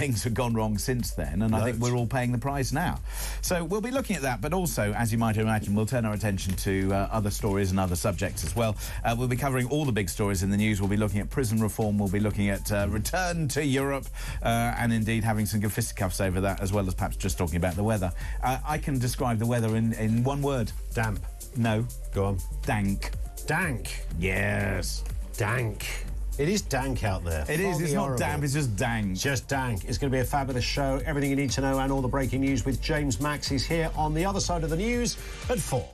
things have gone wrong since then, and I think we're all paying the price now. So we'll be looking at that, but also, as you might imagine, we'll turn our attention to other stories and other subjects as well. We'll be covering all the big stories in the news. We'll be looking at prison reform, we'll be looking at return to Europe, and indeed having some good fisticuffs over that, as well as perhaps just talking about the weather. I can describe the weather in one word. Damp. No. Go on. Dank. Dank? Yes. Dank. It is dank out there. It is. It's not damp, it's just dank. Just dank. It's going to be a fabulous show. Everything you need to know and all the breaking news with James Max. He's here on the other side of the news at 4.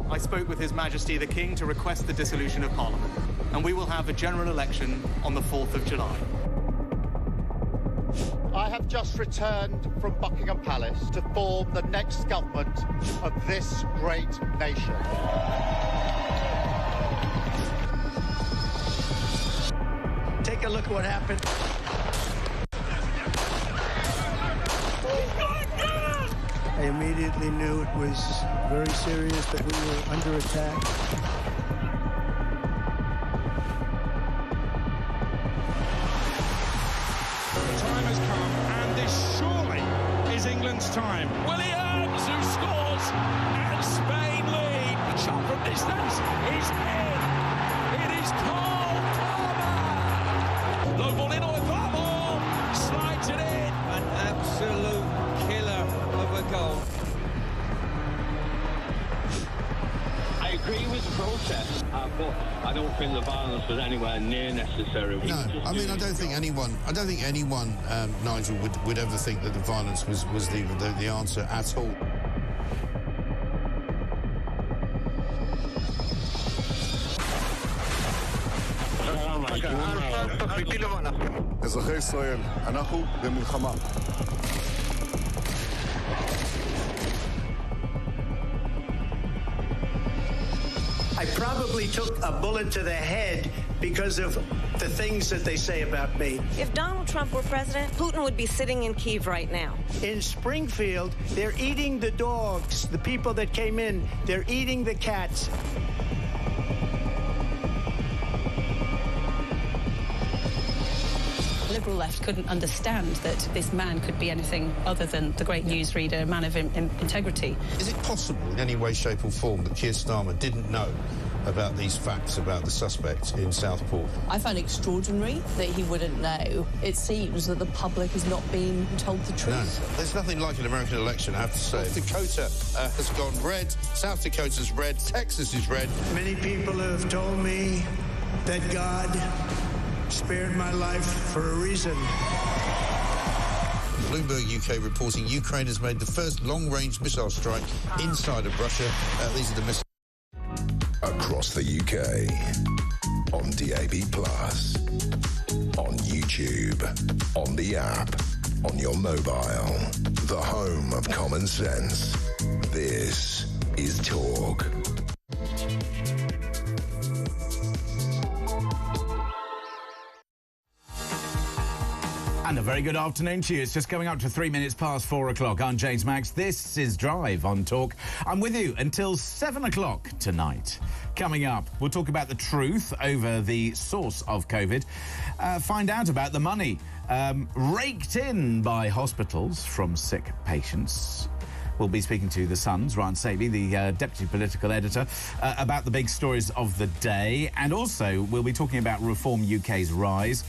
I spoke with His Majesty the King to request the dissolution of Parliament, and we will have a general election on the 4th of July. I have just returned from Buckingham Palace to form the next government of this great nation. Take a look at what happened. I immediately knew it was very serious, that we were under attack. The time has come, and this surely is England's time. Williams, who scores, and Spain lead. The shot from distance is in. It is Cole Palmer. Low ball in on the far ball, slides it in. An absolute killer of a goal. I agree with the protest, but I don't think the violence was anywhere near necessary. No, I mean, I don't think anyone, Nigel, would ever think that the violence was the answer at all. אזרחי ישראל, אנחנו במלחמה. I probably took a bullet to the head because of the things that they say about me. If Donald Trump were president, Putin would be sitting in Kyiv right now. In Springfield, they're eating the dogs. The people that came in, they're eating the cats. The Liberal left couldn't understand that this man could be anything other than the great newsreader, a man of integrity. Is it possible in any way, shape or form that Keir Starmer didn't know about these facts about the suspect in Southport? I find it extraordinary that he wouldn't know. It seems that the public has not been told the truth. No, there's nothing like an American election, I have to say. North Dakota has gone red, South Dakota's red, Texas is red. Many people have told me that God spared my life for a reason. Bloomberg UK reporting Ukraine has made the first long-range missile strike inside of Russia. These are the missiles. Across the UK, on DAB+, on YouTube, on the app, on your mobile, the home of common sense. This is Talk. And a very good afternoon to you. It's just coming up to 3 minutes past 4 o'clock. I'm James Max. This is Drive on Talk. I'm with you until 7 o'clock tonight. Coming up, we'll talk about the truth over the source of COVID, find out about the money raked in by hospitals from sick patients. We'll be speaking to The Sun's Ryan Sabey, the deputy political editor, about the big stories of the day. And also, we'll be talking about Reform UK's rise,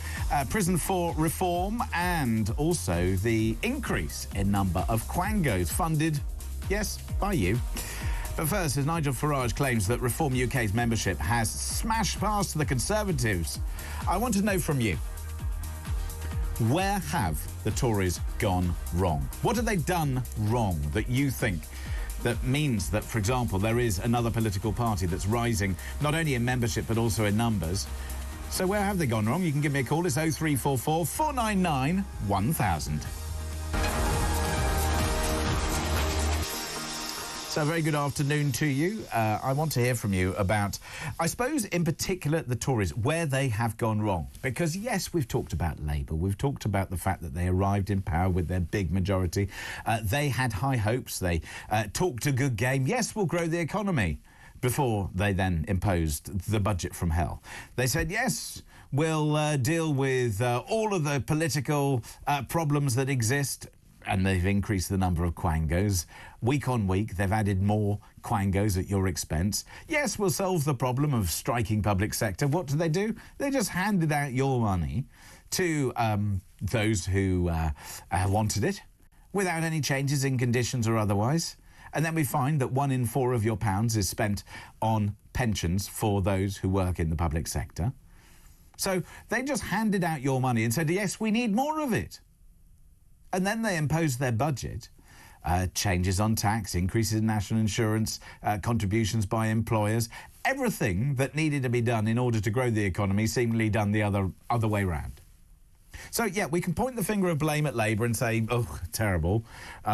prison for reform, and also the increase in number of quangos funded, yes, by you. But first, as Nigel Farage claims that Reform UK's membership has smashed past the Conservatives, I want to know from you, where have the Tories gone wrong? What have they done wrong that you think that means that, for example, there is another political party that's rising not only in membership but also in numbers? So where have they gone wrong? You can give me a call. It's 0344 499 1000. So very good afternoon to you. I want to hear from you about, I suppose, in particular, the Tories, where they have gone wrong. Because, yes, we've talked about Labour. We've talked about the fact that they arrived in power with their big majority. They had high hopes. They talked a good game. Yes, we'll grow the economy. Before they then imposed the budget from hell. They said, yes, we'll deal with all of the political problems that exist. And they've increased the number of quangos. Week on week, they've added more quangos at your expense. Yes, we'll solve the problem of striking public sector. What do? They just handed out your money to those who wanted it without any changes in conditions or otherwise. And then we find that 1 in 4 of your pounds is spent on pensions for those who work in the public sector. So they just handed out your money and said, yes, we need more of it. And then they imposed their budget, changes on tax, increases in national insurance, contributions by employers, everything that needed to be done in order to grow the economy seemingly done the other way round. So, yeah, we can point the finger of blame at Labour and say, oh, terrible,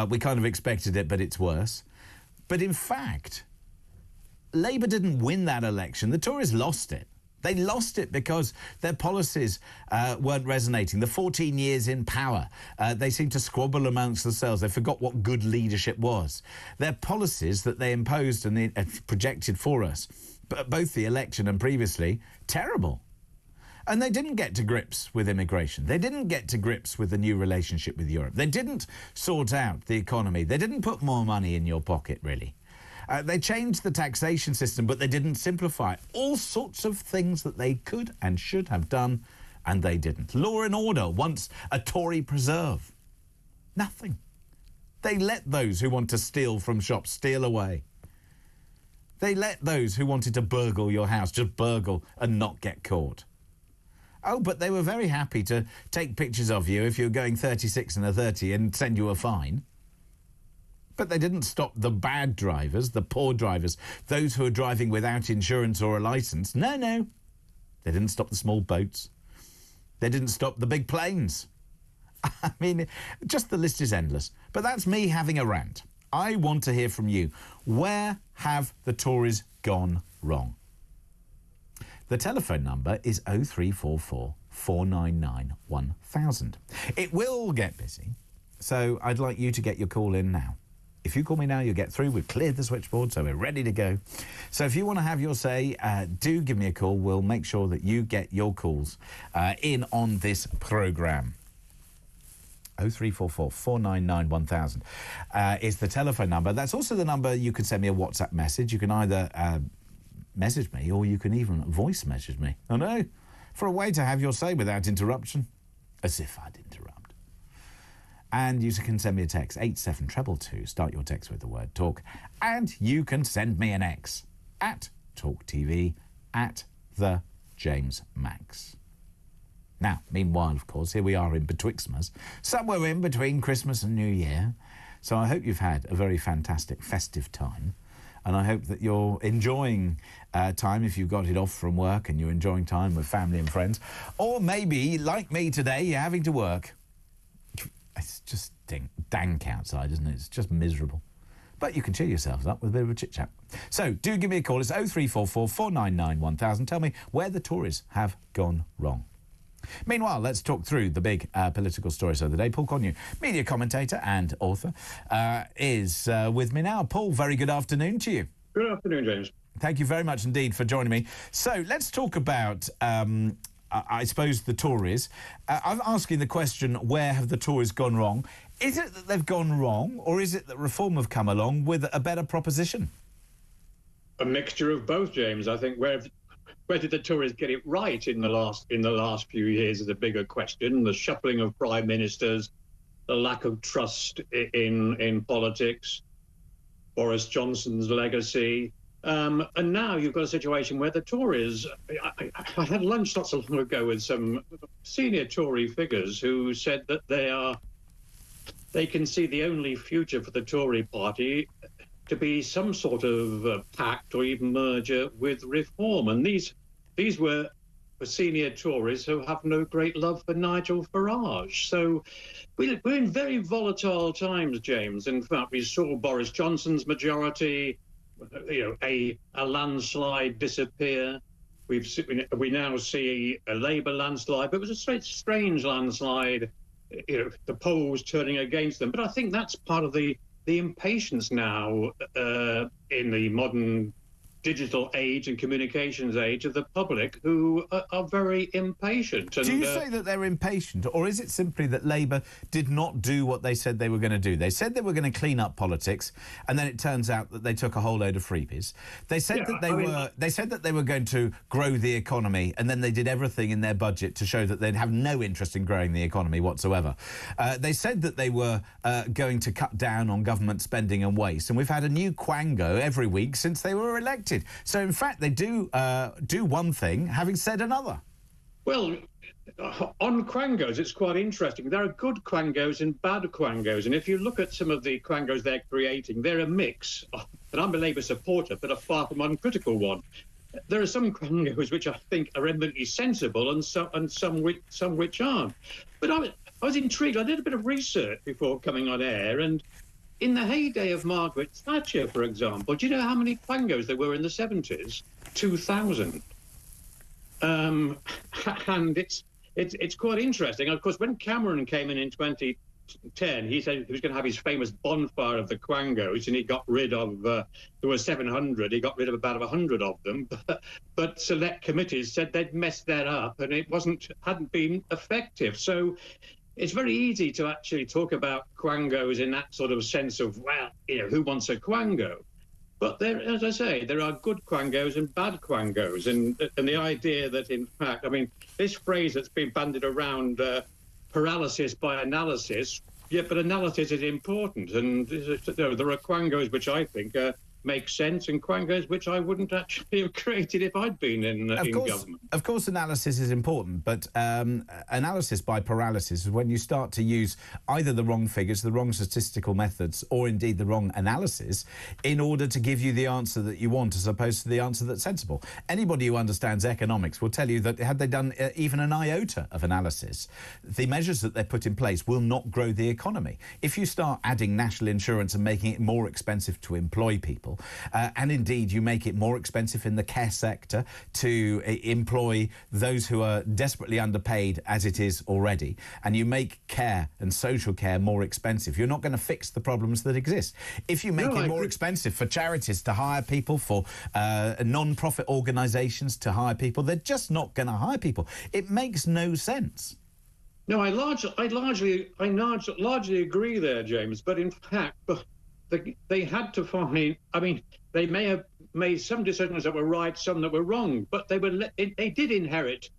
we kind of expected it, but it's worse. But in fact, Labour didn't win that election. The Tories lost it. They lost it because their policies weren't resonating. The 14 years in power, they seemed to squabble amongst themselves. They forgot what good leadership was. Their policies that they imposed and they projected for us, both the election and previously, terrible. And they didn't get to grips with immigration. They didn't get to grips with the new relationship with Europe. They didn't sort out the economy. They didn't put more money in your pocket, really. They changed the taxation system, but they didn't simplify it. All sorts of things that they could and should have done, and they didn't. Law and order, once a Tory preserve. Nothing. They let those who want to steal from shops steal away. They let those who wanted to burgle your house just burgle and not get caught. Oh, but they were very happy to take pictures of you if you were going 36 and a 30 and send you a fine. But they didn't stop the bad drivers, the poor drivers, those who are driving without insurance or a licence. No. They didn't stop the small boats. They didn't stop the big planes. I mean, just the list is endless. But that's me having a rant. I want to hear from you. Where have the Tories gone wrong? The telephone number is 0344 499 1000. It will get busy, so I'd like you to get your call in now. If you call me now, you'll get through. We've cleared the switchboard, so we're ready to go. So if you want to have your say, do give me a call. We'll make sure that you get your calls in on this programme. 0344 499 1000 is the telephone number. That's also the number you can send me a WhatsApp message. You can either message me or you can even voice message me. I know, for a way to have your say without interruption. As if I'd interrupt. And you can send me a text, 87222. Start your text with the word talk. And you can send me an X at talkTV at the James Max. Now, meanwhile, of course, here we are in Betwixtmas, somewhere in between Christmas and New Year. So I hope you've had a very fantastic festive time. And I hope that you're enjoying time if you've got it off from work and you're enjoying time with family and friends. Or maybe, like me today, you're having to work. It's just dank outside, isn't it? It's just miserable. But you can cheer yourselves up with a bit of a chit-chat. So do give me a call. It's 0344 499 1000. Tell me where the Tories have gone wrong. Meanwhile, let's talk through the big political stories of the day. Paul Connew, media commentator and author, is with me now. Paul, very good afternoon to you. Good afternoon, James. Thank you very much indeed for joining me. So let's talk about, I suppose, the Tories. I'm asking the question, where have the Tories gone wrong? Is it that they've gone wrong, or is it that Reform have come along with a better proposition? A mixture of both, James. I think where did the Tories get it right in the last few years is a bigger question. The shuffling of prime ministers, the lack of trust in politics, Boris Johnson's legacy. And now you've got a situation where the Tories... I had lunch not so long ago with some senior Tory figures who said that they can see the only future for the Tory party to be some sort of pact or even merger with Reform. And these were senior Tories who have no great love for Nigel Farage. So we're in very volatile times, James. In fact, we saw Boris Johnson's majority, a landslide disappear. We now see a Labour landslide, but it was a strange landslide. The polls turning against them. But I think that's part of the impatience now in the modern digital age and communications age of the public, who are very impatient. And, do you say that they're impatient, or is it simply that Labour did not do what they said they were going to do? They said they were going to clean up politics, and then it turns out that they took a whole load of freebies. They said they said that they were going to grow the economy, and then they did everything in their budget to show that they'd have no interest in growing the economy whatsoever. They said that they were going to cut down on government spending and waste, and we've had a new quango every week since they were elected. So, in fact, they do one thing, having said another. Well, on quangos, it's quite interesting. There are good quangos and bad quangos. And if you look at some of the quangos they're creating, they're a mix. And I'm a Labour supporter, but a far from uncritical one. There are some quangos which I think are eminently sensible and some which aren't. But I was intrigued. I did a bit of research before coming on air, and in the heyday of Margaret Thatcher, for example, do you know how many quangos there were in the 70s? 2,000. And it's quite interesting. Of course, when Cameron came in 2010, he said he was going to have his famous bonfire of the quangos, and he got rid of, there were 700, he got rid of about 100 of them. But select committees said they'd messed that up, and it hadn't been effective. So it's very easy to actually talk about quangos in that sort of sense of, well, who wants a quango? But there, as I say, there are good quangos and bad quangos. And the idea that, in fact, I mean, this phrase that's been bandied around, paralysis by analysis, yeah, but analysis is important. And there are quangos which I think make sense, and quangos which I wouldn't actually have created if I'd been in government. Of course, analysis is important, but analysis by paralysis is when you start to use either the wrong figures, the wrong statistical methods, or indeed the wrong analysis in order to give you the answer that you want as opposed to the answer that's sensible. Anybody who understands economics will tell you that had they done even an iota of analysis, the measures that they put in place will not grow the economy. If you start adding national insurance and making it more expensive to employ people, and indeed you make it more expensive in the care sector to employ those who are desperately underpaid as it is already, and you make care and social care more expensive, you're not going to fix the problems that exist. If you make it more expensive for charities to hire people, for non-profit organisations to hire people, they're just not going to hire people. It makes no sense. No, I largely agree there, James. But in fact, they had to find. I mean, they may have made some decisions that were right, some that were wrong, but they did inherit,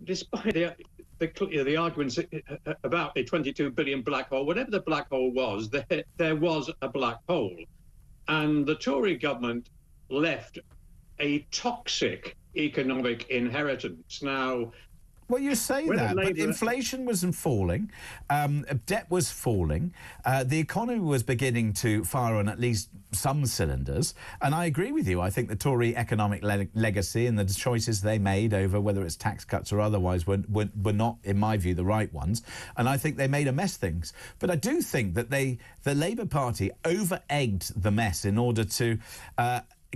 despite the arguments about a 22 billion black hole. Whatever the black hole was, there was a black hole, and the Tory government left a toxic economic inheritance. Now, well, you say that, but inflation wasn't falling, debt was falling, the economy was beginning to fire on at least some cylinders, and I agree with you. I think the Tory economic legacy and the choices they made over whether it's tax cuts or otherwise were not, in my view, the right ones, and I think they made a mess of things. But I do think that the Labour Party over-egged the mess in order to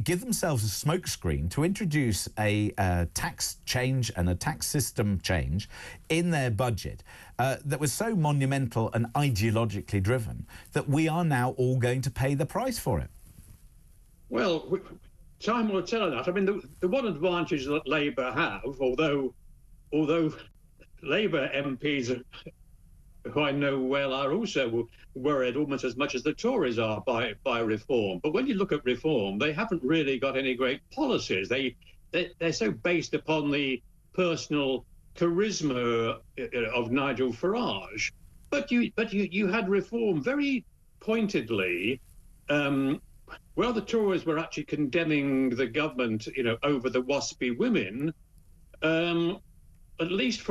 give themselves a smokescreen to introduce a tax change and a tax system change in their budget that was so monumental and ideologically driven that we are now all going to pay the price for it. Well, time will tell that. I mean, the one advantage that Labour have, although Labour MPs who I know well are also worried almost as much as the Tories are by reform. But when you look at reform, they haven't really got any great policies. They're so based upon the personal charisma of Nigel Farage. But you had reform very pointedly. While the Tories were actually condemning the government, over the waspy women, at least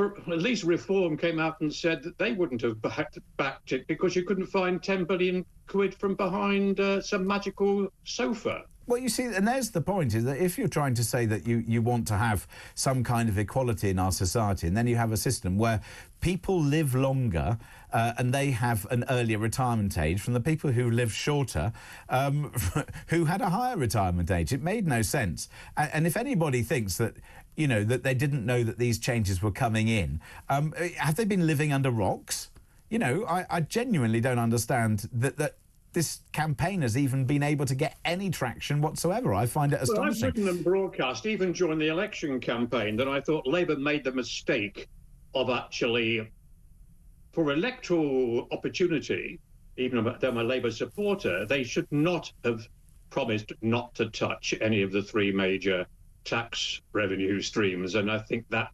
Reform came out and said that they wouldn't have backed it because you couldn't find 10 billion quid from behind some magical sofa. Well, you see, and there's the point, is that if you're trying to say that you want to have some kind of equality in our society, and then you have a system where people live longer and they have an earlier retirement age from the people who live shorter, who had a higher retirement age. It made no sense. And if anybody thinks that, you know, that they didn't know that these changes were coming in, have they been living under rocks? You know, I genuinely don't understand that this campaign has even been able to get any traction whatsoever. I find it astonishing. Well, I've written and broadcast, even during the election campaign, that I thought Labour made the mistake of actually, for electoral opportunity, even though I'm a Labour supporter, they should not have promised not to touch any of the three major tax revenue streams, and I think that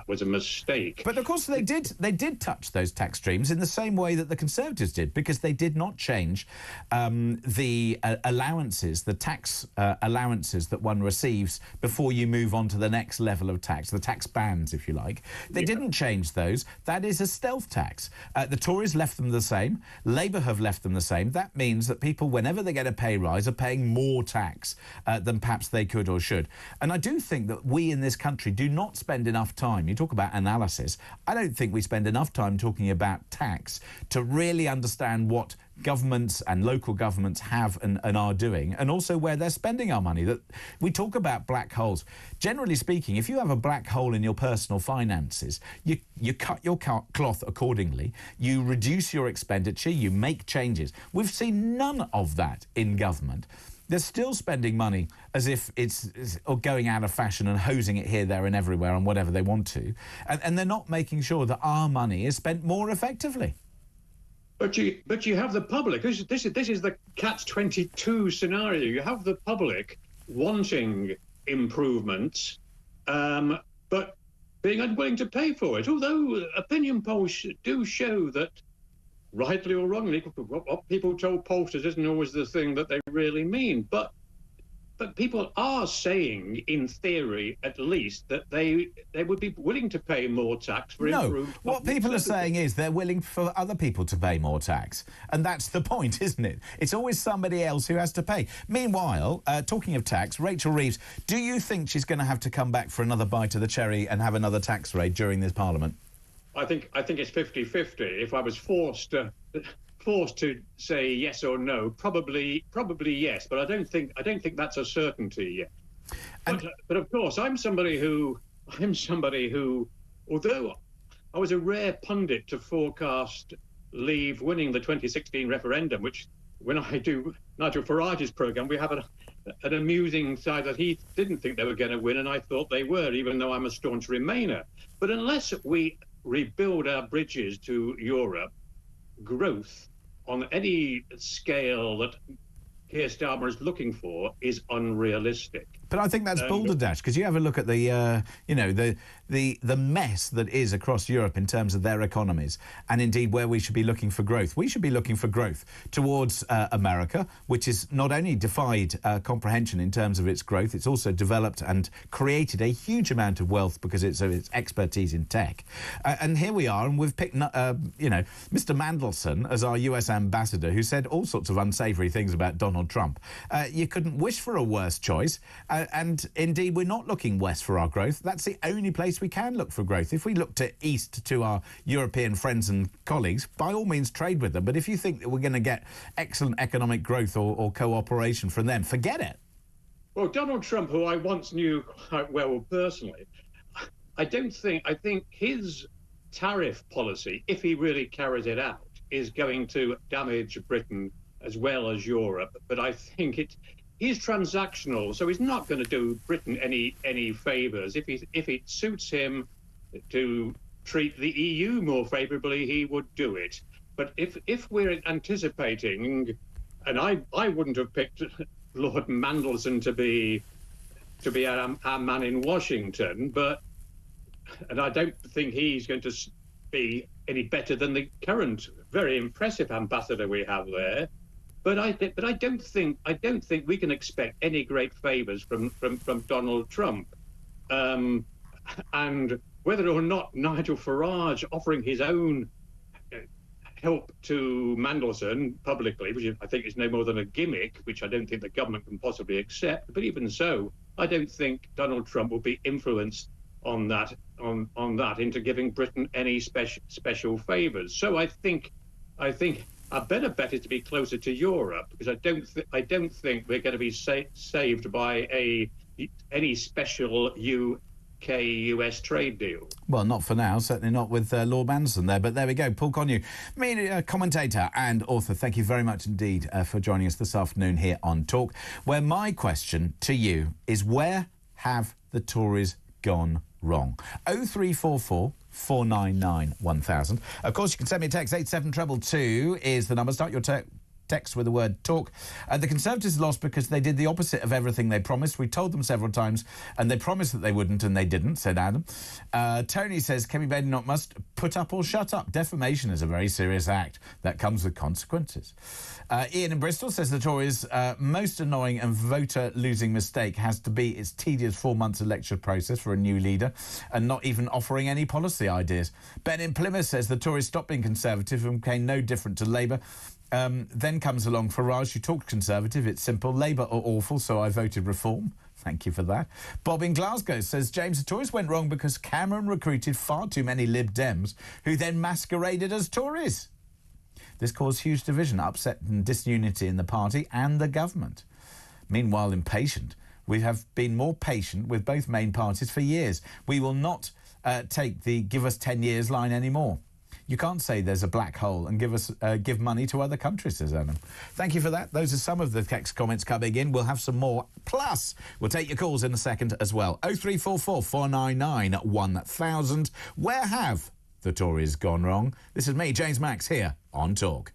was a mistake. But of course they did touch those tax streams in the same way that the Conservatives did, because they did not change the allowances, the tax allowances that one receives before you move on to the next level of tax, the tax bands, if you like. They didn't change those. That is a stealth tax. The Tories left them the same. Labour have left them the same. That means that people, whenever they get a pay rise, are paying more tax than perhaps they could or should. And I do think that we in this country do not spend enough time. You talk about analysis. I don't think we spend enough time talking about tax to really understand what governments and local governments have and are doing, and also where they're spending our money. That we talk about black holes. Generally speaking, if you have a black hole in your personal finances, you cut your cloth accordingly, you reduce your expenditure, you make changes. We've seen none of that in government. They're still spending money as if it's going out of fashion and hosing it here, there and everywhere on whatever they want to. And they're not making sure that our money is spent more effectively. But you have the public. This is the catch-22 scenario. You have the public wanting improvements, but being unwilling to pay for it. Although opinion polls do show that, rightly or wrongly, what people told pollsters isn't always the thing that they really mean. But people are saying, in theory at least, that they would be willing to pay more tax for improved... No, what people are saying is they're willing for other people to pay more tax. And that's the point, isn't it? It's always somebody else who has to pay. Meanwhile, talking of tax, Rachel Reeves, do you think she's going to have to come back for another bite of the cherry and have another tax raid during this Parliament? I think it's 50-50. If I was forced to say yes or no, probably yes. But I don't think that's a certainty yet. But of course, I'm somebody who, although I was a rare pundit to forecast Leave winning the 2016 referendum, which when I do Nigel Farage's programme, we have an amusing side that he didn't think they were going to win, and I thought they were, even though I'm a staunch Remainer. But unless we rebuild our bridges to Europe, growth on any scale that Keir Starmer is looking for is unrealistic. But I think that's balderdash, because you have a look at the mess that is across Europe in terms of their economies, and indeed where we should be looking for growth. We should be looking for growth towards America, which is not only defied comprehension in terms of its growth, it's also developed and created a huge amount of wealth because of its expertise in tech. And here we are, and we've picked, Mr. Mandelson as our US ambassador, who said all sorts of unsavoury things about Donald Trump. You couldn't wish for a worse choice. And indeed, we're not looking west for our growth. That's the only place we can look for growth. If we look to east to our European friends and colleagues, by all means trade with them. But if you think that we're going to get excellent economic growth or cooperation from them, forget it. Well, Donald Trump, who I once knew quite well personally, I think his tariff policy, if he really carries it out, is going to damage Britain as well as Europe. But I think he's transactional, so he's not going to do Britain any favours. If it suits him to treat the EU more favourably, he would do it. But if we're anticipating, and I wouldn't have picked Lord Mandelson to be our man in Washington, and I don't think he's going to be any better than the current very impressive ambassador we have there. But I don't think we can expect any great favours from Donald Trump, and whether or not Nigel Farage offering his own help to Mandelson publicly, which I think is no more than a gimmick, which I don't think the government can possibly accept. But even so, I don't think Donald Trump will be influenced on that into giving Britain any special favours. So I think our better bet is to be closer to Europe, because I don't think we're going to be saved by any special UK-US trade deal. Well, not for now, certainly not with Lord Mandelson there, but there we go. Paul Connew, media commentator and author, thank you very much indeed for joining us this afternoon here on Talk, where my question to you is, where have the Tories gone wrong? 0344 499 1000. Of course, you can send me a text. 87222 is the number. Start your text with the word talk. The Conservatives lost because they did the opposite of everything they promised. We told them several times, and they promised that they wouldn't, and they didn't, said Adam. Tony says, Kemi Badenoch must put up or shut up. Defamation is a very serious act that comes with consequences. Ian in Bristol says the Tories' most annoying and voter-losing mistake has to be its tedious 4 months election process for a new leader and not even offering any policy ideas. Ben in Plymouth says the Tories stopped being Conservative and became no different to Labour. Then comes along Farage, who talked Conservative. It's simple. Labour are awful, so I voted Reform. Thank you for that. Bob in Glasgow says, James, the Tories went wrong because Cameron recruited far too many Lib Dems who then masqueraded as Tories. This caused huge division, upset and disunity in the party and the government. Meanwhile, impatient. We have been more patient with both main parties for years. We will not take the give us 10 years line anymore. You can't say there's a black hole and give money to other countries, says Adam. Thank you for that. Those are some of the text comments coming in. We'll have some more. Plus, we'll take your calls in a second as well. 0344 499 1000. Where have the Tories gone wrong? This is me, James Max, here on Talk.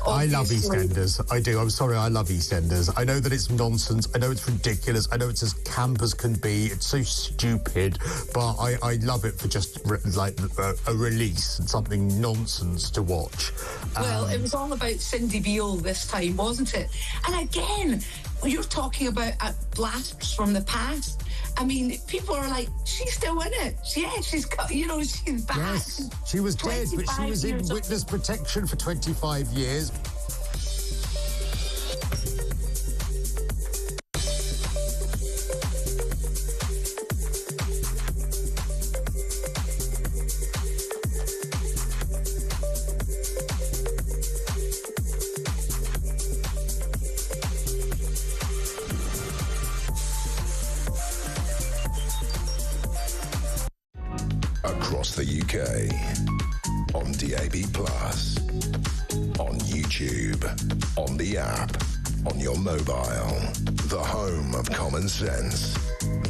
I love EastEnders. I do. I'm sorry, I love EastEnders. I know that it's nonsense. I know it's ridiculous. I know it's as camp as can be. It's so stupid. But I love it for just a release and something nonsense to watch. Well, it was all about Cindy Beale this time, wasn't it? And again, you're talking about blasts from the past. I mean, people are like, she's still in it. Yeah, she's back. Yes, she was dead, but she was in witness protection for 25 years. UK. On DAB+, on YouTube, on the app, on your mobile. The home of common sense.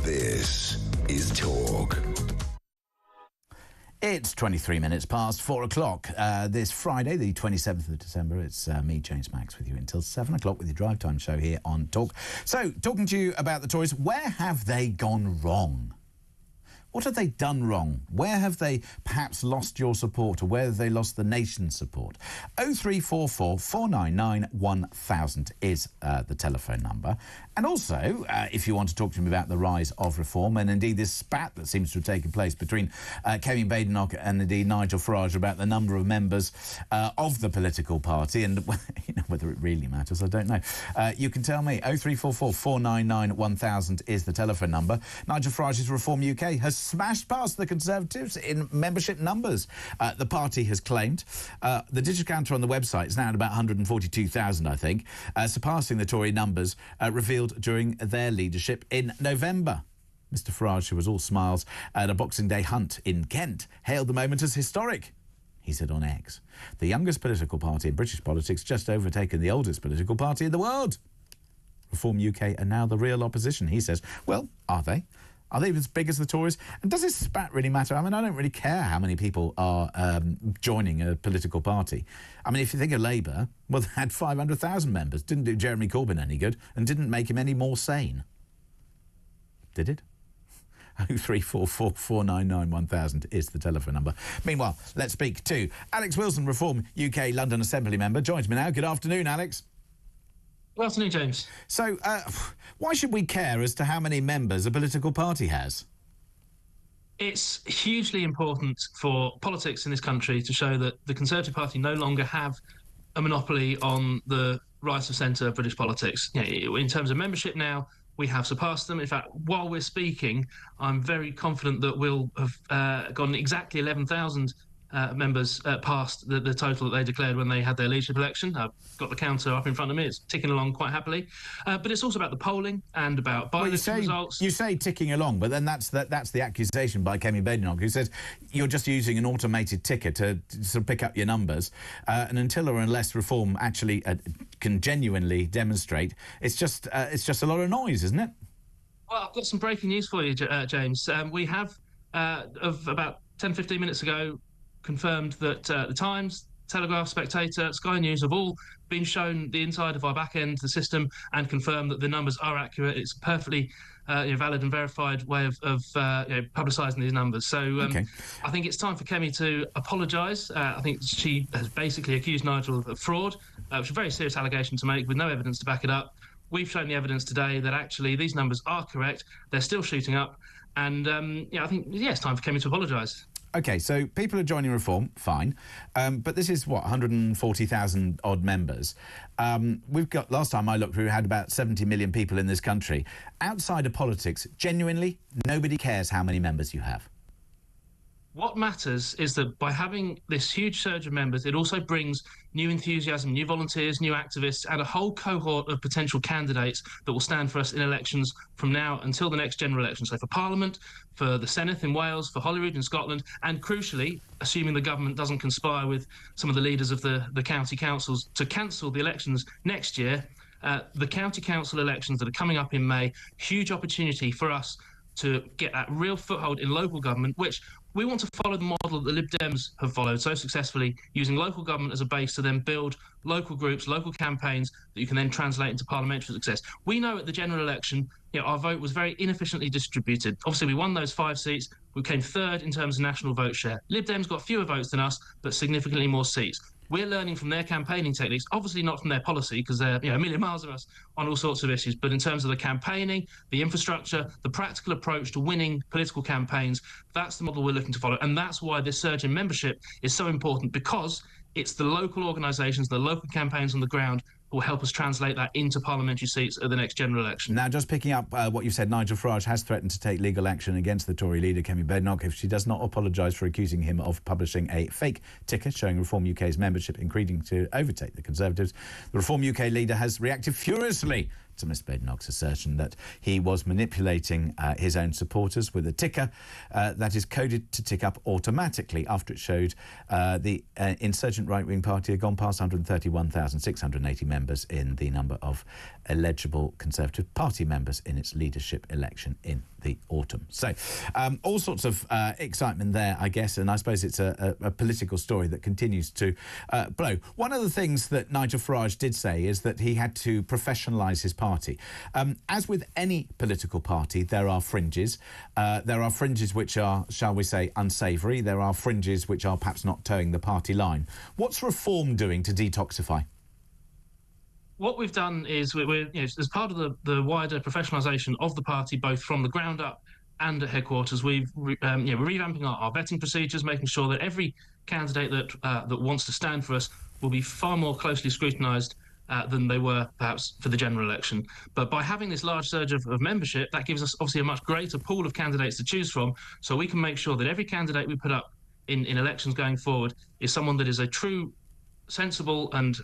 This is Talk. It's 23 minutes past 4 o'clock. This Friday, the 27th of December, it's me, James Max, with you until 7 o'clock with your Drive Time show here on Talk. So, talking to you about the Tories, where have they gone wrong? What have they done wrong? Where have they perhaps lost your support, or where have they lost the nation's support? 0344 499 1000 is the telephone number. And also, if you want to talk to me about the rise of reform and indeed this spat that seems to have taken place between Kemi Badenoch and indeed Nigel Farage about the number of members of the political party and whether it really matters, I don't know. You can tell me. 0344 499 1000 is the telephone number. Nigel Farage's Reform UK has smashed past the Conservatives in membership numbers. The party has claimed. The digital counter on the website is now at about 142,000, I think, surpassing the Tory numbers revealed during their leadership in November. Mr Farage, who was all smiles at a Boxing Day hunt in Kent, hailed the moment as historic. He said on X, the youngest political party in British politics just overtaken the oldest political party in the world. Reform UK are now the real opposition, he says. Well, are they? Are they as big as the Tories? And does this spat really matter? I mean, I don't really care how many people are joining a political party. I mean, if you think of Labour, well, they had 500,000 members. Didn't do Jeremy Corbyn any good and didn't make him any more sane. Did it? 0344 499 1000 is the telephone number. Meanwhile, let's speak to Alex Wilson, Reform UK London Assembly member. Joins me now. Good afternoon, Alex. Good afternoon, James. So, why should we care as to how many members a political party has? It's hugely important for politics in this country to show that the Conservative Party no longer have a monopoly on the right of centre of British politics. In terms of membership now, we have surpassed them. In fact, while we're speaking, I'm very confident that we'll have gone exactly 11,000 members past the total that they declared when they had their leadership election. I've got the counter up in front of me. It's ticking along quite happily. But it's also about the polling and about by-election results. You say ticking along, but then that's the accusation by Kemi Badenoch, who says you're just using an automated ticker to sort of pick up your numbers. And until or unless Reform actually can genuinely demonstrate, it's just a lot of noise, isn't it? Well, I've got some breaking news for you, James. We have, of about 10, 15 minutes ago, confirmed that the Times, Telegraph, Spectator, Sky News have all been shown the inside of our back end, the system, and confirmed that the numbers are accurate. It's a perfectly valid and verified way of publicising these numbers. So I think it's time for Kemi to apologise. I think she has basically accused Nigel of fraud, which is a very serious allegation to make with no evidence to back it up. We've shown the evidence today that actually these numbers are correct. They're still shooting up. And I think, it's time for Kemi to apologise. OK, so people are joining Reform, fine. But this is, 140,000 odd members. We've got, last time I looked, we had about 70 million people in this country. Outside of politics, genuinely, nobody cares how many members you have. What matters is that by having this huge surge of members, it also brings new enthusiasm, new volunteers, new activists, and a whole cohort of potential candidates that will stand for us in elections from now until the next general election. So for Parliament, for the Senedd in Wales, for Holyrood in Scotland, and crucially, assuming the government doesn't conspire with some of the leaders of the county councils to cancel the elections next year, the county council elections that are coming up in May, huge opportunity for us to get that real foothold in local government, which we want to follow the model that the Lib Dems have followed so successfully, using local government as a base to then build local groups, local campaigns that you can then translate into parliamentary success. We know at the general election, our vote was very inefficiently distributed. Obviously, we won those 5 seats. We came third in terms of national vote share. Lib Dems got fewer votes than us, but significantly more seats. We're learning from their campaigning techniques, obviously not from their policy, because they're a million miles of us on all sorts of issues, but in terms of the campaigning, the infrastructure, the practical approach to winning political campaigns, that's the model we're looking to follow. And that's why this surge in membership is so important, because it's the local organisations, the local campaigns on the ground will help us translate that into parliamentary seats at the next general election. Now, just picking up what you said, Nigel Farage has threatened to take legal action against the Tory leader, Kemi Badenoch, if she does not apologise for accusing him of publishing a fake ticker showing Reform UK's membership increasing to overtake the Conservatives. The Reform UK leader has reacted furiously to Mr Badenoch's assertion that he was manipulating his own supporters with a ticker that is coded to tick up automatically after it showed the insurgent right-wing party had gone past 131,680 members in the number of eligible Conservative Party members in its leadership election in the autumn. So all sorts of excitement there, I guess, and I suppose it's a political story that continues to blow. One of the things that Nigel Farage did say is that he had to professionalise his party. As with any political party, there are fringes. There are fringes which are, shall we say, unsavoury. There are fringes which are perhaps not towing the party line. What's Reform doing to detoxify? What we've done is we're as part of the wider professionalisation of the party, both from the ground up and at headquarters, we're revamping our vetting procedures, making sure that every candidate that wants to stand for us will be far more closely scrutinised than they were perhaps for the general election. But by having this large surge of membership, that gives us obviously a much greater pool of candidates to choose from, so we can make sure that every candidate we put up in elections going forward is someone that is a true, sensible and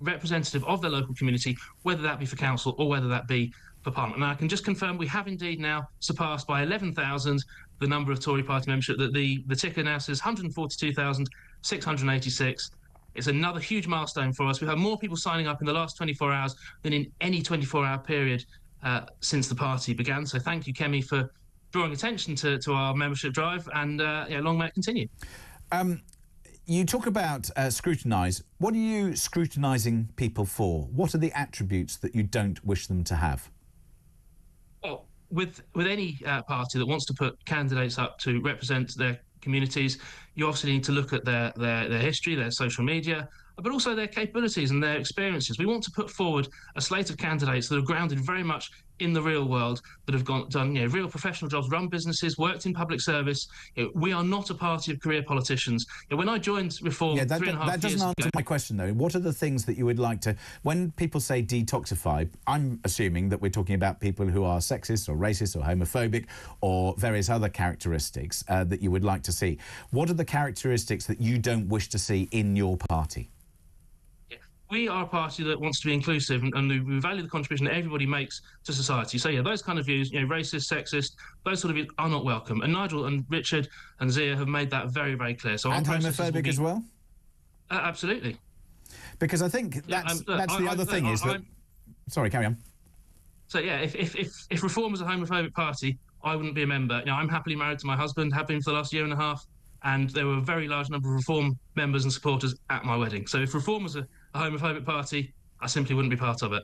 representative of their local community, whether that be for council or whether that be for Parliament. And I can just confirm we have indeed now surpassed by 11,000 the number of Tory party membership. That the ticker now says 142,686. It's another huge milestone for us. We've had more people signing up in the last 24 hours than in any 24-hour period since the party began. So thank you, Kemi, for drawing attention to our membership drive, and long may it continue. You talk about scrutinise. What are you scrutinising people for? What are the attributes that you don't wish them to have? Well, with any party that wants to put candidates up to represent their communities, you obviously need to look at their history, their social media, but also their capabilities and their experiences. We want to put forward a slate of candidates that are grounded very much in the real world, that have done real professional jobs, run businesses, worked in public service. We are not a party of career politicians. When I joined Reform 3.5 years ago... That doesn't answer my question, though. What are the things that you would like to... When people say detoxify, I'm assuming that we're talking about people who are sexist or racist or homophobic or various other characteristics that you would like to see. What are the characteristics that you don't wish to see in your party? We are a party that wants to be inclusive, and we value the contribution that everybody makes to society. So, those kind of views, racist, sexist, those sort of views are not welcome. And Nigel and Richard and Zia have made that very, very clear. So, and homophobic as well? Absolutely. Because I think that's the other thing is that... Sorry, carry on. So, if Reform was a homophobic party, I wouldn't be a member. I'm happily married to my husband, have been for the last year and a half, and there were a very large number of Reform members and supporters at my wedding. So if Reform was a homophobic party, I simply wouldn't be part of it.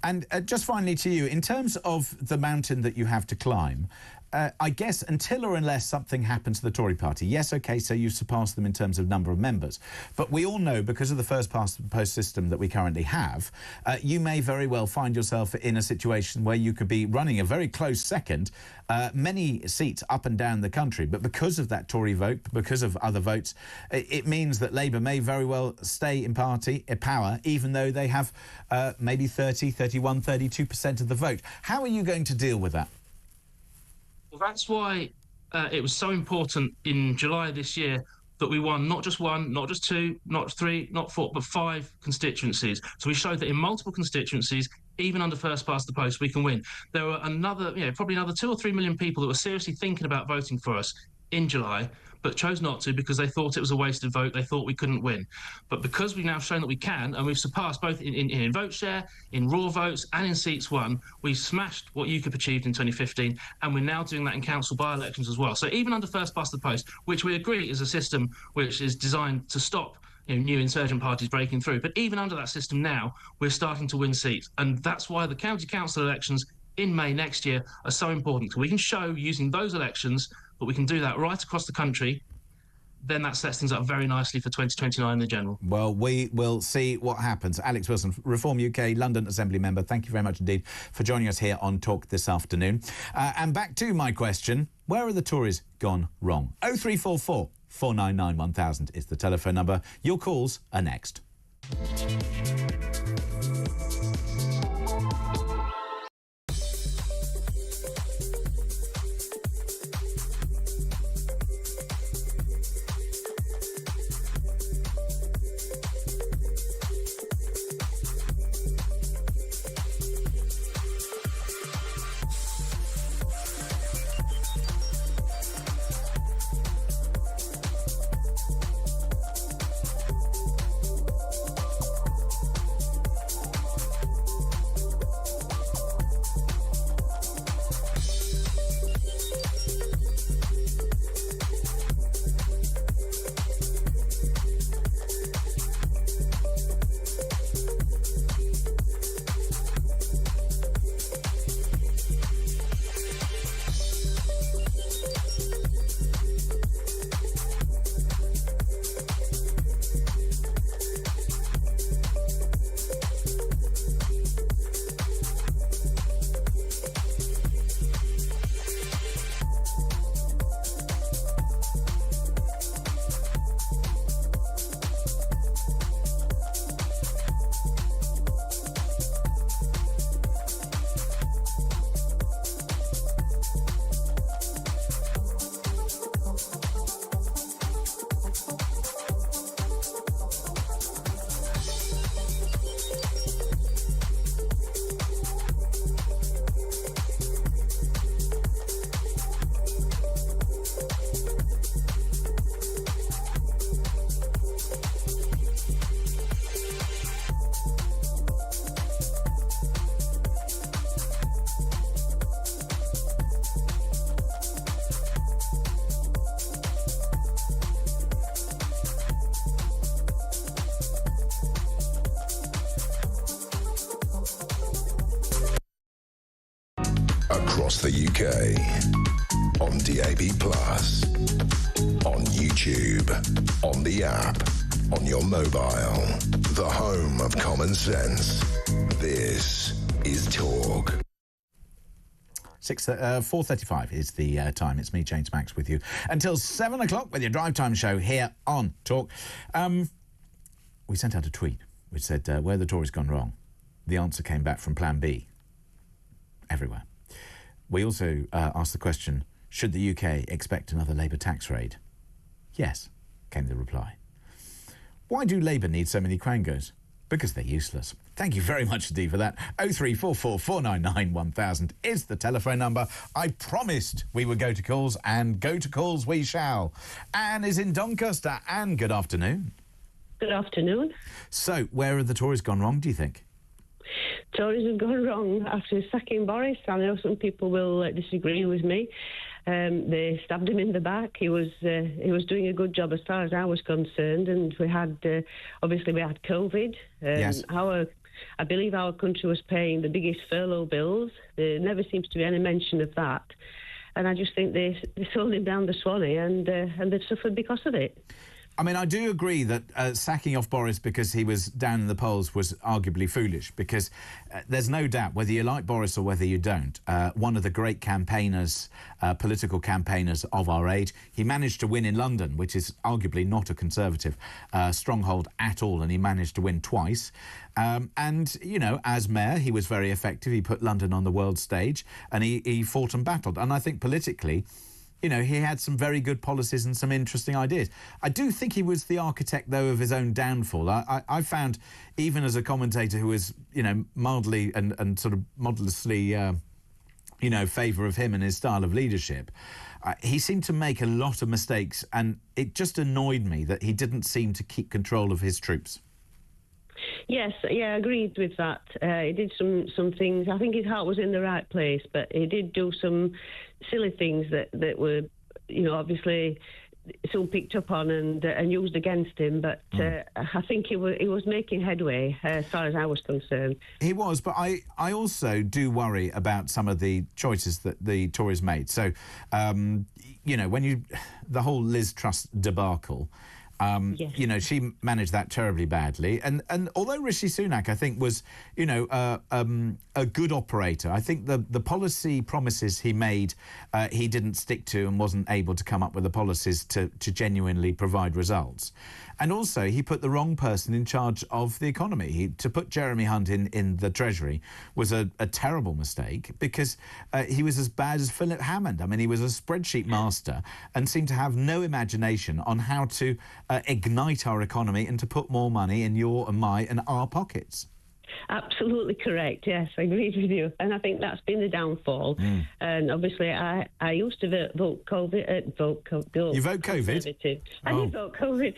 And just finally to you, in terms of the mountain that you have to climb, I guess until or unless something happens to the Tory party, yes, OK, so you've surpassed them in terms of number of members. But we all know, because of the first past the post system that we currently have, you may very well find yourself in a situation where you could be running a very close second, many seats up and down the country. But because of that Tory vote, because of other votes, it means that Labour may very well stay in power, even though they have maybe 30, 31, 32% of the vote. How are you going to deal with that? Well, that's why it was so important in July this year that we won not just one, not just two, not three, not four, but 5 constituencies. So we showed that in multiple constituencies, even under first past the post, we can win. There were probably another 2 or 3 million people that were seriously thinking about voting for us in July, but chose not to because they thought it was a wasted vote. They thought we couldn't win. But because we've now shown that we can, and we've surpassed both in vote share, in raw votes, and in seats won, we smashed what UKIP achieved in 2015, and we're now doing that in council by-elections as well. So even under first past the post, which we agree is a system which is designed to stop new insurgent parties breaking through, but even under that system now, we're starting to win seats. And that's why the county council elections in May next year are so important. So we can show, using those elections, but we can do that right across the country. Then that sets things up very nicely for 2029 in the general. Well, we will see what happens. Alex Wilson, Reform UK, London Assembly member, thank you very much indeed for joining us here on Talk this afternoon. And back to my question, where are the Tories gone wrong? 0344 499 1000 is the telephone number. Your calls are next. across the UK. On DAB+, on YouTube, on the app, on your mobile. The home of common sense. This is Talk. 4:35 is the time. It's me, James Max, with you until 7 o'clock with your drive time show here on Talk. We sent out a tweet which said, where the Tories gone wrong? The answer came back from Plan B. Everywhere. We also asked the question, should the UK expect another Labour tax raid? Yes, came the reply. Why do Labour need so many quangos? Because they're useless. Thank you very much indeed for that. 0344 499 1000 is the telephone number. I promised we would go to calls, and go to calls we shall. Anne is in Doncaster. Anne, good afternoon. Good afternoon. So, where have the Tories gone wrong, do you think? Tories have gone wrong after sacking Boris. I know some people will disagree with me. They stabbed him in the back. He was doing a good job as far as I was concerned, and we had obviously we had COVID. Yes. I believe our country was paying the biggest furlough bills. There never seems to be any mention of that, and I just think they sold him down the Swanee, and they've suffered because of it. I mean, I do agree that sacking off Boris because he was down in the polls was arguably foolish, because there's no doubt, whether you like Boris or whether you don't, one of the great campaigners, political campaigners of our age. He managed to win in London, which is arguably not a Conservative stronghold at all, and he managed to win twice. And, you know, as mayor, he was very effective. He put London on the world stage, and he fought and battled. And I think politically, you know, he had some very good policies and some interesting ideas. I do think he was the architect, though, of his own downfall. I found, even as a commentator who was, you know, mildly and sort of modestly, you know, favour of him and his style of leadership, he seemed to make a lot of mistakes, and it just annoyed me that he didn't seem to keep control of his troops. Yes, yeah, I agreed with that. He did some things. I think his heart was in the right place, but he did do some silly things that were, you know, obviously some picked up on and used against him. But I think he was making headway as far as I was concerned. He was, but I also do worry about some of the choices that the Tories made. So, you know, the whole Liz Truss debacle. Yes. You know, she managed that terribly badly. And although Rishi Sunak, I think, was, you know, a good operator, I think the policy promises he made, he didn't stick to and wasn't able to come up with the policies to genuinely provide results. And also, he put the wrong person in charge of the economy. To put Jeremy Hunt in the Treasury was a terrible mistake, because he was as bad as Philip Hammond. I mean, he was a spreadsheet master and seemed to have no imagination on how to ignite our economy and to put more money in your and my and our pockets. Absolutely correct. Yes, I agree with you, and I think that's been the downfall. And obviously, I used to vote COVID. You vote COVID? I did vote COVID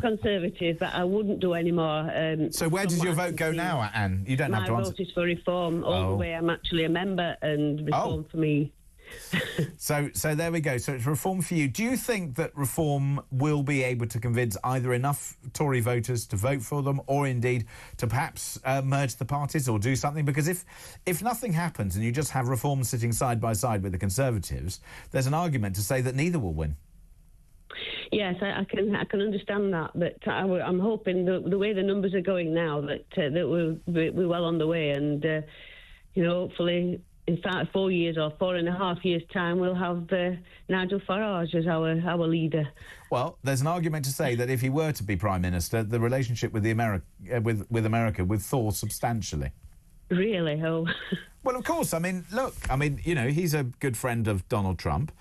Conservative, but I wouldn't do any more. So where does your vote go now, Anne? You don't have to answer. My vote is for reform all the way. I'm actually a member, and reform for me. So there we go. So it's reform for you. Do you think that reform will be able to convince either enough Tory voters to vote for them, or indeed to perhaps merge the parties or do something? Because if nothing happens and you just have reform sitting side by side with the Conservatives, there's an argument to say that neither will win. Yes, I can understand that, but I'm hoping the way the numbers are going now that we're well on the way, and you know, hopefully in 4 years or 4.5 years' time, we'll have Nigel Farage as our leader. Well, there's an argument to say that if he were to be Prime Minister, the relationship with America would thaw substantially. Really? Oh. Well, of course. I mean, look, you know, he's a good friend of Donald Trump.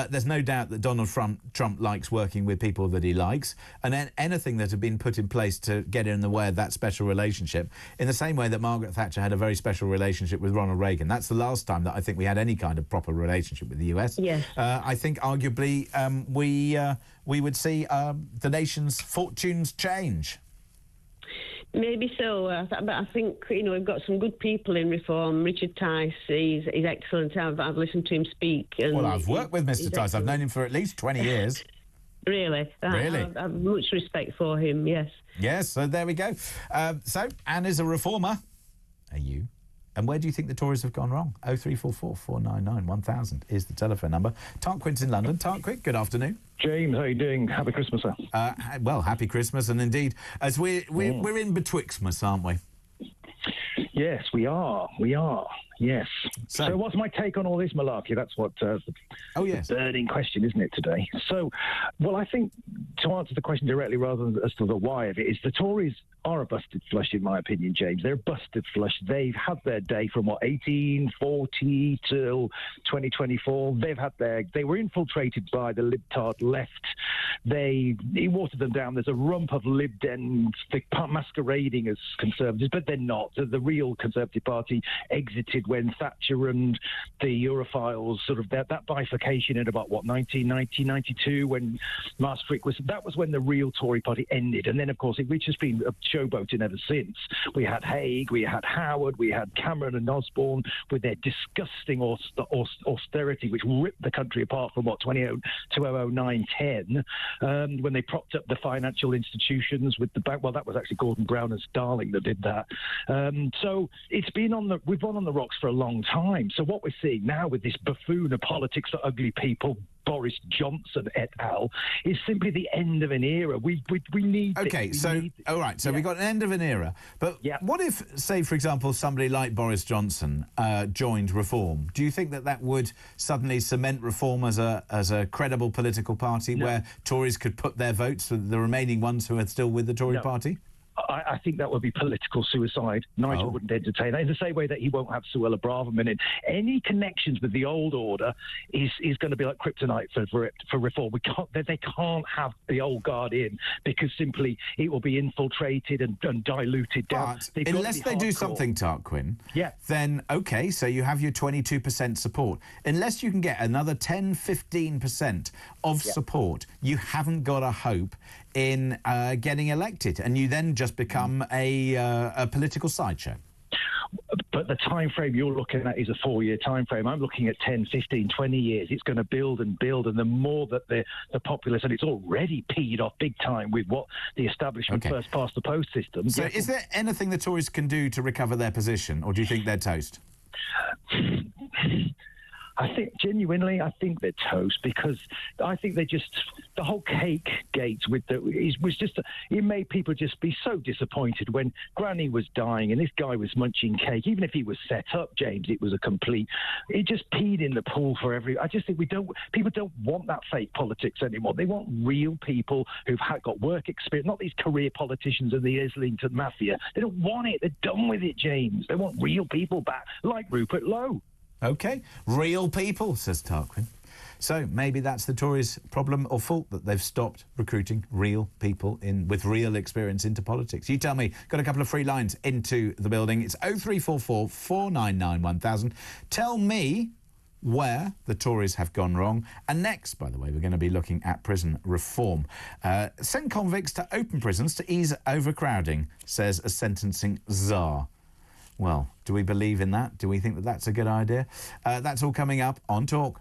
There's no doubt that Donald Trump likes working with people that he likes, and then anything that had been put in place to get in the way of that special relationship, in the same way that Margaret Thatcher had a very special relationship with Ronald Reagan. That's the last time that I think we had any kind of proper relationship with the US. Yes. I think arguably we would see the nation's fortunes change. Maybe so, but I think, you know, we've got some good people in reform. Richard Tice, he's excellent. I've listened to him speak. And well, I've worked with Mr. Tice. I've known him for at least 20 years. Really? Really? I have much respect for him, yes. Yes, so there we go. So, Anne is a reformer. Are you? And where do you think the Tories have gone wrong? 0344 499 1000 is the telephone number. Tarquin's in London. Tarquin, good afternoon. James, how you doing? Happy Christmas, sir. Well, happy Christmas, and indeed, as we're in betwixtmas, aren't we? Yes, we are. We are. Yes. So what's my take on all this malarkey? That's what the burning question, isn't it, today? So, well, I think to answer the question directly rather than as to the why of it is the Tories are a busted flush, in my opinion, James. They're a busted flush. They've had their day from, 1840 till 2024. They were infiltrated by the libtard left. He watered them down. There's a rump of Lib Dems masquerading as Conservatives, but they're not. The real Conservative Party exited when Thatcher and the Europhiles, sort of that bifurcation in about, 1992, when Maastricht that was when the real Tory Party ended. And then, of course, we've just been showboating ever since. We had Haig, we had Howard, we had Cameron and Osborne with their disgusting austerity, which ripped the country apart from, 2009-10, when they propped up the financial institutions with the bank. Well, that was actually Gordon Brown and Starling that did that. So we've been on the rocks for a long time. So what we're seeing now with this buffoon of politics for ugly people, Boris Johnson et al., is simply the end of an era. We need this. Okay, all right, so we've got an end of an era. But what if, say, for example, somebody like Boris Johnson joined Reform? Do you think that would suddenly cement Reform as a credible political party where Tories could put their votes for the remaining ones who are still with the Tory party? I think that would be political suicide. Nigel wouldn't entertain that. In the same way that he won't have Suella Braverman in. Any connections with the old order is going to be like kryptonite for Reform. They can't have the old guard in because simply it will be infiltrated and diluted down. But unless they do something, Tarquin, then, OK, so you have your 22% support. Unless you can get another 10, 15% of support, you haven't got a hope in getting elected, and you then just become a political sideshow. But the time frame you're looking at is a 4-year time frame. I'm looking at 10, 15, 20 years. It's going to build and build, and the more that the populace, and it's already peed off big time with what the establishment first past the post system. So is there anything the Tories can do to recover their position, or do you think they're toast? I think, genuinely, they're toast because I think the whole cake gate it made people just be so disappointed when Granny was dying and this guy was munching cake. Even if he was set up, James, it just peed in the pool for I just think people don't want that fake politics anymore. They want real people who've got work experience, not these career politicians and the Islington Mafia. They don't want it. They're done with it, James. They want real people back, like Rupert Lowe. OK, real people, says Tarquin. So maybe that's the Tories' problem or fault, that they've stopped recruiting real people with real experience into politics. You tell me. Got a couple of free lines into the building. It's 0344 499 1000. Tell me where the Tories have gone wrong. And next, by the way, we're going to be looking at prison reform. Send convicts to open prisons to ease overcrowding, says a sentencing czar. Well, do we believe in that? Do we think that that's a good idea? That's all coming up on Talk.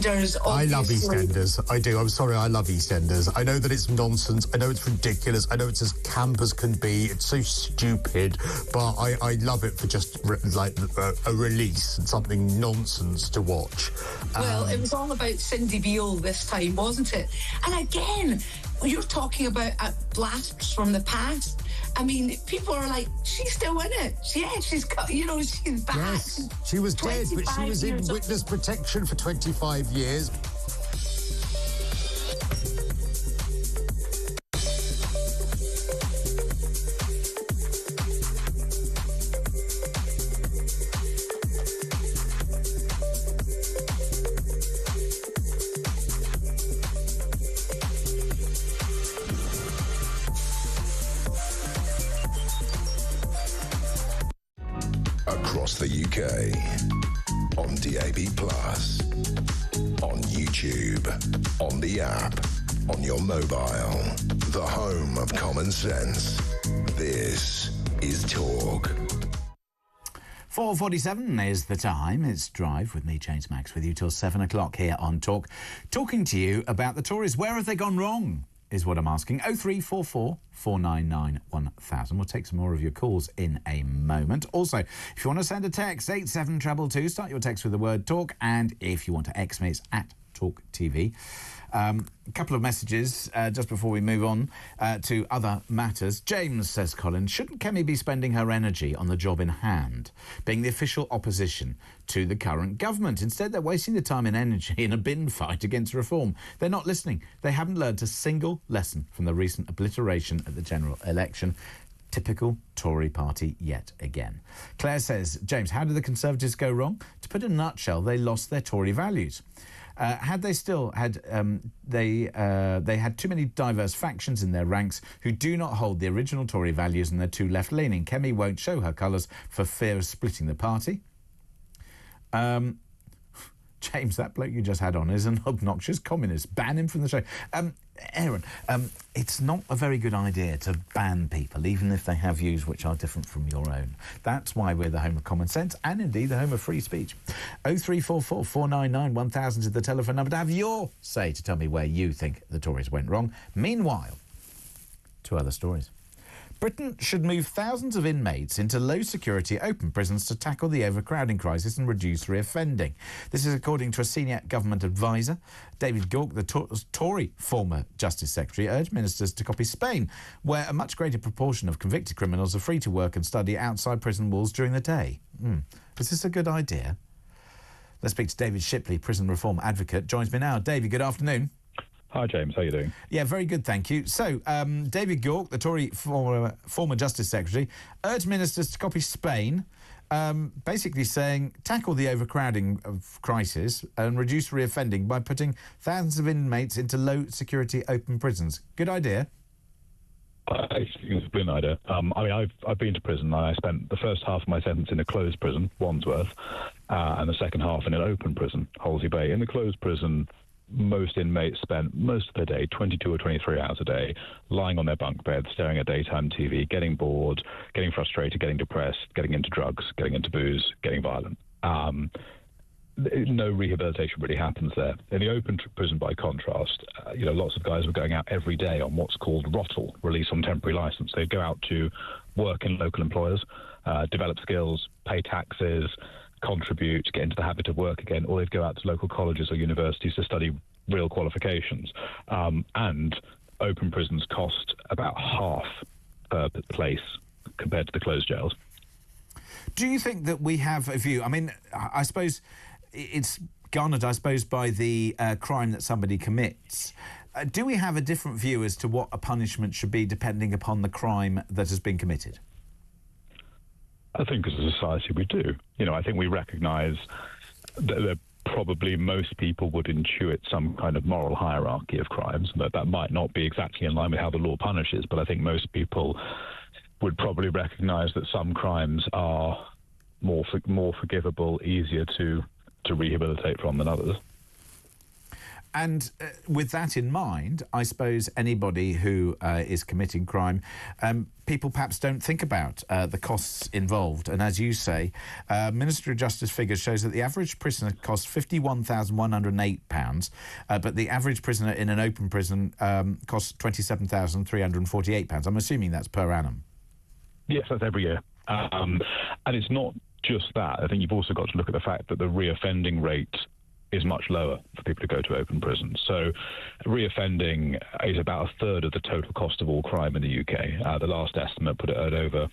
EastEnders, I love obviously. EastEnders. I do. I'm sorry, I love EastEnders. I know that it's nonsense. I know it's ridiculous. I know it's as camp as can be. It's so stupid, but I love it for just a release and something nonsense to watch. Well, it was all about Cindy Beale this time, wasn't it? And again, you're talking about blasts from the past. I mean, people are like, she's still in it. She's got, she's back. Yes, she was dead, but she was in witness protection for 25 years. Across the UK, on DAB+, on YouTube, on the app, on your mobile, the home of common sense. This is Talk. 4:47 is the time. It's Drive with me, James Max, with you till 7 o'clock here on Talk. Talking to you about the Tories. Where have they gone wrong, is what I'm asking. 0344 499 1000. We'll take some more of your calls in a moment. Also, if you want to send a text, 87222, start your text with the word Talk. And if you want to X me, it's at talkTV. A couple of messages just before we move on to other matters. James says, Colin, shouldn't Kemi be spending her energy on the job in hand, being the official opposition to the current government? Instead, they're wasting the time and energy in a bin fight against reform. They're not listening. They haven't learned a single lesson from the recent obliteration at the general election. Typical Tory party yet again. Claire says, James, how did the Conservatives go wrong? To put it in a nutshell, they lost their Tory values. Had they still had, they had too many diverse factions in their ranks who do not hold the original Tory values, and they're too left-leaning. Kemi won't show her colours for fear of splitting the party. James, that bloke you just had on is an obnoxious communist. Ban him from the show. Aaron, it's not a very good idea to ban people, even if they have views which are different from your own. That's why we're the home of common sense and, indeed, the home of free speech. 0344 499 1000 is the telephone number to have your say, to tell me where you think the Tories went wrong. Meanwhile, two other stories. Britain should move thousands of inmates into low-security open prisons to tackle the overcrowding crisis and reduce reoffending. This is according to a senior government advisor. David Gauke, the Tory former Justice Secretary, urged ministers to copy Spain, where a much greater proportion of convicted criminals are free to work and study outside prison walls during the day. Is this a good idea? Let's speak to David Shipley, prison reform advocate, joins me now. David, good afternoon. Hi, James. How are you doing? Yeah, very good, thank you. So, David Gauke, the Tory former Justice Secretary, urged ministers to copy Spain, basically saying tackle the overcrowding crisis and reduce reoffending by putting thousands of inmates into low-security open prisons. Good idea? I think it's a brilliant idea. I've been to prison. I spent the first half of my sentence in a closed prison, Wandsworth, and the second half in an open prison, Holsey Bay. In the closed prison, most inmates spent most of their day, 22 or 23 hours a day, lying on their bunk beds, staring at daytime TV, getting bored, getting frustrated, getting depressed, getting into drugs, getting into booze, getting violent. No rehabilitation really happens there. In the open prison, by contrast, lots of guys were going out every day on what's called ROTL, release on temporary license. They'd go out to work in local employers, develop skills, pay taxes, contribute, get into the habit of work again, or they'd go out to local colleges or universities to study real qualifications. And open prisons cost about half per place compared to the closed jails. Do you think that we have a view? I mean, I suppose it's garnered, by the crime that somebody commits. Do we have a different view as to what a punishment should be depending upon the crime that has been committed? I think as a society we do. I think we recognise that probably most people would intuit some kind of moral hierarchy of crimes, and that might not be exactly in line with how the law punishes, but I think most people would probably recognise that some crimes are more forgivable, easier to rehabilitate from than others. And with that in mind, I suppose anybody who is committing crime, people perhaps don't think about the costs involved. And as you say, Ministry of Justice figures shows that the average prisoner costs £51,108, but the average prisoner in an open prison costs £27,348. I'm assuming that's per annum. Yes, that's every year. And it's not just that. I think you've also got to look at the fact that the reoffending rate is much lower for people to go to open prison. So reoffending is about a third of the total cost of all crime in the UK. The last estimate put it at over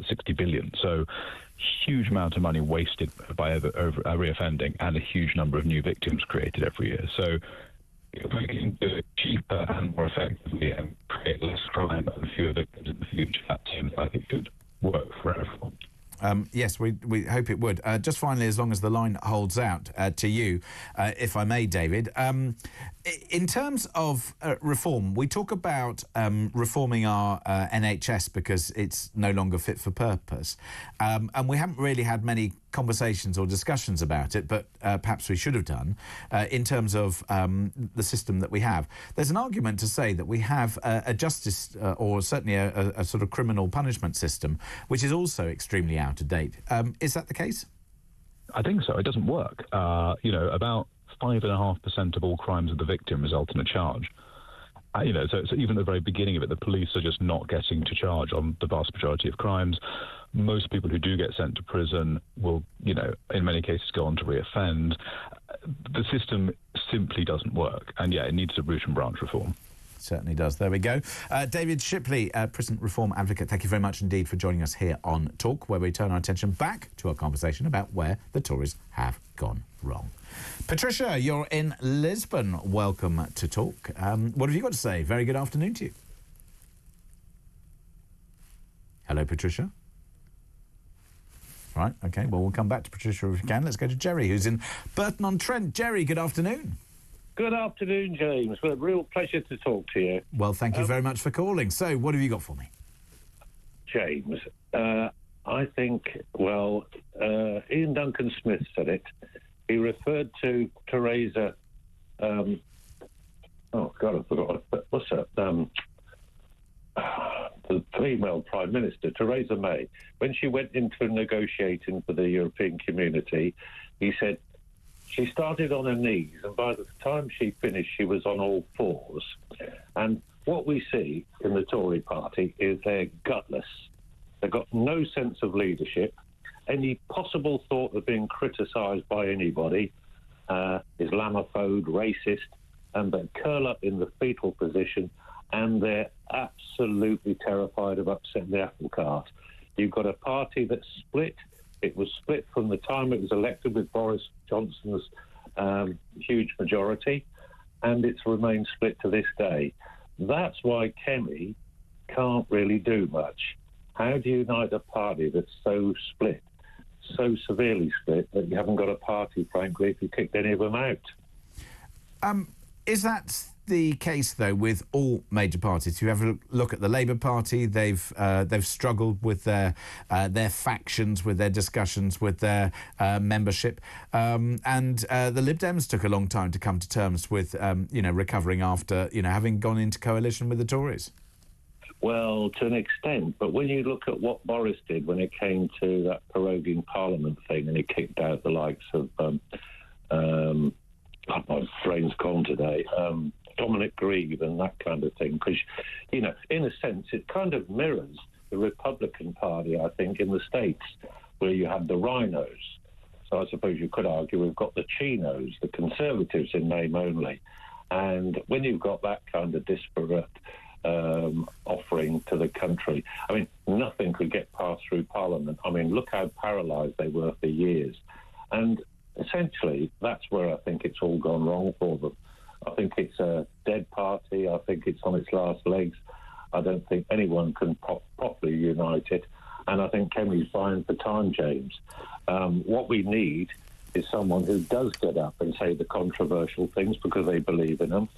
60 billion. So huge amount of money wasted by over reoffending, and a huge number of new victims created every year. So if we can do it cheaper and more effectively and create less crime and fewer victims in the future, that seems like it could work for everyone. Yes, we hope it would. Just finally, as long as the line holds out to you, if I may, David, in terms of reform, we talk about reforming our NHS because it's no longer fit for purpose. And we haven't really had many conversations or discussions about it, but perhaps we should have done, in terms of the system that we have. There's an argument to say that we have a justice, or certainly a sort of criminal punishment system, which is also extremely out of date. Is that the case? I think so. It doesn't work. About 5.5% of all crimes of the victim result in a charge. So even at the very beginning of it, the police are just not getting to charge on the vast majority of crimes. Most people who do get sent to prison will, in many cases go on to reoffend. The system simply doesn't work. And it needs a root and branch reform. Certainly does. There we go. David Shipley, prison reform advocate, thank you very much indeed for joining us here on Talk, where we turn our attention back to our conversation about where the Tories have gone wrong. Patricia, you're in Lisbon. Welcome to Talk. What have you got to say? Very good afternoon to you. Hello, Patricia. Right, OK, well, we'll come back to Patricia if we can. Let's go to Jerry, who's in Burton-on-Trent. Jerry, good afternoon. Good afternoon, James. Well, a real pleasure to talk to you. Well, thank you very much for calling. So, what have you got for me? James, I think, Ian Duncan Smith said it. He referred to Theresa, I forgot. What's her? The female Prime Minister, Theresa May. When she went into negotiating for the European Community, he said, she started on her knees, and by the time she finished, she was on all fours. And what we see in the Tory party is they're gutless. They've got no sense of leadership. Any possible thought of being criticised by anybody, Islamophobe, racist, and they curl up in the fetal position, and they're absolutely terrified of upsetting the apple cart. You've got a party that's split. It was split from the time it was elected with Boris Johnson's huge majority, and it's remained split to this day. That's why Kemi can't really do much. How do you unite a party that's so split, so severely split, that you haven't got a party, frankly, if you kicked any of them out? Is that the case, though, with all major parties? If you ever look at the Labour Party, they've struggled with their factions, with their discussions, with their membership, and the Lib Dems took a long time to come to terms with recovering after having gone into coalition with the Tories. Well, to an extent, but when you look at what Boris did when it came to that proroguing Parliament thing, and he kicked out the likes of my brain's gone today. Dominic Grieve and that kind of thing, because, in a sense, it kind of mirrors the Republican Party, I think, in the States, where you have the rhinos. So I suppose you could argue we've got the chinos, the Conservatives in name only. And when you've got that kind of disparate offering to the country, I mean, nothing could get passed through Parliament. I mean, look how paralysed they were for years. And essentially, that's where I think it's all gone wrong for them. I think it's a dead party. I think it's on its last legs. I don't think anyone can properly unite it. And I think Kemi's buying for time, James. What we need is someone who does get up and say the controversial things because they believe in them.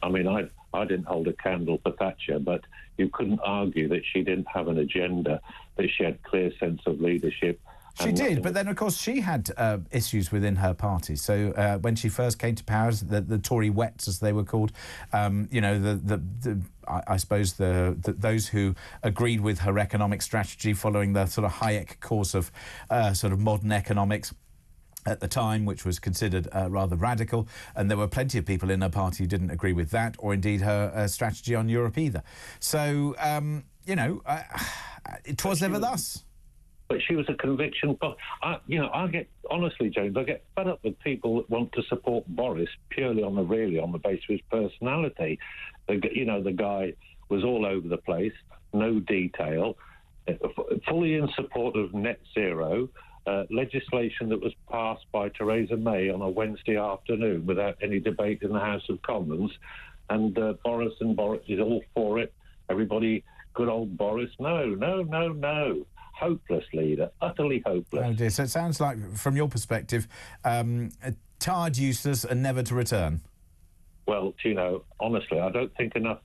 I mean, I didn't hold a candle for Thatcher, but you couldn't argue that she didn't have an agenda, that she had a clear sense of leadership, She did, but then, of course, she had issues within her party. So when she first came to power, the Tory wets, as they were called, I suppose those who agreed with her economic strategy following the sort of Hayek course of sort of modern economics at the time, which was considered rather radical, and there were plenty of people in her party who didn't agree with that, or indeed her strategy on Europe either. So, it was never thus. But she was a conviction. But honestly, James, I get fed up with people that want to support Boris purely on the basis of his personality. The guy was all over the place, no detail, fully in support of net zero. Legislation that was passed by Theresa May on a Wednesday afternoon without any debate in the House of Commons, and Boris is all for it. Everybody, good old Boris. No. Hopeless leader, utterly hopeless. Oh dear, so it sounds like, from your perspective, tarred, useless and never to return. Well, honestly, I don't think enough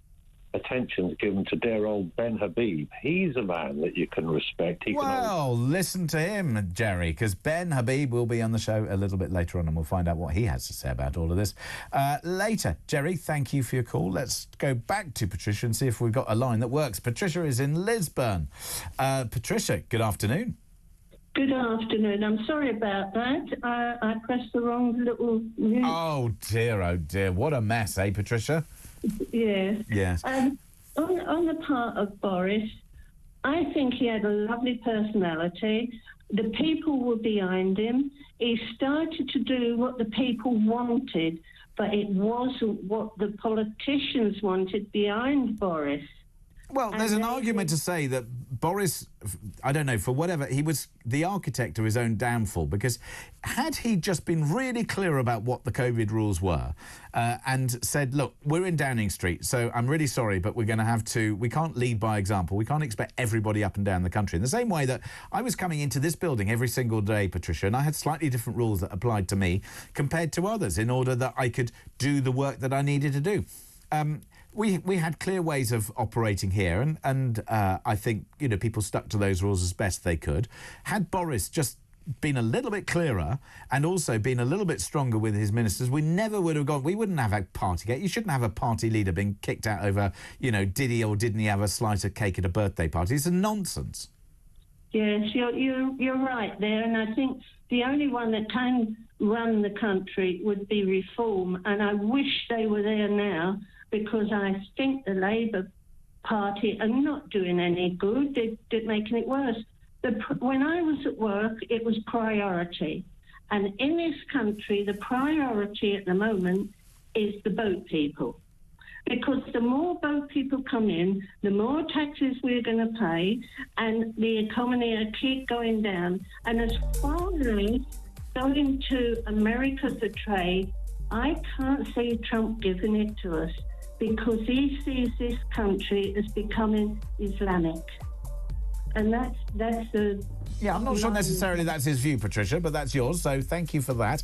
attention's given to dear old Ben Habib. He's a man that you can respect. Listen to him, Jerry, because Ben Habib will be on the show a little bit later on, and we'll find out what he has to say about all of this later. Jerry, thank you for your call. Let's go back to Patricia and see if we've got a line that works. Patricia is in Lisburn. Patricia, good afternoon. Good afternoon. I'm sorry about that. I pressed the wrong little... Oh, dear. What a mess, eh, Patricia? Yes. On the part of Boris, I think he had a lovely personality. The people were behind him. He started to do what the people wanted, but it wasn't what the politicians wanted behind Boris. Well, there's an argument to say that Boris, I don't know, for whatever, he was the architect of his own downfall, because had he just been really clear about what the COVID rules were and said, look, we're in Downing Street, so I'm really sorry, but we're going to have to, we can't lead by example. We can't expect everybody up and down the country. In the same way that I was coming into this building every single day, Patricia, and I had slightly different rules that applied to me compared to others in order that I could do the work that I needed to do. We had clear ways of operating here, and I think, people stuck to those rules as best they could. Had Boris just been a little bit clearer and also been a little bit stronger with his ministers, we never would have gone... We wouldn't have a Partygate. You shouldn't have a party leader being kicked out over, did he or didn't he have a slice of cake at a birthday party? It's a nonsense. Yes, you're right there, and I think the only one that can run the country would be Reform, and I wish they were there now, because I think the Labour Party are not doing any good. They're making it worse. When I was at work, it was priority. And in this country, the priority at the moment is the boat people. Because the more boat people come in, the more taxes we're going to pay, and the economy will keep going down. And as far as going to America for trade, I can't see Trump giving it to us, because he sees this country as becoming Islamic. And that's the... Yeah, I'm not sure necessarily that's his view, Patricia, but that's yours, so thank you for that.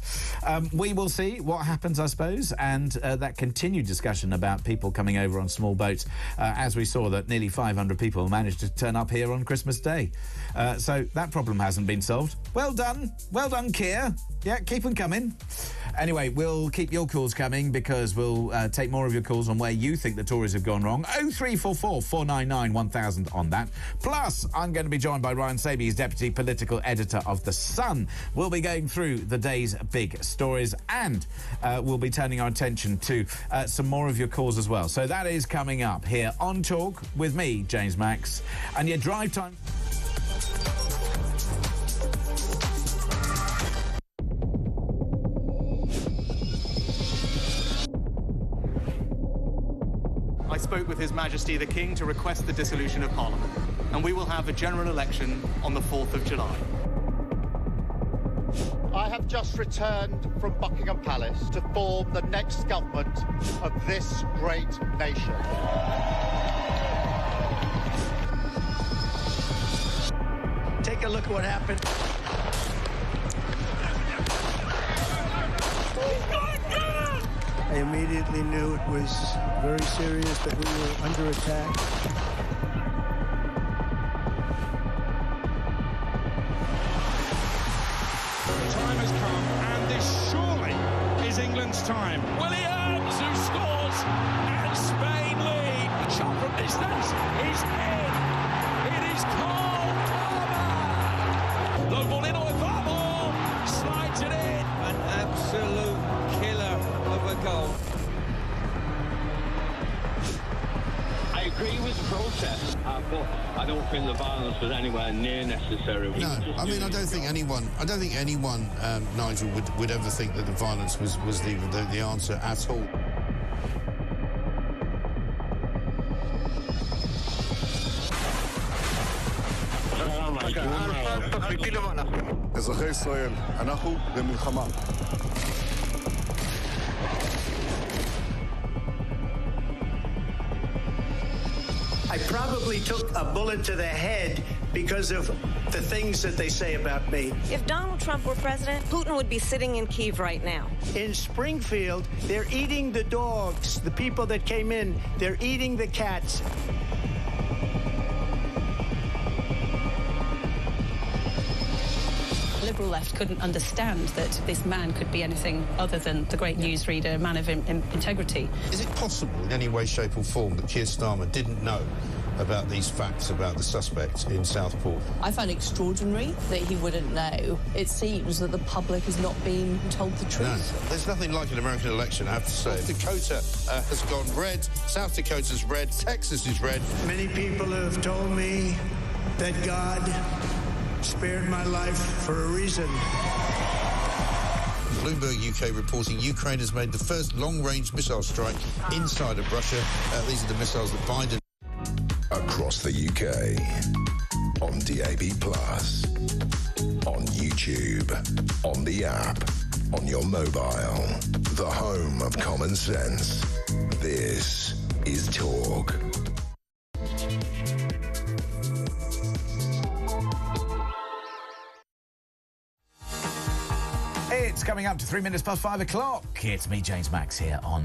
We will see what happens, I suppose, and that continued discussion about people coming over on small boats, as we saw that nearly 500 people managed to turn up here on Christmas Day. So that problem hasn't been solved. Well done, Keir. Yeah, keep them coming. Anyway, we'll keep your calls coming, because we'll take more of your calls on where you think the Tories have gone wrong. 0344 499 1000 on that. Plus, I'm going to be joined by Ryan Sabey, he's Deputy Political Editor of The Sun. We'll be going through the day's big stories, and we'll be turning our attention to some more of your calls as well. So that is coming up here on Talk with me, James Max, and your drive time... I spoke with His Majesty the King to request the dissolution of Parliament, and we will have a general election on the 4th of July. I have just returned from Buckingham Palace to form the next government of this great nation. Take a look at what happened. I immediately knew it was very serious, that we were under attack. time. Williams, who scores, and Spain lead. A shot from distance is in. It is Cole Palmer. Low ball in or far ball, slides it in. An absolute killer of a goal. I agree with the protest, but I don't think the violence was anywhere near necessary. No, I mean, I don't think anyone, Nigel, would ever think that the violence was the answer at all. אזרחי ישראל, אנחנו במלחמה. I probably took a bullet to the head because of the things that they say about me. If Donald Trump were president, Putin would be sitting in Kyiv right now. In Springfield, they're eating the dogs. The people that came in, they're eating the cats. The Liberal left couldn't understand that this man could be anything other than the great newsreader, man of integrity. Is it possible in any way, shape or form that Keir Starmer didn't know about these facts about the suspect in Southport? I find it extraordinary that he wouldn't know. It seems that the public has not been told the truth. No, there's nothing like an American election, I have to say. North Dakota has gone red, South Dakota's red, Texas is red. Many people have told me that God spared my life for a reason. Bloomberg UK reporting Ukraine has made the first long-range missile strike inside of Russia. These are the missiles that Biden... Across the UK, on DAB+, on YouTube, on the app, on your mobile, the home of common sense. This is Talk. It's coming up to 3 minutes past 5 o'clock. It's me, James Max, here on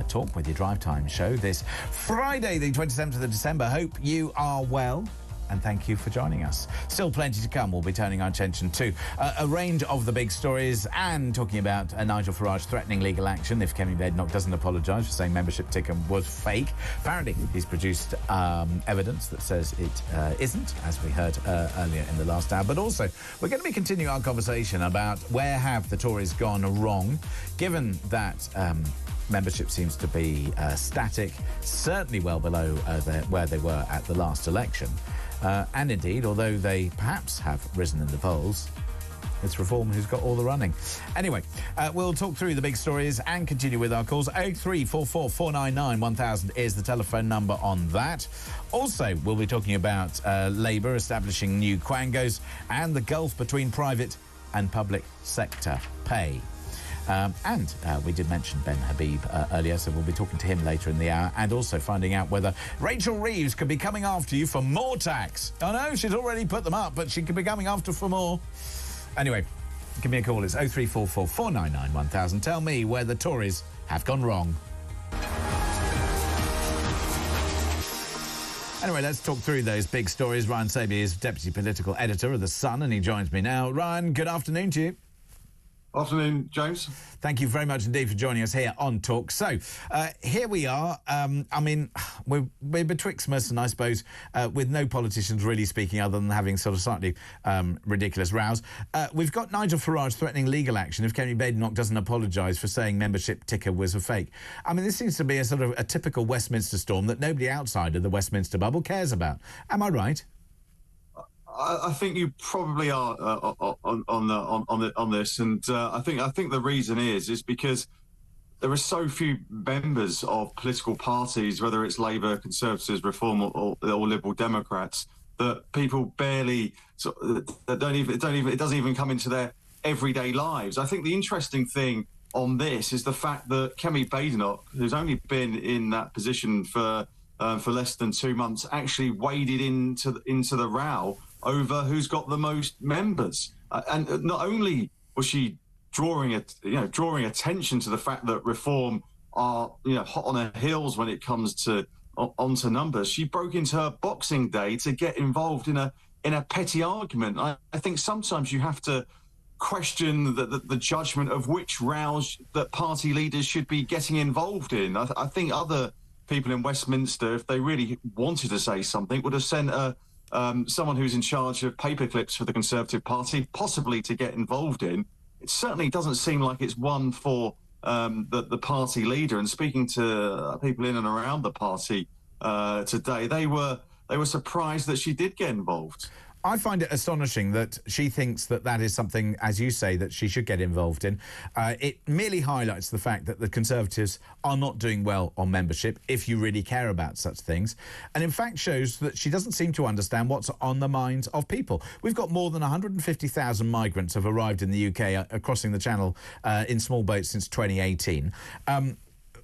Talk with your Drive Time show this Friday, the 27th of December. Hope you are well. And thank you for joining us. Still plenty to come. We'll be turning our attention to a range of the big stories and talking about Nigel Farage threatening legal action if Kemi Badenoch doesn't apologise for saying membership ticket was fake. Apparently, he's produced evidence that says it isn't, as we heard earlier in the last hour. But also, we're going to be continuing our conversation about where have the Tories gone wrong, given that membership seems to be static, certainly well below where they were at the last election. And indeed, although they perhaps have risen in the polls, it's Reform who's got all the running. Anyway, we'll talk through the big stories and continue with our calls. 0344 499 1000 is the telephone number on that. Also, we'll be talking about Labour establishing new quangos and the gulf between private and public sector pay. And we did mention Ben Habib earlier, so we'll be talking to him later in the hour, and also finding out whether Rachel Reeves could be coming after you for more tax. I know she's already put them up, but she could be coming after for more. Anyway, give me a call. It's 0344 499 1000. Tell me where the Tories have gone wrong. Anyway, let's talk through those big stories. Ryan Sabey is Deputy Political Editor of The Sun, and he joins me now. Ryan, good afternoon to you. Afternoon, James. Thank you very much indeed for joining us here on Talk. So, here we are. I mean, we're betwixt us, and I suppose, with no politicians really speaking other than having sort of slightly ridiculous rows. We've got Nigel Farage threatening legal action if Kemi Badenoch doesn't apologise for saying membership ticker was a fake. I mean, this seems to be a sort of a typical Westminster storm that nobody outside of the Westminster bubble cares about. Am I right? I think you probably are on this, and I think the reason is because there are so few members of political parties, whether it's Labour, Conservatives, Reform, or Liberal Democrats, that people barely it doesn't even come into their everyday lives. I think the interesting thing on this is the fact that Kemi Badenoch, who's only been in that position for less than 2 months, actually waded into the row over who's got the most members, and not only was she drawing attention to the fact that Reform are hot on her heels when it comes to onto numbers, she broke into her Boxing Day to get involved in a petty argument. I think sometimes you have to question the judgment of which rows that party leaders should be getting involved in. I think other people in Westminster, if they really wanted to say something, would have sent someone who's in charge of paperclips for the Conservative Party, possibly to get involved in. It certainly doesn't seem like it's one for the party leader. And speaking to people in and around the party today, they were surprised that she did get involved. I find it astonishing that she thinks that that is something, as you say, that she should get involved in. It merely highlights the fact that the Conservatives are not doing well on membership, if you really care about such things, and in fact shows that she doesn't seem to understand what's on the minds of people. We've got more than 150,000 migrants have arrived in the UK crossing the Channel in small boats since 2018.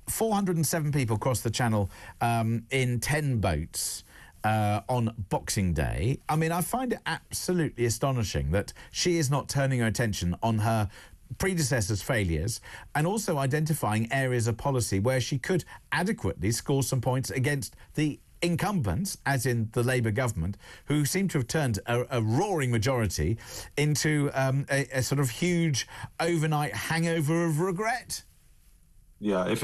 407 people crossed the Channel in 10 boats. On Boxing Day. I mean, I find it absolutely astonishing that she is not turning her attention on her predecessors' failures and also identifying areas of policy where she could adequately score some points against the incumbents, as in the Labour government, who seem to have turned a roaring majority into a sort of huge overnight hangover of regret. Yeah, if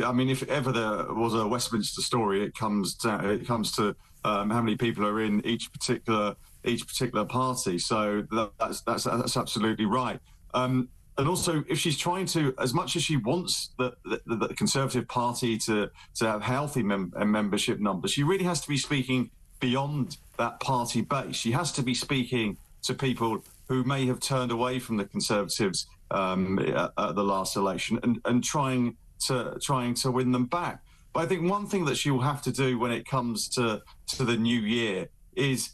ever there was a Westminster story, it comes to how many people are in each particular party. So that's absolutely right. And also, if she's trying to, as much as she wants the Conservative Party to have healthy membership numbers, she really has to be speaking beyond that party base. She has to be speaking to people who may have turned away from the Conservatives at the last election and trying to win them back. But I think one thing that she will have to do when it comes to the new year is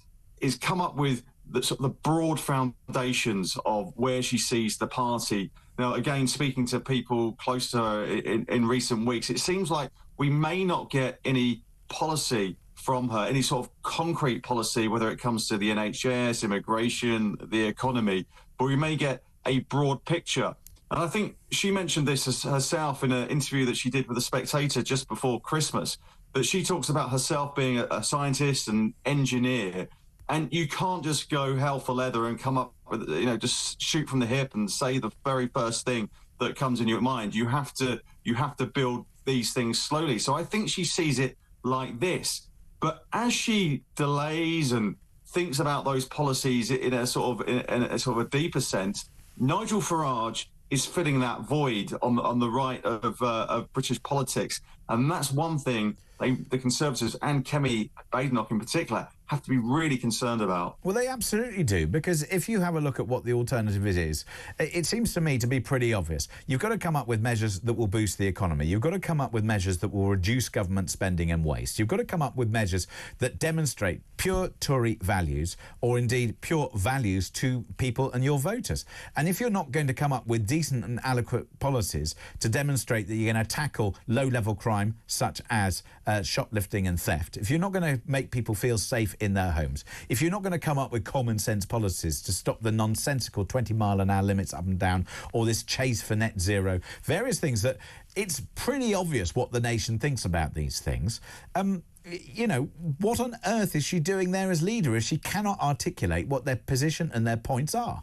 come up with the broad foundations of where she sees the party. Now, again, speaking to people close to her in recent weeks, it seems like we may not get any policy from her, any sort of concrete policy, whether it comes to the NHS, immigration, the economy, but we may get a broad picture. And I think she mentioned this herself in an interview that she did with The Spectator just before Christmas, that she talks about herself being a scientist and engineer, and you can't just go hell for leather and come up with, just shoot from the hip and say the very first thing that comes in your mind. You have to build these things slowly. So I think she sees it like this. But as she delays and thinks about those policies in a sort of a deeper sense, Nigel Farage is filling that void on the right of British politics. And that's one thing the Conservatives and Kemi Badenoch in particular have to be really concerned about. Well, they absolutely do, because if you have a look at what the alternative is, it seems to me to be pretty obvious. You've got to come up with measures that will boost the economy. You've got to come up with measures that will reduce government spending and waste. You've got to come up with measures that demonstrate pure Tory values, or indeed pure values to people and your voters. And if you're not going to come up with decent and adequate policies to demonstrate that you're going to tackle low-level crime such as shoplifting and theft, if you're not going to make people feel safe in their homes, if you're not going to come up with common sense policies to stop the nonsensical 20-mile-an-hour limits up and down, or this chase for net zero, various things that it's pretty obvious what the nation thinks about these things. What on earth is she doing there as leader if she cannot articulate what their position and their points are?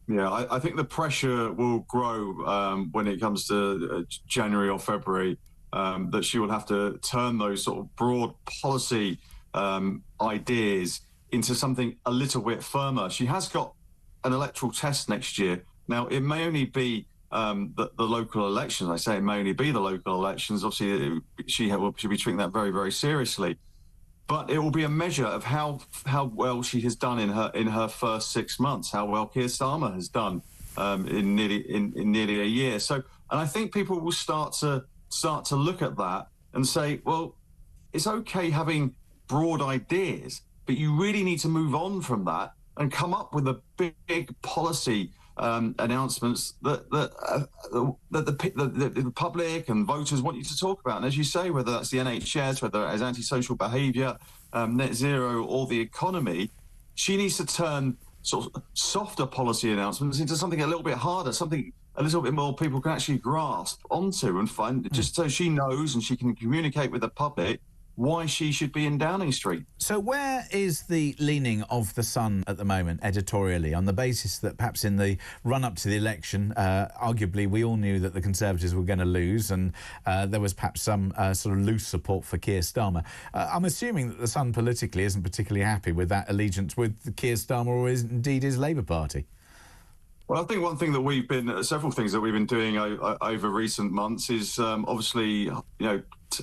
Yeah, I think the pressure will grow when it comes to January or February, that she will have to turn those sort of broad policy ideas into something a little bit firmer. She has got an electoral test next year. Now, it may only be the local elections. I say it may only be the local elections. Obviously, she will be treating that very, very seriously. But it will be a measure of how well she has done in her first 6 months, how well Keir Starmer has done in nearly a year. So, and I think people will start to look at that and say, well, it's okay having broad ideas, but you really need to move on from that and come up with a big policy announcements that the public and voters want you to talk about. And as you say, whether that's the NHS, whether it's antisocial behaviour, net zero, or the economy, she needs to turn sort of softer policy announcements into something a little bit harder, something a little bit more people can actually grasp onto and find, just so she knows and she can communicate with the public why she should be in Downing Street. So where is the leaning of The Sun at the moment, editorially, on the basis that perhaps in the run-up to the election, arguably we all knew that the Conservatives were going to lose, and there was perhaps some sort of loose support for Keir Starmer. I'm assuming that The Sun politically isn't particularly happy with that allegiance with Keir Starmer or indeed his Labour Party. Well, I think one thing that several things that we've been doing over recent months is obviously,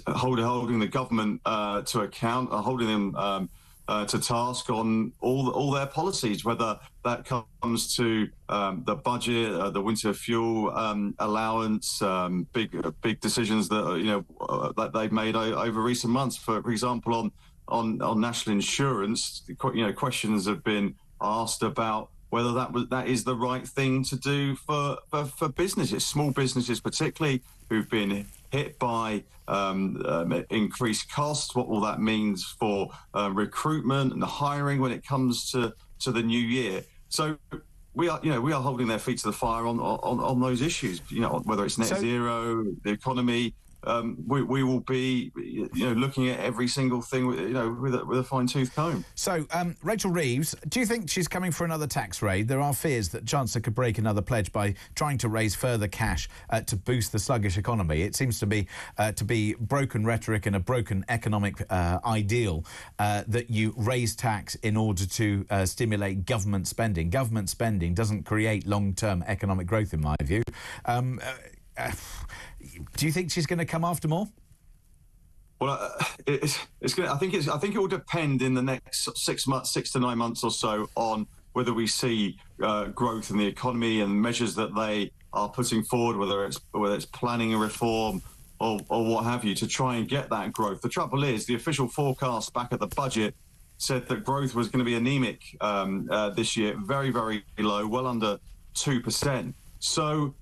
holding the government to account, holding them to task on all their policies, whether that comes to the budget, the winter fuel allowance, big decisions that that they've made over recent months. For example, on national insurance, questions have been asked about whether that is the right thing to do for businesses, small businesses particularly, who've been hit by increased costs. What will that mean for recruitment and the hiring when it comes to the new year? So we are holding their feet to the fire on those issues. Whether it's net zero, the economy. We will be, looking at every single thing, with a fine-tooth comb. So, Rachel Reeves, do you think she's coming for another tax raid? There are fears that Chancellor could break another pledge by trying to raise further cash to boost the sluggish economy. It seems to be broken rhetoric and a broken economic ideal that you raise tax in order to stimulate government spending. Government spending doesn't create long-term economic growth, in my view. Do you think she's going to come after more? Well, it's going. I think it will depend in the next 6 to 9 months or so on whether we see growth in the economy and measures that they are putting forward, whether it's planning a reform or what have you, to try and get that growth. The trouble is, the official forecast back at the budget said that growth was going to be anemic this year, very, very low, well under 2%. So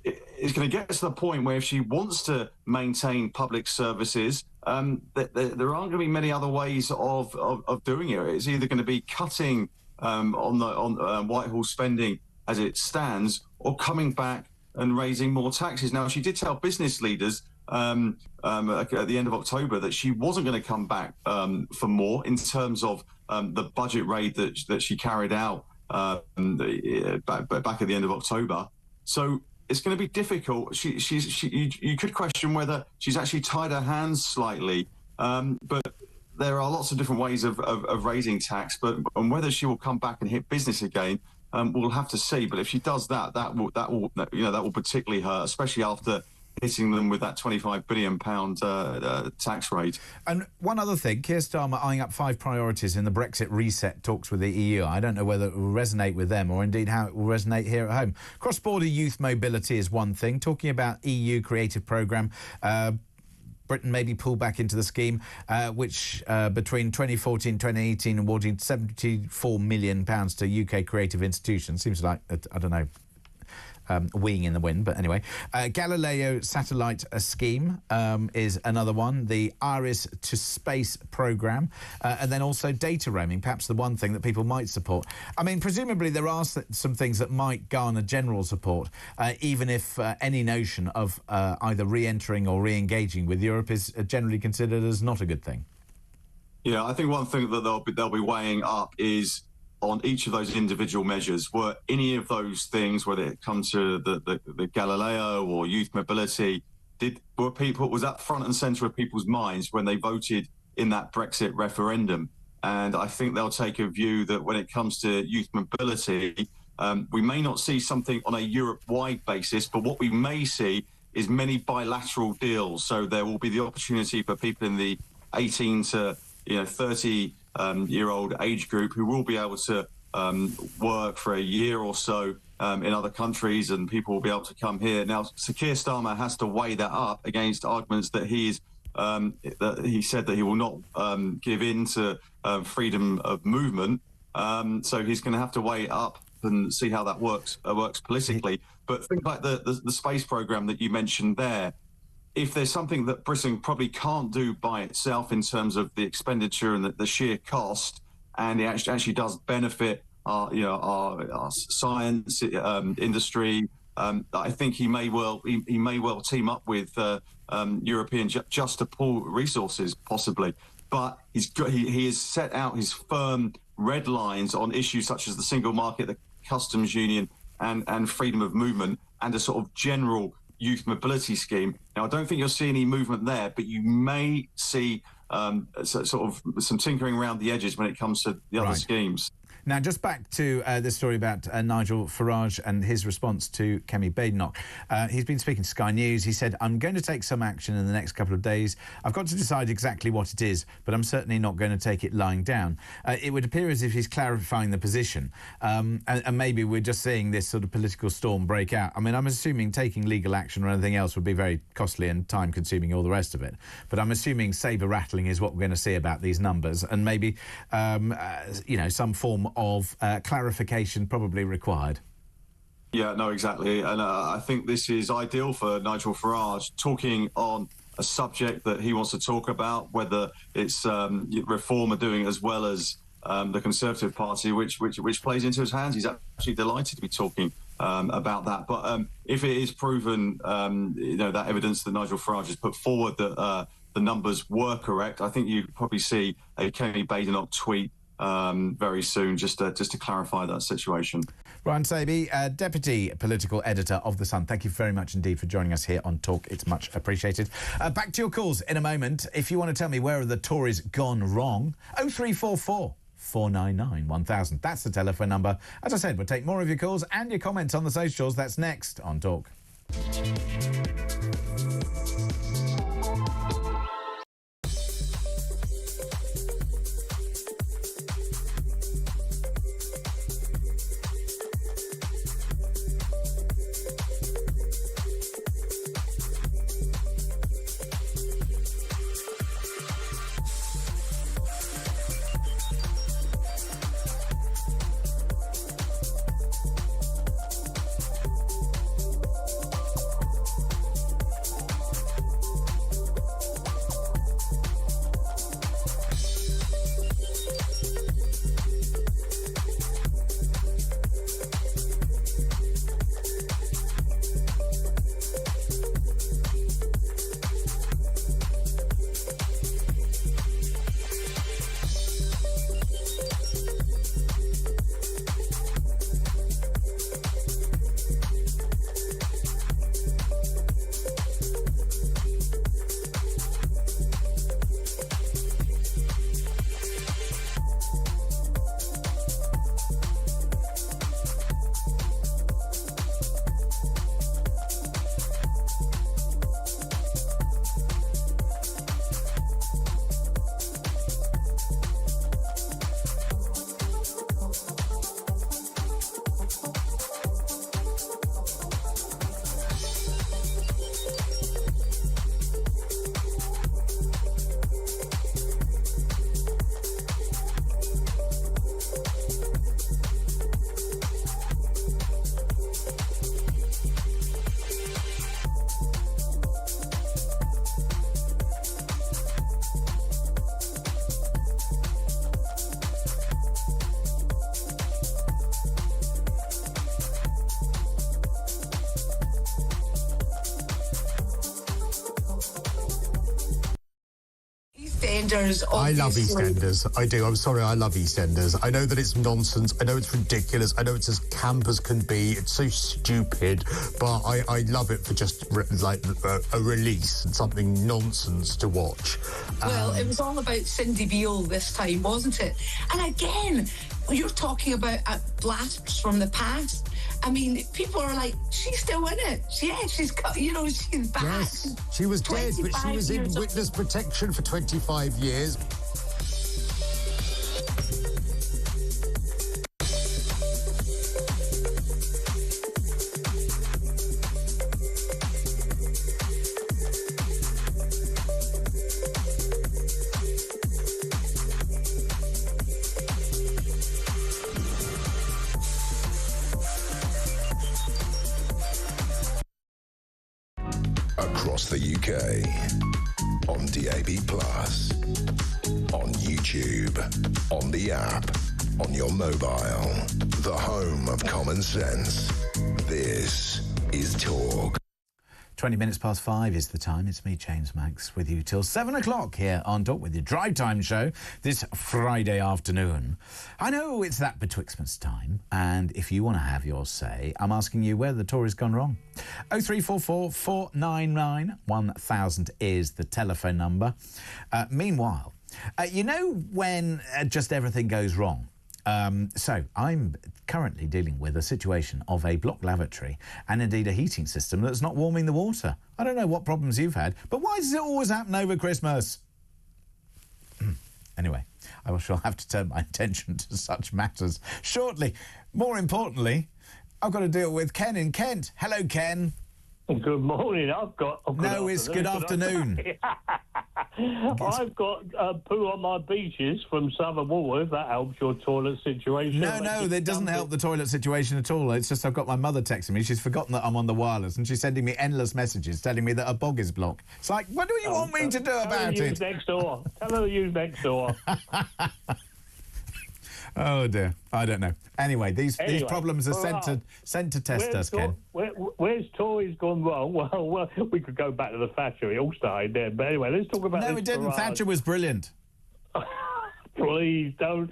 it's going to get to the point where if she wants to maintain public services, there aren't going to be many other ways of doing it. It's either going to be cutting on Whitehall spending as it stands, or coming back and raising more taxes. Now, she did tell business leaders at the end of October that she wasn't going to come back for more in terms of the budget raid that she carried out back at the end of October. So it's going to be difficult. You could question whether she's actually tied her hands slightly, but there are lots of different ways of raising tax. And whether she will come back and hit business again, we'll have to see. But if she does that will particularly hurt, especially after hitting them with that £25 billion tax rate. And one other thing, Keir Starmer eyeing up 5 priorities in the Brexit reset talks with the EU. I don't know whether it will resonate with them or indeed how it will resonate here at home. Cross-border youth mobility is one thing. Talking about EU creative programme, Britain maybe pull back into the scheme, which between 2014 and 2018 awarding £74 million to UK creative institutions. Seems like, I don't know, winging in the wind, but anyway. Galileo satellite scheme is another one. The Iris to Space programme, and then also data roaming, perhaps the one thing that people might support. I mean, presumably there are some things that might garner general support, even if any notion of either re-entering or re-engaging with Europe is generally considered as not a good thing. Yeah, I think one thing that they'll be weighing up is on each of those individual measures, were any of those things, whether it comes to the Galileo or youth mobility, was that front and centre of people's minds when they voted in that Brexit referendum? And I think they'll take a view that when it comes to youth mobility, we may not see something on a Europe-wide basis, but what we may see is many bilateral deals. So there will be the opportunity for people in the 18 to 30-year-old age group who will be able to work for a year or so in other countries, and people will be able to come here. Now, Sir Keir Starmer has to weigh that up against arguments that he said that he will not give in to freedom of movement. So he's going to have to weigh it up and see how that works politically. But things like the space program that you mentioned there, if there's something that Britain probably can't do by itself in terms of the expenditure and the sheer cost, and it actually does benefit our science industry, I think he may well team up with European just to pool resources, possibly. But he has set out his firm red lines on issues such as the single market, the customs union, and freedom of movement, and a sort of general youth mobility scheme. Now, I don't think you'll see any movement there, but you may see sort of some tinkering around the edges when it comes to the other schemes. Now, just back to this story about Nigel Farage and his response to Kemi Badenoch. He's been speaking to Sky News. He said, I'm going to take some action in the next couple of days. I've got to decide exactly what it is, but I'm certainly not going to take it lying down. It would appear as if he's clarifying the position. And maybe we're just seeing this sort of political storm break out. I mean, I'm assuming taking legal action or anything else would be very costly and time-consuming, all the rest of it. But I'm assuming sabre rattling is what we're going to see about these numbers, and maybe, you know, some form of clarification probably required. Yeah, no, exactly. And I think this is ideal for Nigel Farage, talking on a subject that he wants to talk about, whether it's Reform are doing as well as the Conservative Party, which plays into his hands. He's actually delighted to be talking about that. But if it is proven, you know, that evidence that Nigel Farage has put forward that the numbers were correct, I think you could probably see a Kemi Badenoch tweet very soon, just to clarify that situation. Ryan Sabey, Deputy Political Editor of The Sun, thank you very much indeed for joining us here on Talk. It's much appreciated. Back to your calls in a moment. If you want to tell me where are the Tories gone wrong, 0344 499 1000. That's the telephone number. As I said, we'll take more of your calls and your comments on the socials. That's next on Talk. I love EastEnders. I do. I'm sorry, I love EastEnders. I know that it's nonsense. I know it's ridiculous. I know it's as camp as can be. It's so stupid. But I love it for just like a release and something nonsense to watch. Well, it was all about Cindy Beale this time, wasn't it? And again, you're talking about blasts from the past. I mean, people are like, she's still in it. Yeah, she's got, you know, she's back. Yes, she was dead, but she was in witness protection for 25 years. Across the UK, on DAB+, on YouTube, on the app, on your mobile, the home of common sense. This is Talk. 20 minutes past 5 is the time. It's me, James Max, with you till 7 o'clock here on Talk with your Drive Time show this Friday afternoon. I know it's that betwixtmas time, and if you want to have your say, I'm asking you where the Tories gone wrong. 0344 499 1000 is the telephone number. Meanwhile, you know when just everything goes wrong? So I'm currently dealing with a situation of a blocked lavatory and indeed a heating system that's not warming the water. I don't know what problems you've had, but why does it always happen over Christmas? Anyway, I shall have to turn my attention to such matters shortly. More importantly, I've got to deal with Ken in Kent. Hello, Ken. Good morning. No, it's good afternoon. I've got poo on my beaches from Southern Water, if that helps your toilet situation. No, that doesn't help the toilet situation at all. It's just I've got my mother texting me. She's forgotten that I'm on the wireless and she's sending me endless messages telling me that a bog is blocked. It's like, what do you want me to do about it? Next door. Tell her to use next door. Oh, dear. I don't know. Anyway, these problems are sent to test us, Ken. Where's Tories gone wrong? Well, we could go back to the Thatcher. It all started there. But anyway, let's talk about this. No, it didn't. Thatcher was brilliant. Please, don't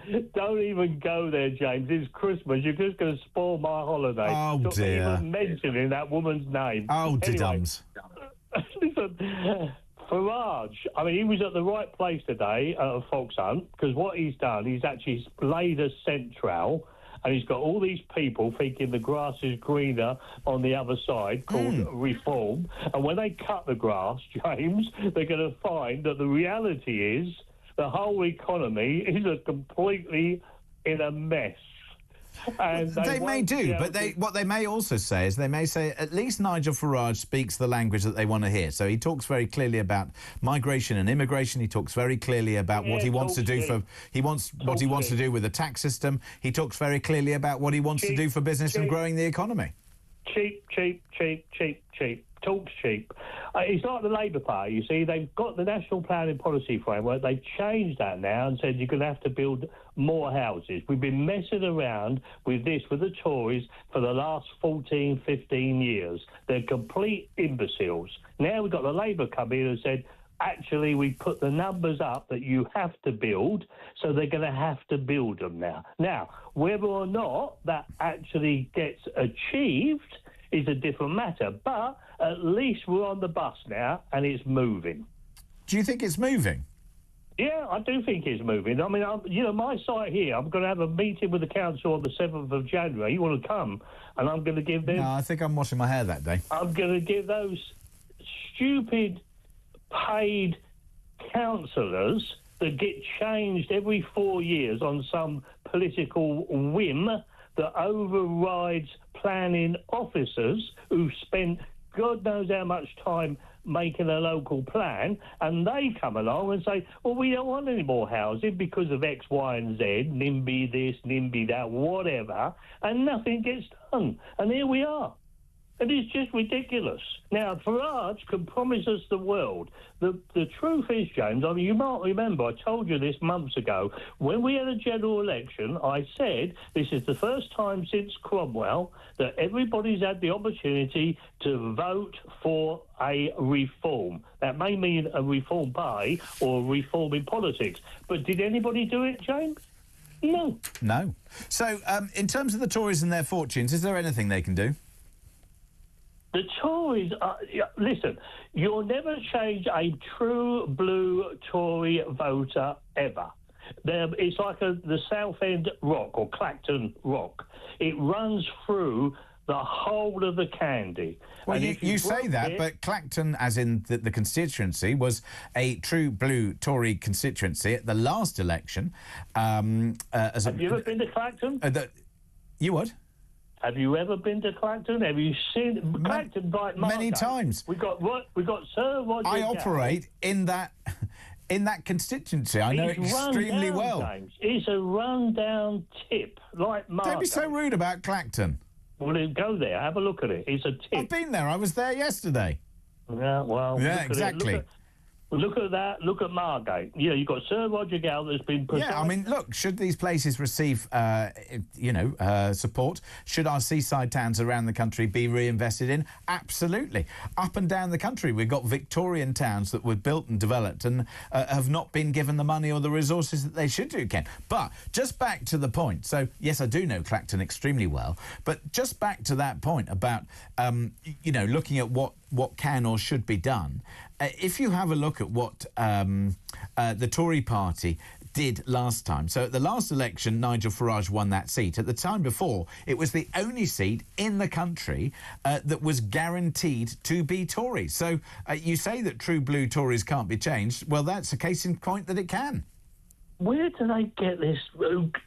even go there, James. It's Christmas. You're just going to spoil my holiday. Oh, dear. Not even mentioning that woman's name. Oh, didums. Listen... Farage, I mean, he was at the right place today at a fox hunt, because what he's done, he's actually laid a scent trail, and he's got all these people thinking the grass is greener on the other side, called Reform, and when they cut the grass, James, they're going to find that the reality is the whole economy is completely in a mess. And they may do, but what they may also say is they may say at least Nigel Farage speaks the language that they want to hear. So he talks very clearly about migration and immigration. He talks very clearly about what he wants to do to do with the tax system. He talks very clearly about what he wants to do for business and growing the economy. Cheap. Talks cheap. It's like the Labour Party, you see. They've got the National Planning Policy Framework. They've changed that now and said you're going to have to build more houses. We've been messing around with this with the Tories for the last 14, 15 years. They're complete imbeciles. Now we've got the Labour come in and said, actually, we put the numbers up that you have to build, so they're going to have to build them now. Now, whether or not that actually gets achieved is a different matter, but at least we're on the bus now and it's moving. Do you think it's moving? Yeah, I do think it's moving. I mean, my site here, I'm going to have a meeting with the council on the 7th of January. You want to come? And I'm going to give them... No, I think I'm washing my hair that day. I'm going to give those stupid paid councillors that get changed every 4 years on some political whim that overrides planning officers who spend God knows how much time making a local plan, and they come along and say, well, we don't want any more housing because of X, Y and Z, NIMBY this, NIMBY that, whatever, and nothing gets done. And here we are. And it's just ridiculous. Now, Farage can promise us the world. The truth is, James, I mean, you might remember, I told you this months ago, when we had a general election, I said this is the first time since Cromwell that everybody's had the opportunity to vote for a reform. That may mean a reform party or a reform in politics. But did anybody do it, James? No. No. So, in terms of the Tories and their fortunes, is there anything they can do? The Tories, listen, you'll never change a true blue Tory voter ever. It's like the Southend Rock or Clacton Rock. It runs through the whole of the candy. Well, you say that, but Clacton, as in the constituency, was a true blue Tory constituency at the last election. Have you ever been to Clacton? You would? Have you ever been to Clacton? Have you seen Clacton by Marco? Many times. We got Sir Roger. I operate in that constituency. I know it extremely well. James. It's a rundown tip, like Marco. Don't be so rude about Clacton. Well, then go there. Have a look at it. It's a tip. I've been there. I was there yesterday. Yeah, well. Yeah, exactly. Look at that. Look at Margate. You know, you've got Sir Roger Gow that's been... Yeah, I mean, look, should these places receive, support? Should our seaside towns around the country be reinvested in? Absolutely. Up and down the country, we've got Victorian towns that were built and developed and have not been given the money or the resources that they should do, Ken. But just back to the point. So, yes, I do know Clacton extremely well, but just back to that point about, looking at what can or should be done. If you have a look at what the Tory party did last time. So at the last election, Nigel Farage won that seat. At the time before, it was the only seat in the country that was guaranteed to be Tory. So you say that true blue Tories can't be changed. Well, that's a case in point that it can. Where do they get this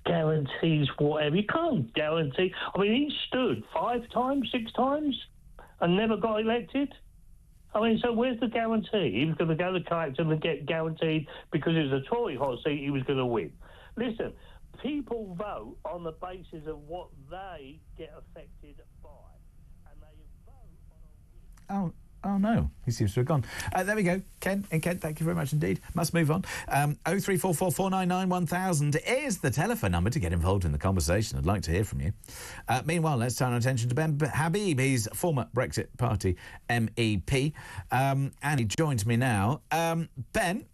guarantees, whatever? You can't guarantee. I mean, he stood 5 times, 6 times and never got elected. I mean, so where's the guarantee? He was going to go to Clacton and get guaranteed because it was a Tory hot seat, he was going to win. Listen, people vote on the basis of what they get affected by. And they vote on Oh, no. He seems to have gone. There we go. Ken, thank you very much indeed. Must move on. 0344 499 1000 is the telephone number to get involved in the conversation. I'd like to hear from you. Meanwhile, let's turn our attention to Ben Habib. He's former Brexit Party MEP. And he joins me now. Ben,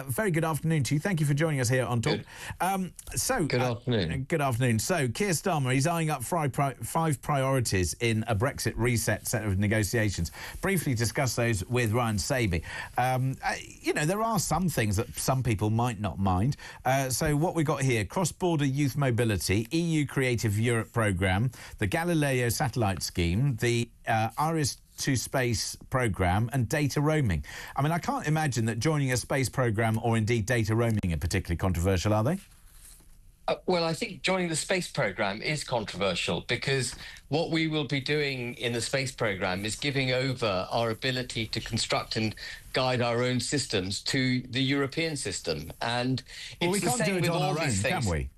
very good afternoon to you. Thank you for joining us here on Talk. Good afternoon. Good afternoon. So, Keir Starmer, he's eyeing up 5 priorities in a Brexit reset set of negotiations. Briefly discuss those with Ryan Sabey. There are some things that some people might not mind. So what we got here, cross-border youth mobility, EU Creative Europe programme, the Galileo satellite scheme, the Iris to space programme and data roaming. I mean, I can't imagine that joining a space programme or indeed data roaming are particularly controversial, are they? Well, I think joining the space programme is controversial because what we will be doing in the space programme is giving over our ability to construct and guide our own systems to the European system. And it's we the can't same do it with on all our own, these things. can we?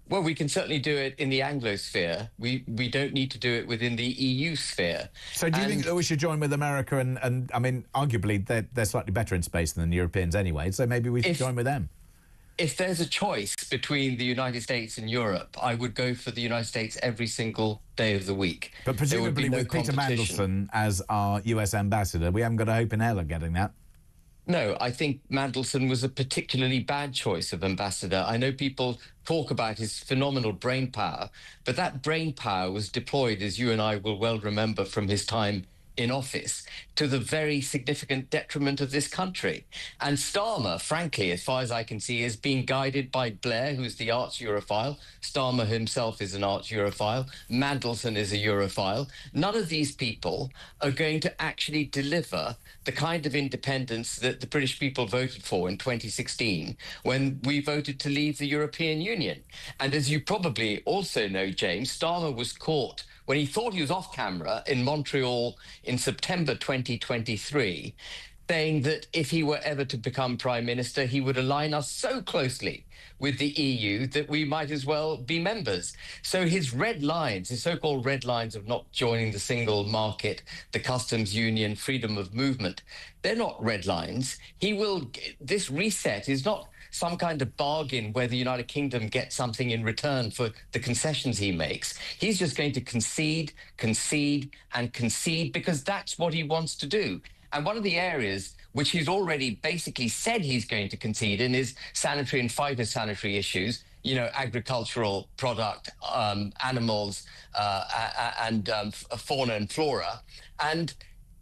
Well, we can certainly do it in the Anglosphere. We don't need to do it within the EU sphere. So do you think that we should join with America and I mean, arguably, they're slightly better in space than the Europeans anyway, so maybe we should join with them? If there's a choice between the United States and Europe, I would go for the United States every single day of the week. But presumably with Peter Mandelson as our US ambassador, we haven't got a hope in hell of getting that. No, I think Mandelson was a particularly bad choice of ambassador. I know people talk about his phenomenal brain power, but that brain power was deployed, as you and I will well remember from his time in office, to the very significant detriment of this country. And Starmer, frankly, as far as I can see, is being guided by Blair, who's the arch Europhile. Starmer himself is an arch Europhile. Mandelson is a Europhile. None of these people are going to actually deliver the kind of independence that the British people voted for in 2016 when we voted to leave the European Union. And as you probably also know, James, Starmer was caught when he thought he was off camera in Montreal in September 2023, saying that if he were ever to become Prime Minister, he would align us so closely with the EU that we might as well be members. So his red lines, his so-called red lines of not joining the single market, the customs union, freedom of movement, they're not red lines. This reset is not some kind of bargain where the United Kingdom gets something in return for the concessions he makes. He's just going to concede because that's what he wants to do. And one of the areas which he's already basically said he's going to concede in is sanitary and phytosanitary issues, agricultural product, animals, and fauna and flora. And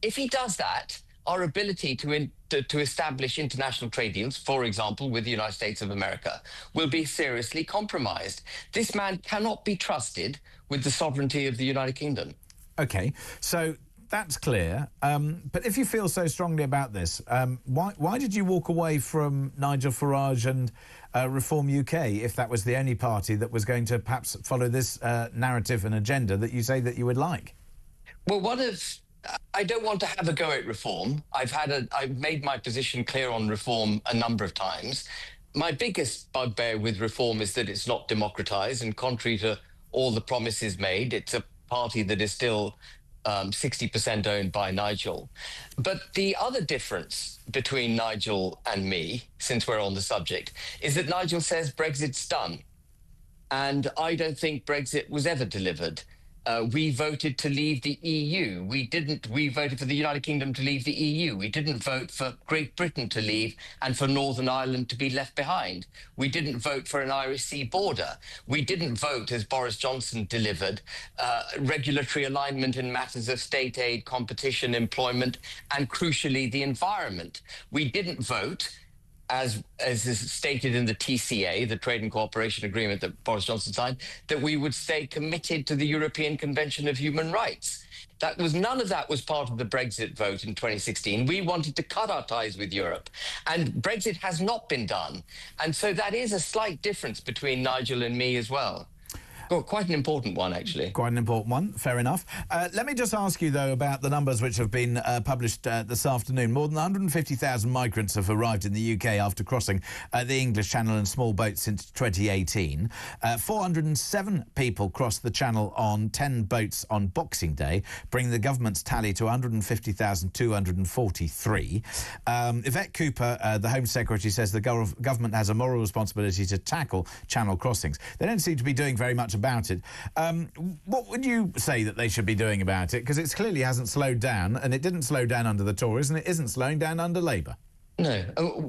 if he does that, our ability to establish international trade deals, for example, with the United States of America, will be seriously compromised. This man cannot be trusted with the sovereignty of the United Kingdom. OK, so that's clear. But if you feel so strongly about this, why did you walk away from Nigel Farage and Reform UK if that was the only party that was going to perhaps follow this narrative and agenda that you say that you would like? Well, I don't want to have a go at Reform. I've made my position clear on Reform a number of times. My biggest bugbear with Reform is that it's not democratised, and contrary to all the promises made, it's a party that is still 60% owned by Nigel. But the other difference between Nigel and me, since we're on the subject, is that Nigel says Brexit's done. And I don't think Brexit was ever delivered. We voted to leave the EU. We voted for the United Kingdom to leave the EU. We didn't vote for Great Britain to leave and for Northern Ireland to be left behind. We didn't vote for an Irish Sea border. We didn't vote, as Boris Johnson delivered, regulatory alignment in matters of state aid, competition, employment, and crucially, the environment. We didn't vote, as is stated in the TCA, the Trade and Cooperation Agreement that Boris Johnson signed, that we would stay committed to the European Convention of Human Rights. None of that was part of the Brexit vote in 2016. We wanted to cut our ties with Europe, and Brexit has not been done. And so that is a slight difference between Nigel and me as well. Well, quite an important one, actually. Quite an important one, fair enough. Let me just ask you, though, about the numbers which have been published this afternoon. More than 150,000 migrants have arrived in the UK after crossing the English Channel in small boats since 2018. 407 people crossed the Channel on 10 boats on Boxing Day, bringing the government's tally to 150,243. Yvette Cooper, the Home Secretary, says the government has a moral responsibility to tackle Channel crossings. They don't seem to be doing very much about it. What would you say that they should be doing about it? Because it clearly hasn't slowed down, and it didn't slow down under the Tories, and it isn't slowing down under Labour. No.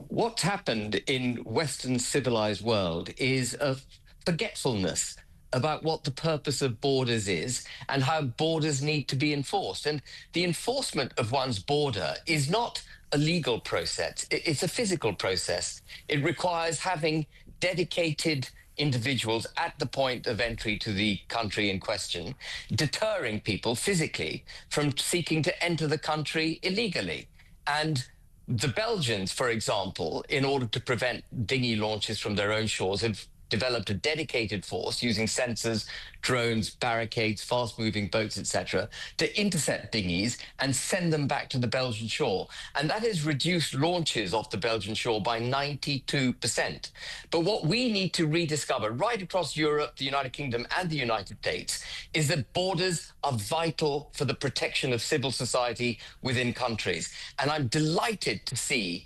What's happened in Western civilised world is a forgetfulness about what the purpose of borders is and how borders need to be enforced. And the enforcement of one's border is not a legal process. It's a physical process. It requires having dedicated individuals at the point of entry to the country in question, deterring people physically from seeking to enter the country illegally. And the Belgians, for example, in order to prevent dinghy launches from their own shores, have developed a dedicated force using sensors, drones, barricades, fast-moving boats, etc., to intercept dinghies and send them back to the Belgian shore. And that has reduced launches off the Belgian shore by 92%. But what we need to rediscover right across Europe, the United Kingdom and the United States is that borders are vital for the protection of civil society within countries. And I'm delighted to see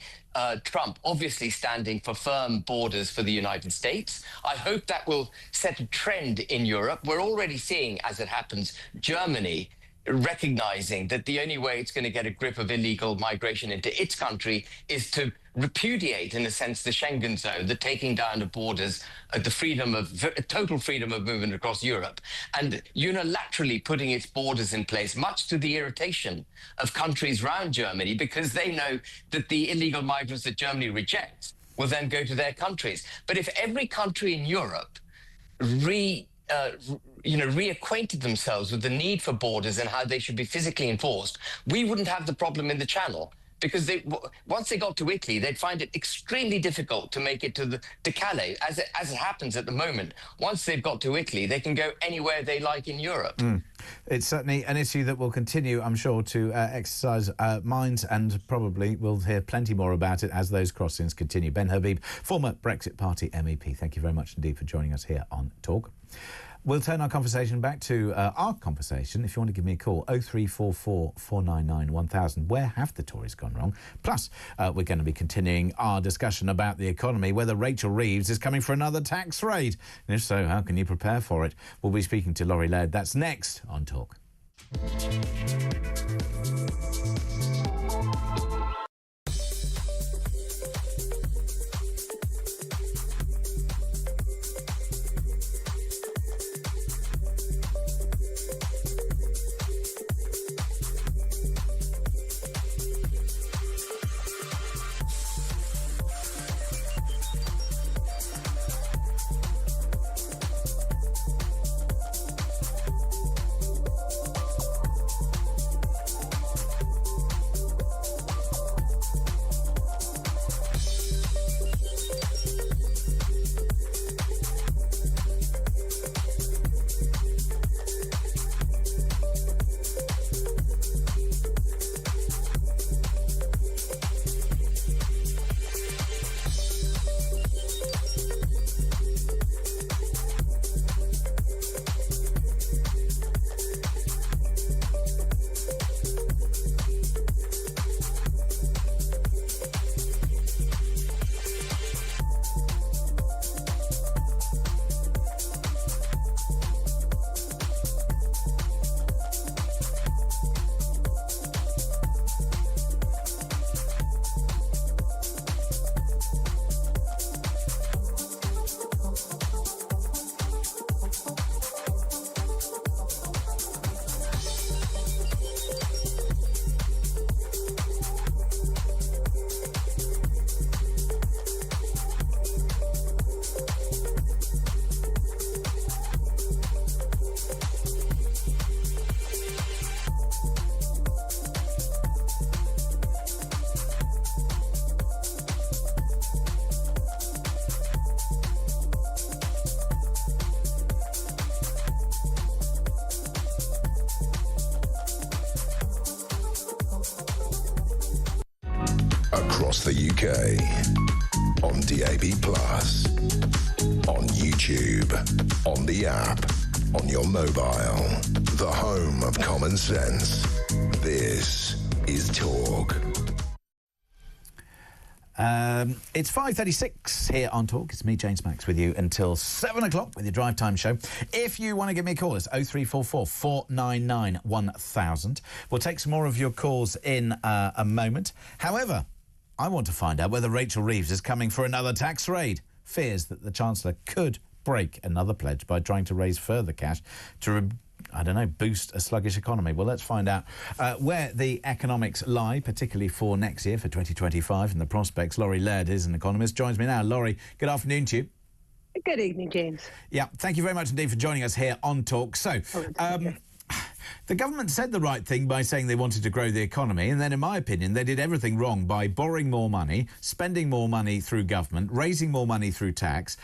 Trump obviously standing for firm borders for the United States. I hope that will set a trend in Europe. We're already seeing, as it happens, Germany recognizing that the only way it's going to get a grip of illegal migration into its country is to repudiate, in a sense, the Schengen zone, the taking down of borders, the total freedom of movement across Europe, and unilaterally putting its borders in place, much to the irritation of countries around Germany, because they know that the illegal migrants that Germany rejects will then go to their countries. But if every country in Europe reacquainted themselves with the need for borders and how they should be physically enforced, we wouldn't have the problem in the Channel. Because once they got to Italy, they'd find it extremely difficult to make it to Calais, as it happens at the moment. Once they've got to Italy, they can go anywhere they like in Europe. It's certainly an issue that will continue, I'm sure, to exercise minds, and probably we'll hear plenty more about it as those crossings continue. Ben Habib, former Brexit Party MEP, thank you very much indeed for joining us here on Talk. We'll turn our conversation back to our conversation. If you want to give me a call, 0344 499 1000. Where have the Tories gone wrong? Plus, we're going to be continuing our discussion about the economy, whether Rachel Reeves is coming for another tax raid. And if so, how can you prepare for it? We'll be speaking to Laurie Laird. That's next on Talk. across the UK. On DAB+, on YouTube, on the app, on your mobile. The home of common sense. This is Talk. It's 5:36 here on Talk. It's me, James Max, with you until 7 o'clock with your drive time show. If you want to give me a call, it's 0344 499 1000. We'll take some more of your calls in a moment. However, I want to find out whether Rachel Reeves is coming for another tax raid. Fears that the Chancellor could break another pledge by trying to raise further cash to boost a sluggish economy. Well, let's find out where the economics lie, particularly for next year, for 2025, and the prospects. Laurie Laird is an economist, joins me now. Laurie, good afternoon to you. Good evening, James. Yeah, thank you very much indeed for joining us here on Talk. So, the government said the right thing by saying they wanted to grow the economy, and then, in my opinion, they did everything wrong by borrowing more money, spending more money through government, raising more money through tax,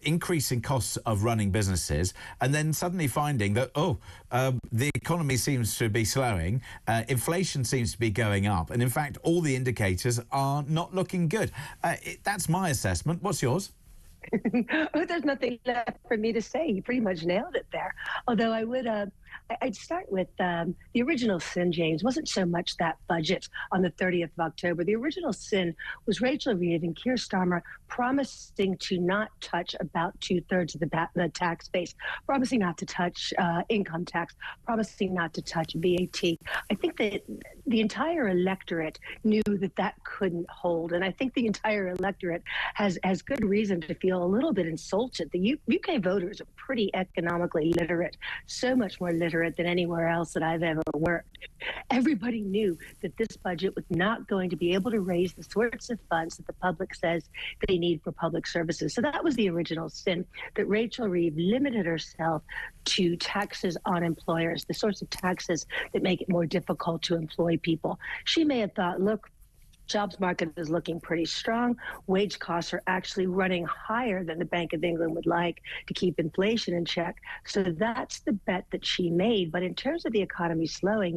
increasing costs of running businesses, and then suddenly finding that, the economy seems to be slowing, inflation seems to be going up, and in fact, all the indicators are not looking good. That's my assessment. What's yours? There's nothing left for me to say. You pretty much nailed it there. Although I'd start with the original sin, James, wasn't so much that budget on the 30th of October. The original sin was Rachel Reeves and Keir Starmer promising to not touch about 2/3 of the tax base, promising not to touch income tax, promising not to touch VAT. I think that the entire electorate knew that couldn't hold. And I think the entire electorate has good reason to feel a little bit insulted. The UK voters are pretty economically literate, so much more literate than anywhere else that I've ever worked. Everybody knew that this budget was not going to be able to raise the sorts of funds that the public says they need for public services. So that was the original sin, that Rachel Reeves limited herself to taxes on employers, the sorts of taxes that make it more difficult to employ people. She may have thought, look, jobs market is looking pretty strong. Wage costs are actually running higher than the Bank of England would like to keep inflation in check. So that's the bet that she made. But in terms of the economy slowing,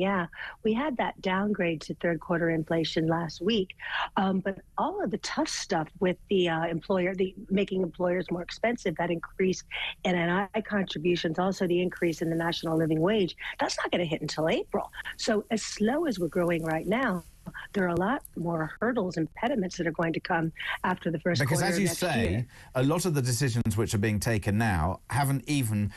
we had that downgrade to third quarter inflation last week. But all of the tough stuff with the making employers more expensive, that increase in NI contributions, also the increase in the national living wage, that's not going to hit until April. So as slow as we're growing right now, there are a lot more hurdles, impediments that are going to come after the first quarter of next year. Because as you say, a lot of the decisions which are being taken now haven't even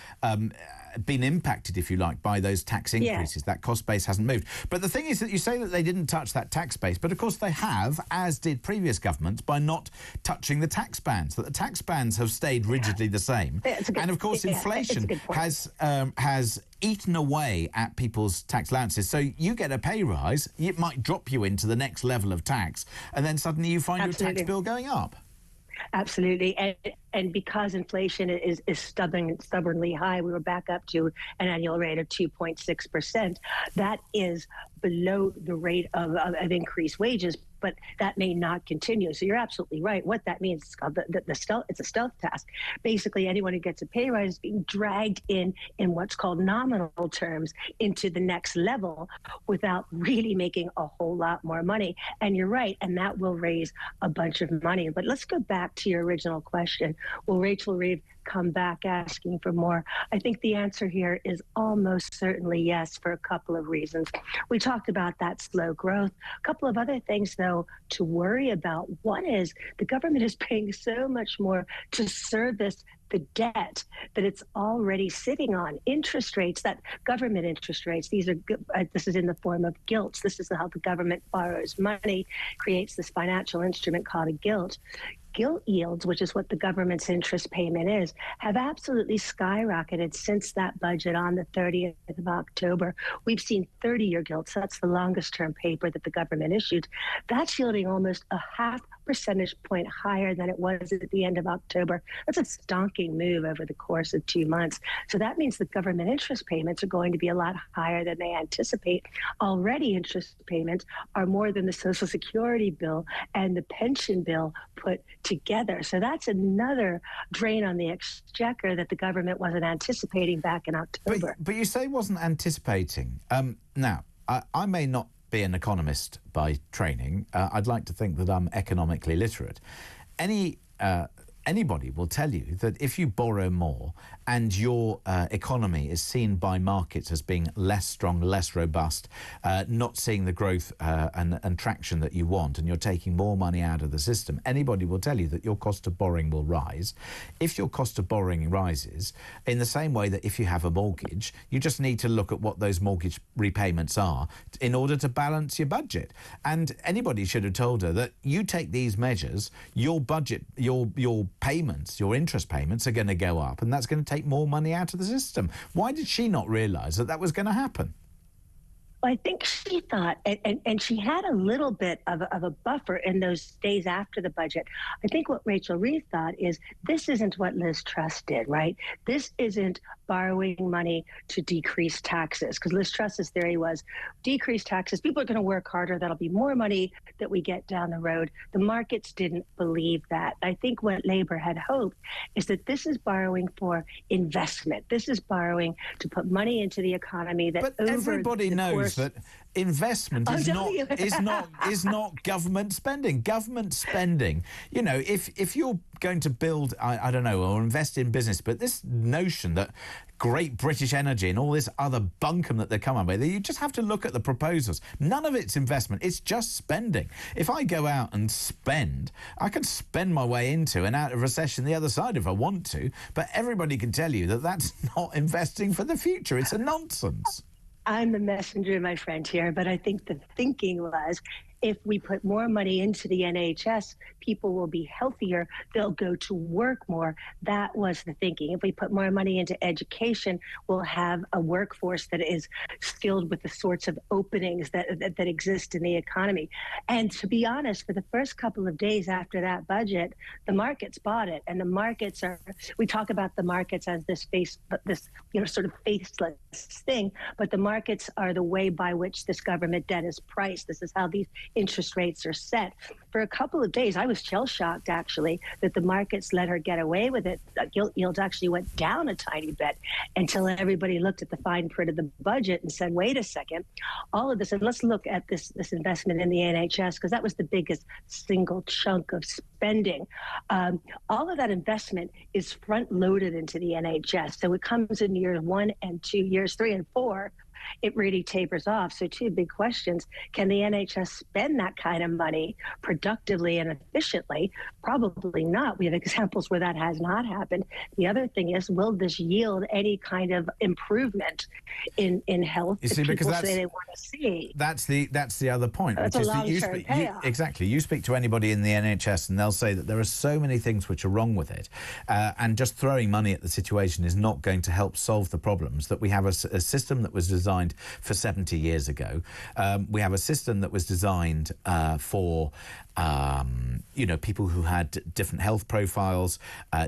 been impacted, if you like, by those tax increases. That cost base hasn't moved. But the thing is that you say that they didn't touch that tax base, but of course they have, as did previous governments, by not touching the tax bands. That the tax bands have stayed rigidly the same. And of course inflation has eaten away at people's tax allowances. So you get a pay rise, it might drop you into the next level of tax, and then suddenly you find your tax bill going up. Absolutely. And because inflation is stubbornly high, we were back up to an annual rate of 2.6%. That is below the rate of increased wages, but that may not continue. So you're absolutely right. What that means is called it's a stealth task. Basically, anyone who gets a pay rise is being dragged in what's called nominal terms into the next level without really making a whole lot more money. And you're right, and that will raise a bunch of money. But let's go back to your original question. Will Rachel Reeves come back asking for more? I think the answer here is almost certainly yes, for a couple of reasons. We talked about that slow growth. A couple of other things, though, to worry about. One is the government is paying so much more to service the debt that it's already sitting on. Interest rates, that government interest rates, this is in the form of gilts. This is how the government borrows money, creates this financial instrument called a gilt. Gilt yields, which is what the government's interest payment is, have absolutely skyrocketed since that budget on the 30th of October. We've seen 30-year gilts. That's the longest term paper that the government issued. That's yielding almost a half percentage point higher than it was at the end of October. That's a stonking move over the course of 2 months. So that means the government interest payments are going to be a lot higher than they anticipate. Already interest payments are more than the Social Security bill and the pension bill put together. So that's another drain on the exchequer that the government wasn't anticipating back in October. But you say wasn't anticipating. Now, I may not be an economist by training. I'd like to think that I'm economically literate. Anybody will tell you that if you borrow more and your economy is seen by markets as being less strong, less robust, not seeing the growth and traction that you want, and you're taking more money out of the system, anybody will tell you that your cost of borrowing will rise. If your cost of borrowing rises, in the same way that if you have a mortgage, you just need to look at what those mortgage repayments are in order to balance your budget. And anybody should have told her that you take these measures, your budget, your payments, your interest payments are going to go up, and that's going to take more money out of the system. Why did she not realise that that was going to happen? I think she thought, and she had a little bit of a buffer in those days after the budget. I think what Rachel Reeve thought is this isn't what Liz Truss did, right? This isn't borrowing money to decrease taxes, because Liz Truss's theory was decrease taxes, people are going to work harder, that'll be more money that we get down the road. The markets didn't believe that. I think what Labour had hoped is that this is borrowing for investment. This is borrowing to put money into the economy that but everybody knows that investment is not government spending. Government spending, you know, if you're going to build, I don't know, or invest in business, but this notion that Great British Energy and all this other bunkum that they come up with, you just have to look at the proposals. None of it's investment, it's just spending. If I go out and spend, I can spend my way into and out of recession the other side if I want to, but everybody can tell you that that's not investing for the future. It's a nonsense. I'm the messenger, my friend, here, but I think the thinking was if we put more money into the NHS, people will be healthier, they'll go to work more. That was the thinking. If we put more money into education, we'll have a workforce that is skilled with the sorts of openings that exist in the economy. And to be honest, for the first couple of days after that budget, the markets bought it. And the markets are, we talk about the markets as this sort of faceless thing, but the markets are the way by which this government debt is priced. This is how these interest rates are set. For a couple of days, I was shell-shocked, actually, that the markets let her get away with it. Gilt yields actually went down a tiny bit until everybody looked at the fine print of the budget and said, wait a second, all of this, and let's look at this investment in the NHS, because that was the biggest single chunk of spending. All of that investment is front-loaded into the NHS. So it comes in years 1 and 2, years 3 and 4, it really tapers off. So two big questions. Can the NHS spend that kind of money productively and efficiently? Probably not. We have examples where that has not happened. The other thing is, will this yield any kind of improvement in health you see, that because people say they want to see? That's the other point. That's which a is long-term payoff. Exactly. You speak to anybody in the NHS and they'll say that there are so many things which are wrong with it, and just throwing money at the situation is not going to help solve the problems. That we have a system that was designed for 70 years ago. We have a system that was designed for people who had different health profiles,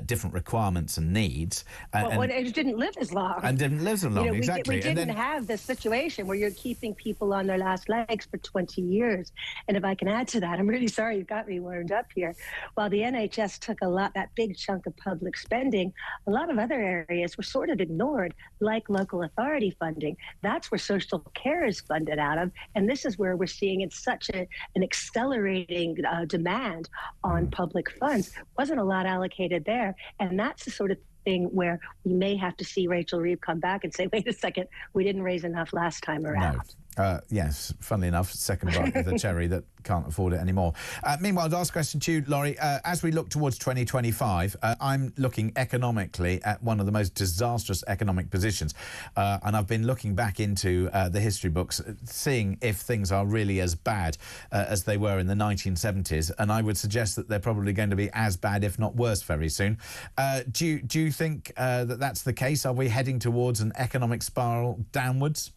different requirements and needs. And didn't live as long. And didn't live as long, exactly. We didn't have this situation where you're keeping people on their last legs for 20 years. And if I can add to that, I'm really sorry you got me warmed up here. While the NHS took that big chunk of public spending, a lot of other areas were sort of ignored, like local authority funding. That's where social care is funded out of. And this is where we're seeing it's such an accelerating demand on public funds. Wasn't a lot allocated there. And that's the sort of thing where we may have to see Rachel Reeve come back and say, wait a second, we didn't raise enough last time around. No. Yes, funnily enough, second bite of the cherry that can't afford it anymore. Meanwhile, the last question to you, Laurie. As we look towards 2025, I'm looking economically at one of the most disastrous economic positions. And I've been looking back into the history books, seeing if things are really as bad as they were in the 1970s. And I would suggest that they're probably going to be as bad, if not worse, very soon. Do you think that that's the case? Are we heading towards an economic spiral downwards?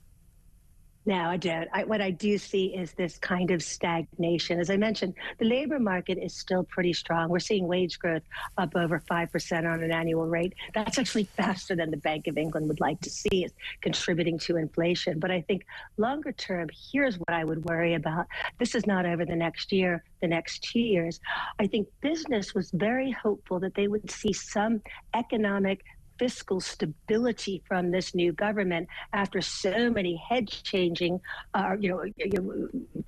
No, I don't. What I do see is this kind of stagnation. As I mentioned, the labor market is still pretty strong. We're seeing wage growth up over 5% on an annual rate. That's actually faster than the Bank of England would like to see. It's contributing to inflation. But I think longer term, here's what I would worry about. This is not over the next year, the next 2 years. I think business was very hopeful that they would see some economic fiscal stability from this new government after so many head-changing,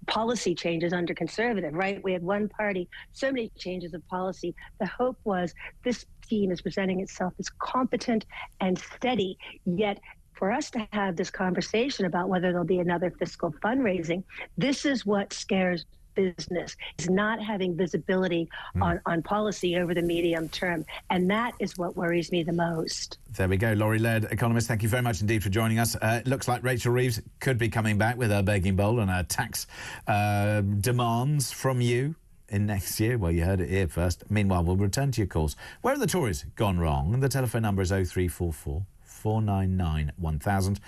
policy changes under Conservative, right? We had one party, so many changes of policy. The hope was this team is presenting itself as competent and steady, yet for us to have this conversation about whether there'll be another fiscal fundraising, this is what scares business, is not having visibility on policy over the medium term. And that is what worries me the most. There we go. Laurie Laird, economist, thank you very much indeed for joining us. Looks like Rachel Reeves could be coming back with her begging bowl and her tax demands from you in next year. Well, you heard it here first. Meanwhile, we'll return to your calls. Where have the Tories gone wrong? The telephone number is 0344 499 1000.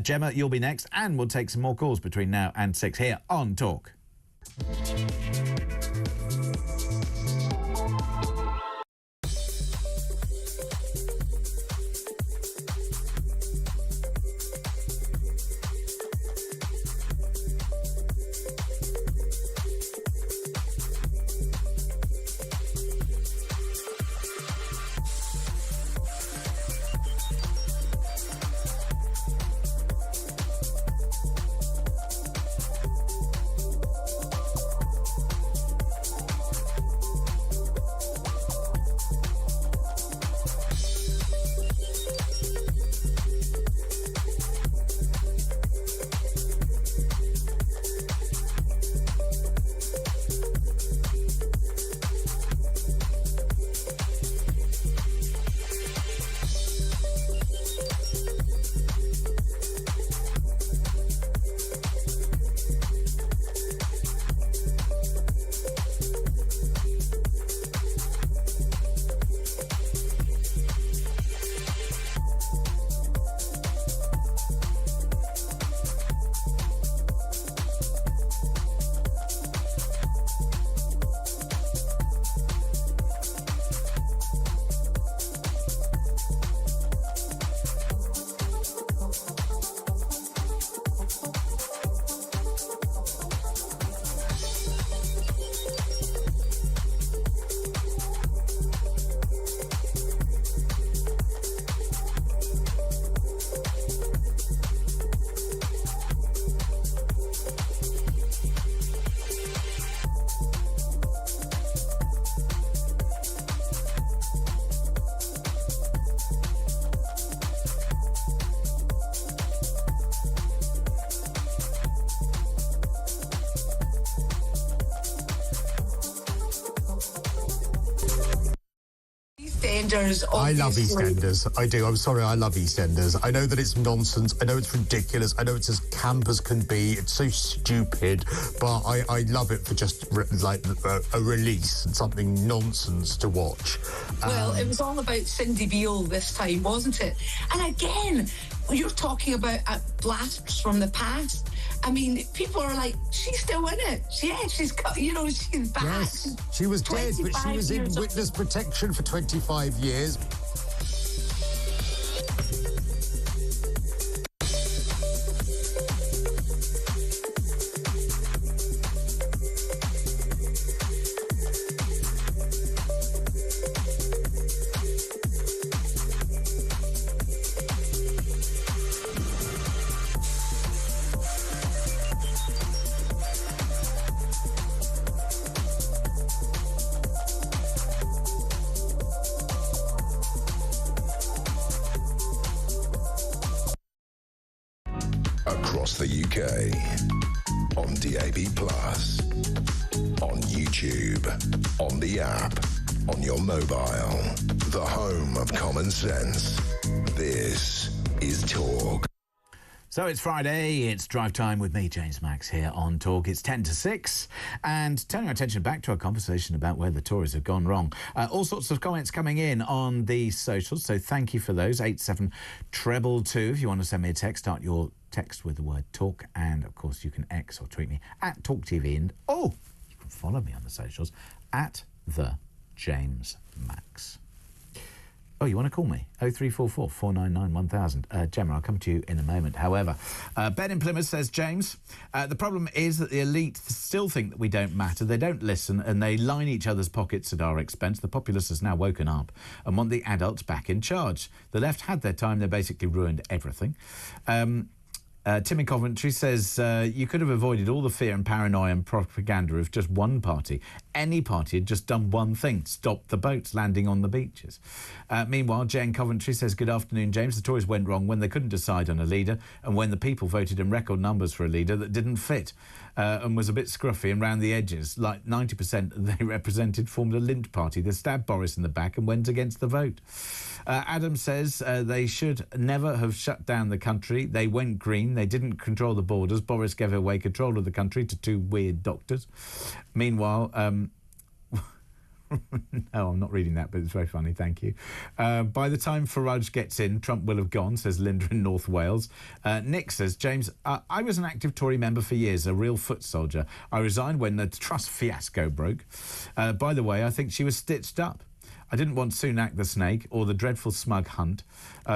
Gemma, you'll be next, and we'll take some more calls between now and 6 here on Talk. I love EastEnders. I do. I'm sorry, I love EastEnders. I know that it's nonsense. I know it's ridiculous. I know it's as camp as can be. It's so stupid. But I love it for just a release and something nonsense to watch. Well, it was all about Cindy Beale this time, wasn't it? And again, you're talking about blasts from the past. I mean, people are like, she's still in it. Yeah, she's back. Yes, she was dead, but she was in witness protection for 25 years. Across the UK, on DAB+, on YouTube, on the app, on your mobile, the home of common sense. This is Talk. So it's Friday, it's drive time with me, James Max, here on Talk. It's 10 to 6, and turning our attention back to our conversation about where the Tories have gone wrong. All sorts of comments coming in on the socials, so thank you for those. 87222, if you want to send me a text, start your text with the word Talk, and of course you can X or tweet me at talkTV, and you can follow me on the socials at the James Max. Oh, you want to call me? 0344 499 1000. Gemma, I'll come to you in a moment. However, Ben in Plymouth says, James, the problem is that the elite still think that we don't matter. They don't listen and they line each other's pockets at our expense. The populace has now woken up and want the adults back in charge. The left had their time. They basically ruined everything. Tim in Coventry says, you could have avoided all the fear and paranoia and propaganda if just one party, any party, had just done one thing, stopped the boats landing on the beaches. Meanwhile, Jane Coventry says, good afternoon, James. The Tories went wrong when they couldn't decide on a leader and when the people voted in record numbers for a leader that didn't fit and was a bit scruffy and round the edges. Like 90% they represented formed a lint party. They stabbed Boris in the back and went against the vote. Adam says they should never have shut down the country. They went green. They didn't control the borders. Boris gave away control of the country to two weird doctors. Meanwhile, no, I'm not reading that, but it's very funny, thank you. By the time Farage gets in, Trump will have gone, says Linda in North Wales. Nick says, James, I was an active Tory member for years, a real foot soldier. I resigned when the Truss fiasco broke. By the way, I think she was stitched up. I didn't want Sunak the snake or the dreadful smug Hunt,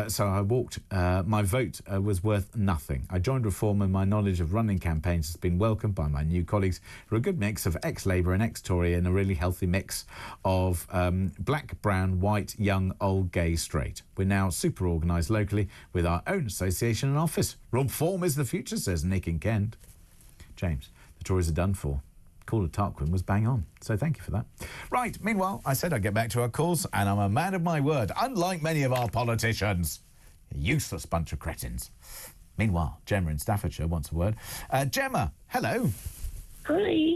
so I walked. My vote was worth nothing. I joined Reform and my knowledge of running campaigns has been welcomed by my new colleagues who are a good mix of ex-Labour and ex-Tory and a really healthy mix of black, brown, white, young, old, gay, straight. We're now super organised locally with our own association and office. Reform is the future, says Nick in Kent. James, the Tories are done for. Caller Tarquin was bang on, so thank you for that. Right, meanwhile, I said I'd get back to our calls, and I'm a man of my word, unlike many of our politicians. A useless bunch of cretins. Meanwhile, Gemma in Staffordshire wants a word. Gemma, hello. Hi.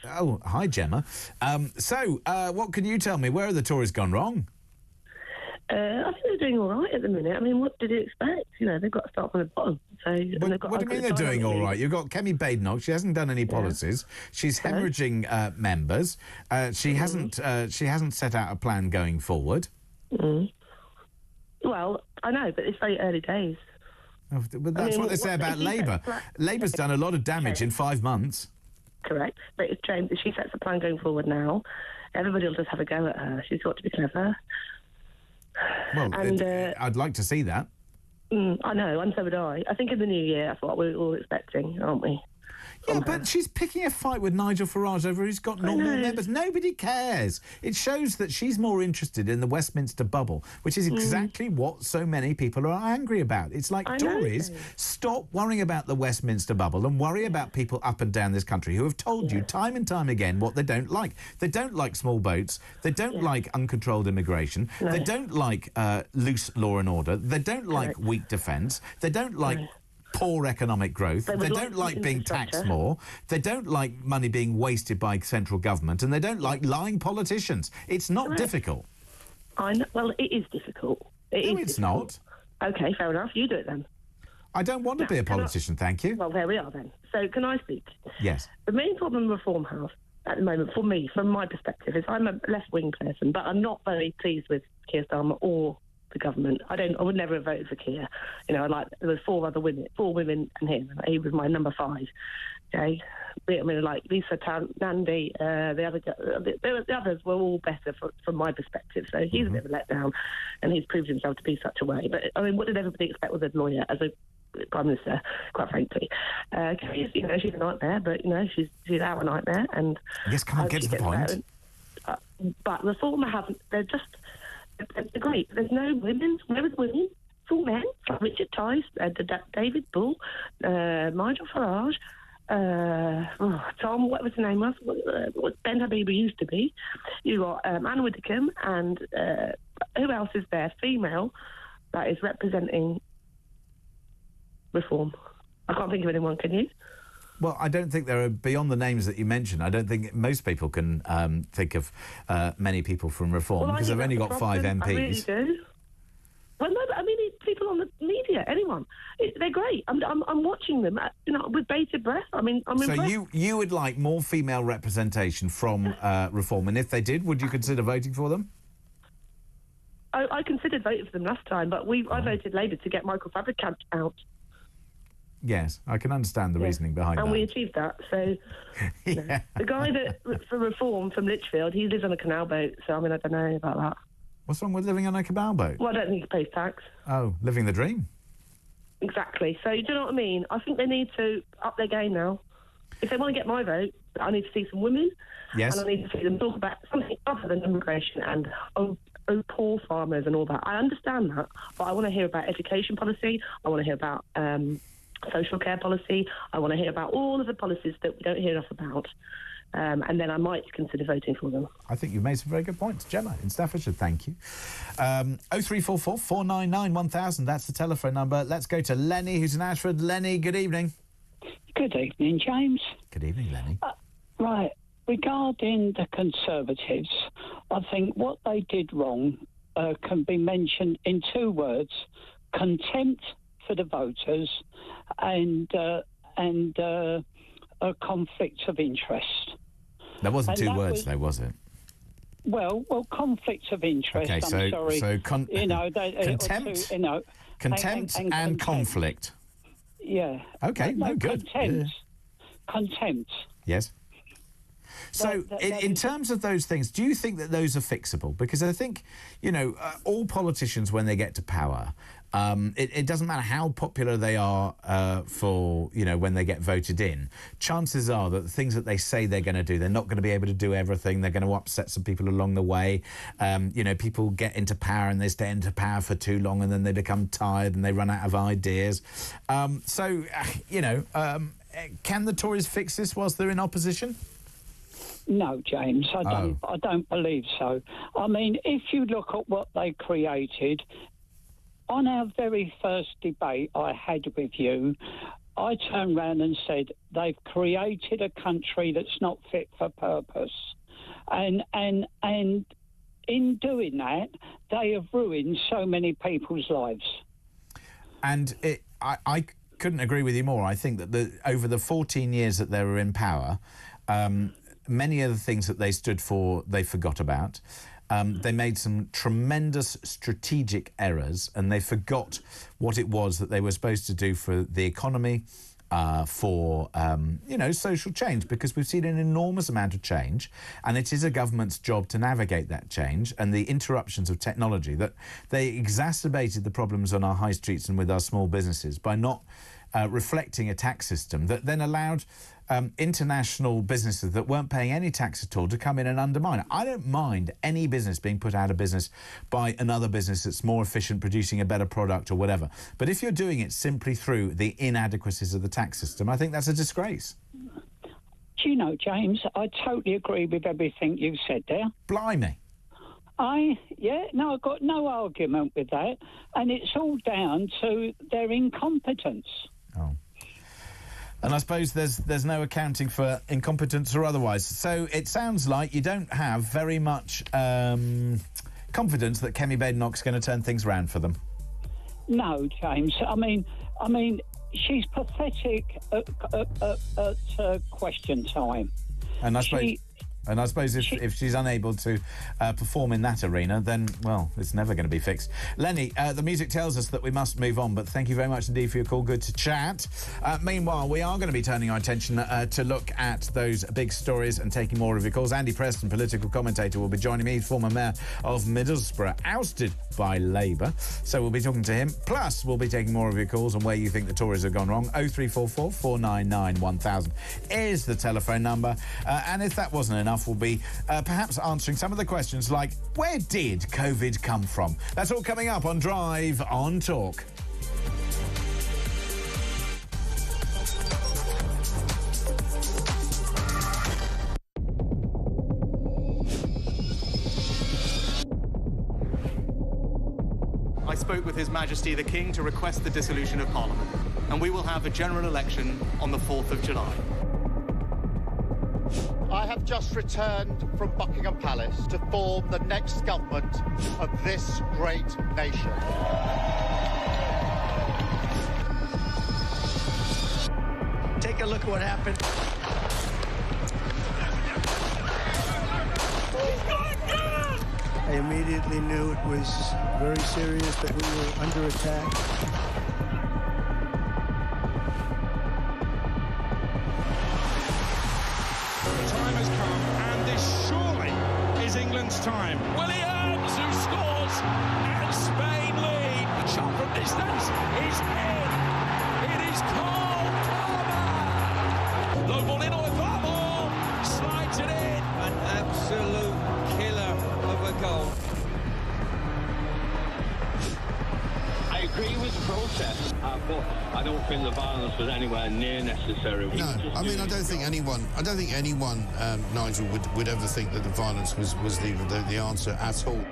Oh, hi, Gemma. So, what can you tell me? Where have the Tories gone wrong? I think they're doing all right at the minute. I mean, what did you expect? You know, they've got to start from the bottom. So, what do you mean they're doing all right? You've got Kemi Badenoch. She hasn't done any policies. She's hemorrhaging members. She hasn't set out a plan going forward. Well, I know, but it's very early days. Oh, but that's what they say about Labour. Labour's done a lot of damage in 5 months. Correct. But it's James, if she sets a plan going forward now, everybody will just have a go at her. She's got to be clever. Well, and, I'd like to see that. I know, and so would I. I think in the new year, that's what we're all expecting, aren't we? Yeah, but she's picking a fight with Nigel Farage over who's got normal members. Nobody cares. It shows that she's more interested in the Westminster bubble, which is exactly what so many people are angry about. It's like, Tories, stop worrying about the Westminster bubble and worry about people up and down this country who have told you time and time again what they don't like. They don't like small boats. They don't like uncontrolled immigration. They don't like loose law and order. They don't like weak defence. They don't like poor economic growth. They don't like being taxed more. They don't like money being wasted by central government, and they don't like lying politicians. It's not difficult. I know. Well, it is difficult. It's not. Okay, fair enough. You do it then. I don't want to be a politician, thank you. Well, there we are then. So, can I speak? Yes. The main problem Reform has at the moment, for me, from my perspective, is I'm a left-wing person, but I'm not very pleased with Keir Starmer or the government. I would never have voted for Keir. You know, there were four women and him. He was my number 5. Okay, I mean, like Lisa Nandy, the others were all better from my perspective. So he's a bit of a letdown, and he's proved himself to be such a way. But I mean, what did everybody expect with a lawyer as a Prime Minister? Quite frankly, you know, she's a nightmare, but you know, she's our nightmare. And yes, come on, get to the point. But Reform haven't. They're great. There's no women. Where are the women? It's all men. Like Richard Tice, David Bull, Nigel Farage, Tom, what was the name of? What Ben Habib used to be. You got Anne Widdecombe, and who else is there? Female that is representing Reform. I can't think of anyone. Can you? Well, I don't think there are, beyond the names that you mentioned, I don't think most people can think of many people from Reform, because they've only got 5 MPs. I really do. Well, no, but I mean, people on the media, anyone. They're great. I'm watching them, with bated breath. I'm impressed. So you would like more female representation from Reform, and if they did, would you consider voting for them? I considered voting for them last time, but I voted Labour to get Michael Fabricant out. Yes, I can understand the reasoning behind that. And we achieved that. So the guy for Reform from Lichfield, he lives on a canal boat. So I mean, I don't know about that. What's wrong with living on a cabal boat? Well, I don't need to pay tax. Oh, living the dream. Exactly. So, do you know what I mean? I think they need to up their game now. If they want to get my vote, I need to see some women. Yes. And I need to see them talk about something other than immigration and poor farmers and all that. I understand that, but I want to hear about education policy. I want to hear about social care policy. I want to hear about all of the policies that we don't hear enough about. And then I might consider voting for them. I think you've made some very good points. Gemma in Staffordshire, thank you. 0344 499 1000, that's the telephone number. Let's go to Lenny, who's in Ashford. Lenny, good evening. Good evening, James. Good evening, Lenny. Right. Regarding the Conservatives, I think what they did wrong can be mentioned in two words: contempt for the voters and a conflict of interest. There wasn't two words, though, was it? Well, conflict of interest. Okay, I'm sorry. So contempt, contempt and conflict. Yeah. Okay, no, good. Contempt. Yes. So, in terms of those things, do you think that those are fixable? Because I think, all politicians, when they get to power, it doesn't matter how popular they are for, when they get voted in. Chances are that the things that they say they're going to do, they're not going to be able to do everything. They're going to upset some people along the way. People get into power and they stay into power for too long and then they become tired and they run out of ideas. Can the Tories fix this whilst they're in opposition? No, James, I don't believe so. I mean, if you look at what they created, on our very first debate I had with you, I turned around and said they've created a country that's not fit for purpose. And in doing that, they have ruined so many people's lives. And I couldn't agree with you more. I think that over the 14 years that they were in power, many of the things that they stood for, they forgot about. They made some tremendous strategic errors and they forgot what it was that they were supposed to do for the economy, for social change, because we've seen an enormous amount of change and it is a government's job to navigate that change, and the interruptions of technology, that they exacerbated the problems on our high streets and with our small businesses by not reflecting a tax system that then allowed international businesses that weren't paying any tax at all to come in and undermine it. I don't mind any business being put out of business by another business that's more efficient, producing a better product or whatever. But if you're doing it simply through the inadequacies of the tax system, I think that's a disgrace. Do you know, James, I totally agree with everything you've said there. Blimey. I've got no argument with that. And it's all down to their incompetence. Oh. And I suppose there's no accounting for incompetence or otherwise. So it sounds like you don't have very much confidence that Kemi Badenoch's going to turn things around for them. No, James. I mean, she's pathetic at question time. And I suppose if she's unable to perform in that arena, then, well, it's never going to be fixed. Lenny, the music tells us that we must move on, but thank you very much indeed for your call. Good to chat. Meanwhile, we are going to be turning our attention to look at those big stories and taking more of your calls. Andy Preston, political commentator, will be joining me. He's former mayor of Middlesbrough, ousted by Labour. So we'll be talking to him. Plus, we'll be taking more of your calls on where you think the Tories have gone wrong. 0344 499 1000 is the telephone number. And if that wasn't enough, we'll be perhaps answering some of the questions like, where did COVID come from? That's all coming up on Drive on Talk. I spoke with His Majesty the King to request the dissolution of Parliament, and we will have a general election on the 4th of July. I have just returned from Buckingham Palace to form the next government of this great nation. Take a look at what happened. I immediately knew it was very serious, that we were under attack. Time has come, and this surely is England's time. Williams, who scores scores and Spain lead. A shot from distance is in. It is Cole Palmer. Low ball in or ball slides it in. An absolute killer of a goal. I agree with the protest, but I don't think the violence was anywhere near necessary. No, I mean, I don't think anyone, Nigel, would ever think that the violence was the answer at all.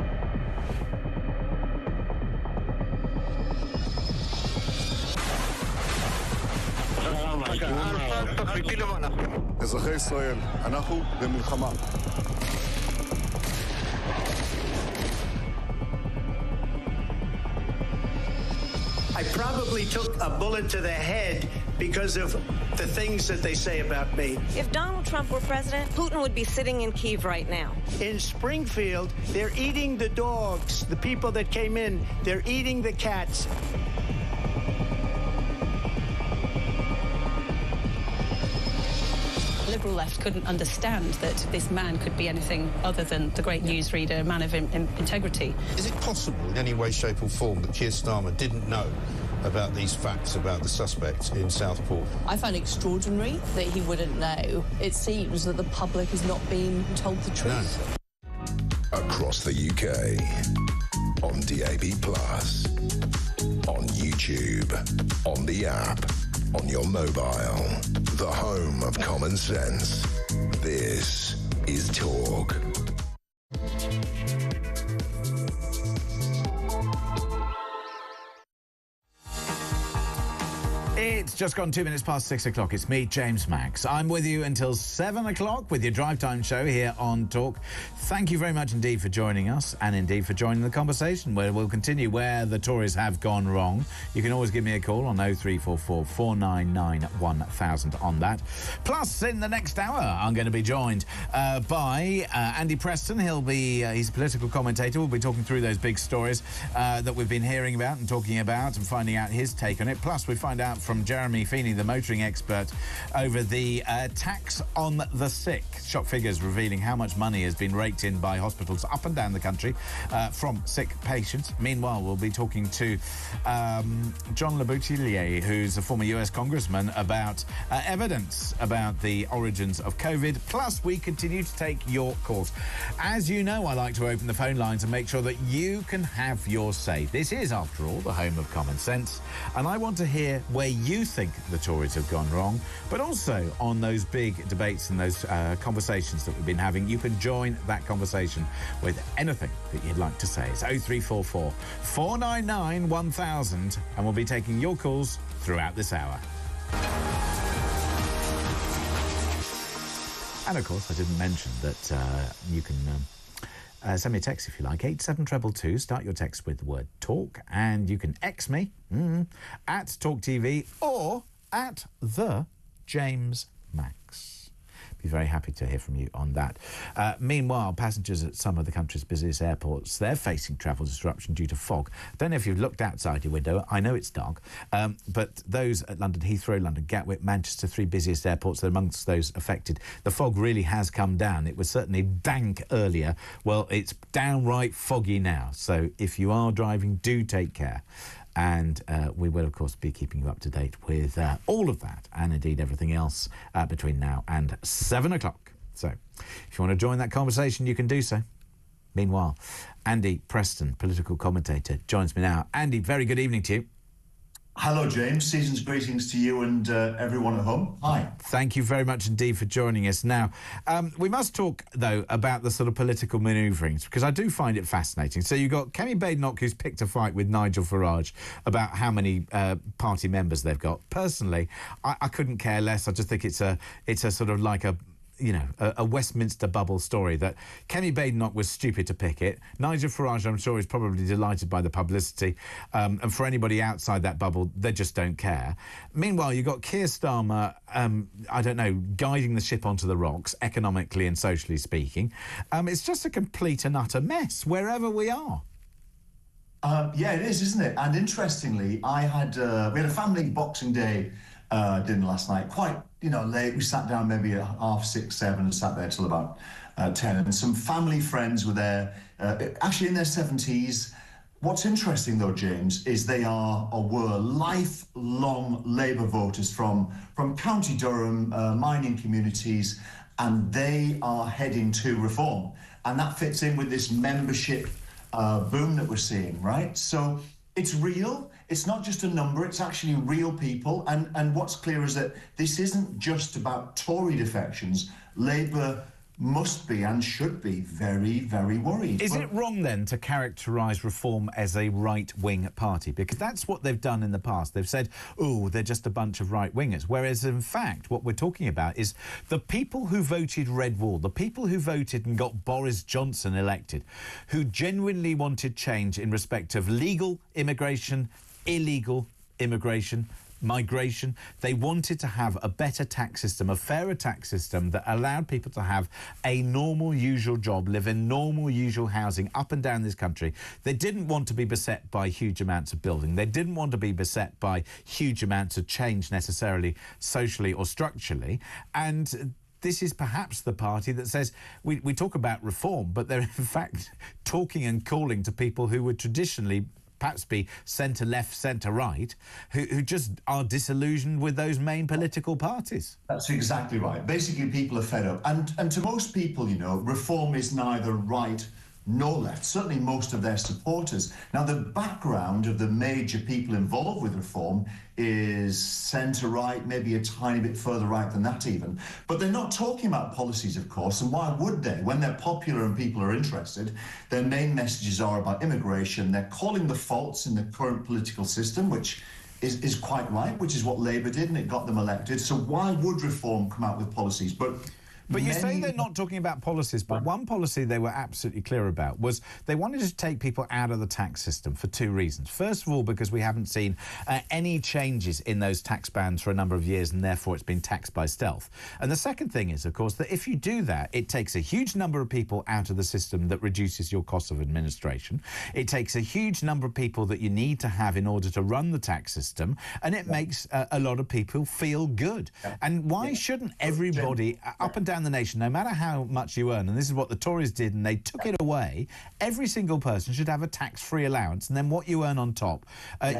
אזרחי ישראל, אנחנו במלחמה. I probably took a bullet to the head because of the things that they say about me. If Donald Trump were president, Putin would be sitting in Kyiv right now. In Springfield, they're eating the dogs. The people that came in, they're eating the cats. Liberal left couldn't understand that this man could be anything other than the great newsreader, man of integrity. Is it possible in any way, shape or form that Keir Starmer didn't know about these facts about the suspect in Southport? I find it extraordinary that he wouldn't know. It seems that the public has not been told the truth. No. Across the UK, on DAB+, on YouTube, on the app, on your mobile, the home of common sense. This is Talk. It's just gone 2 minutes past 6 o'clock. It's me, James Max. I'm with you until 7 o'clock with your drive time show here on Talk. Thank you very much indeed for joining us and indeed for joining the conversation where we'll continue where the Tories have gone wrong. You can always give me a call on 0344 499 1000 on that. Plus, in the next hour, I'm going to be joined by Andy Preston. He's a political commentator. We'll be talking through those big stories that we've been hearing about and talking about and finding out his take on it. Plus, we find out from Jeremy Feeney, the motoring expert, over the tax on the sick. Shock figures revealing how much money has been raked in by hospitals up and down the country from sick patients. Meanwhile, we'll be talking to John LeBoutillier, who's a former US congressman, about evidence about the origins of COVID. Plus, we continue to take your calls. As you know, I like to open the phone lines and make sure that you can have your say. This is, after all, the home of common sense, and I want to hear where you think the Tories have gone wrong, but also on those big debates and those conversations that we've been having. You can join that conversation with anything that you'd like to say. It's 0344 499 1000, and we'll be taking your calls throughout this hour. And of course, I didn't mention that you can send me a text if you like, 87222. Start your text with the word talk, and you can X me at talkTV or at the James Max. Be very happy to hear from you on that. Meanwhile, passengers at some of the country's busiest airports, they're facing travel disruption due to fog. Don't know if you've looked outside your window. I know it's dark, but those at London Heathrow, London Gatwick, Manchester, three busiest airports, they're amongst those affected. The fog really has come down. It was certainly dank earlier. Well, it's downright foggy now. So if you are driving, do take care. And we will, of course, be keeping you up to date with all of that and indeed everything else between now and 7 o'clock. So if you want to join that conversation, you can do so. Meanwhile, Andy Preston, political commentator, joins me now. Andy, very good evening to you. Hello, James. Season's greetings to you and everyone at home. Hi. Thank you very much indeed for joining us. Now, we must talk, though, about the sort of political manoeuvrings, because I do find it fascinating. So you've got Kemi Badenoch, who's picked a fight with Nigel Farage about how many party members they've got. Personally, I couldn't care less. I just think it's a sort of like a Westminster bubble story that Kemi Badenoch was stupid to pick it. Nigel Farage, I'm sure, is probably delighted by the publicity. And for anybody outside that bubble, they just don't care. Meanwhile, you've got Keir Starmer, I don't know, guiding the ship onto the rocks, economically and socially speaking. It's just a complete and utter mess, wherever we are. Yeah, it is, isn't it? And interestingly, we had a family Boxing Day dinner last night, quite late. We sat down maybe at 6:30, 7 and sat there till about 10, and some family friends were there, actually in their 70s. What's interesting, though, James, is they are or were lifelong Labour voters from County Durham, mining communities, and they are heading to reform. And that fits in with this membership boom that we're seeing, right? So it's real. It's not just a number. It's actually real people. And what's clear is that this isn't just about Tory defections. Labour must be and should be very, very worried. Is it wrong, then, to characterise Reform as a right-wing party? Because that's what they've done in the past. They've said, oh, they're just a bunch of right-wingers. Whereas, in fact, what we're talking about is the people who voted Red Wall, the people who voted and got Boris Johnson elected, who genuinely wanted change in respect of legal immigration, illegal immigration, migration. They wanted to have a better tax system, a fairer tax system that allowed people to have a normal, usual job, live in normal, usual housing up and down this country. They didn't want to be beset by huge amounts of building. They didn't want to be beset by huge amounts of change necessarily socially or structurally. And this is perhaps the party that says we talk about reform, but they're in fact talking and calling to people who would traditionally perhaps be centre-left, centre-right, who just are disillusioned with those main political parties. That's exactly right. Basically, people are fed up. And to most people, you know, reform is neither right nor left, certainly most of their supporters. Now, the background of the major people involved with reform is centre-right, maybe a tiny bit further right than that even. But they're not talking about policies, of course, and why would they? When they're popular and people are interested, their main messages are about immigration. They're calling the faults in the current political system, which is quite right, which is what Labour did, and it got them elected. So why would reform come out with policies? But you say they're not talking about policies, but one policy they were absolutely clear about was they wanted to take people out of the tax system for two reasons. First of all, because we haven't seen any changes in those tax bands for a number of years, and therefore it's been taxed by stealth. And the second thing is, of course, that if you do that, it takes a huge number of people out of the system that reduces your cost of administration. It takes a huge number of people that you need to have in order to run the tax system, and it makes a lot of people feel good. And why shouldn't everybody up and down the nation, no matter how much you earn, and this is what the Tories did, and they took it away, every single person should have a tax-free allowance, and then what you earn on top,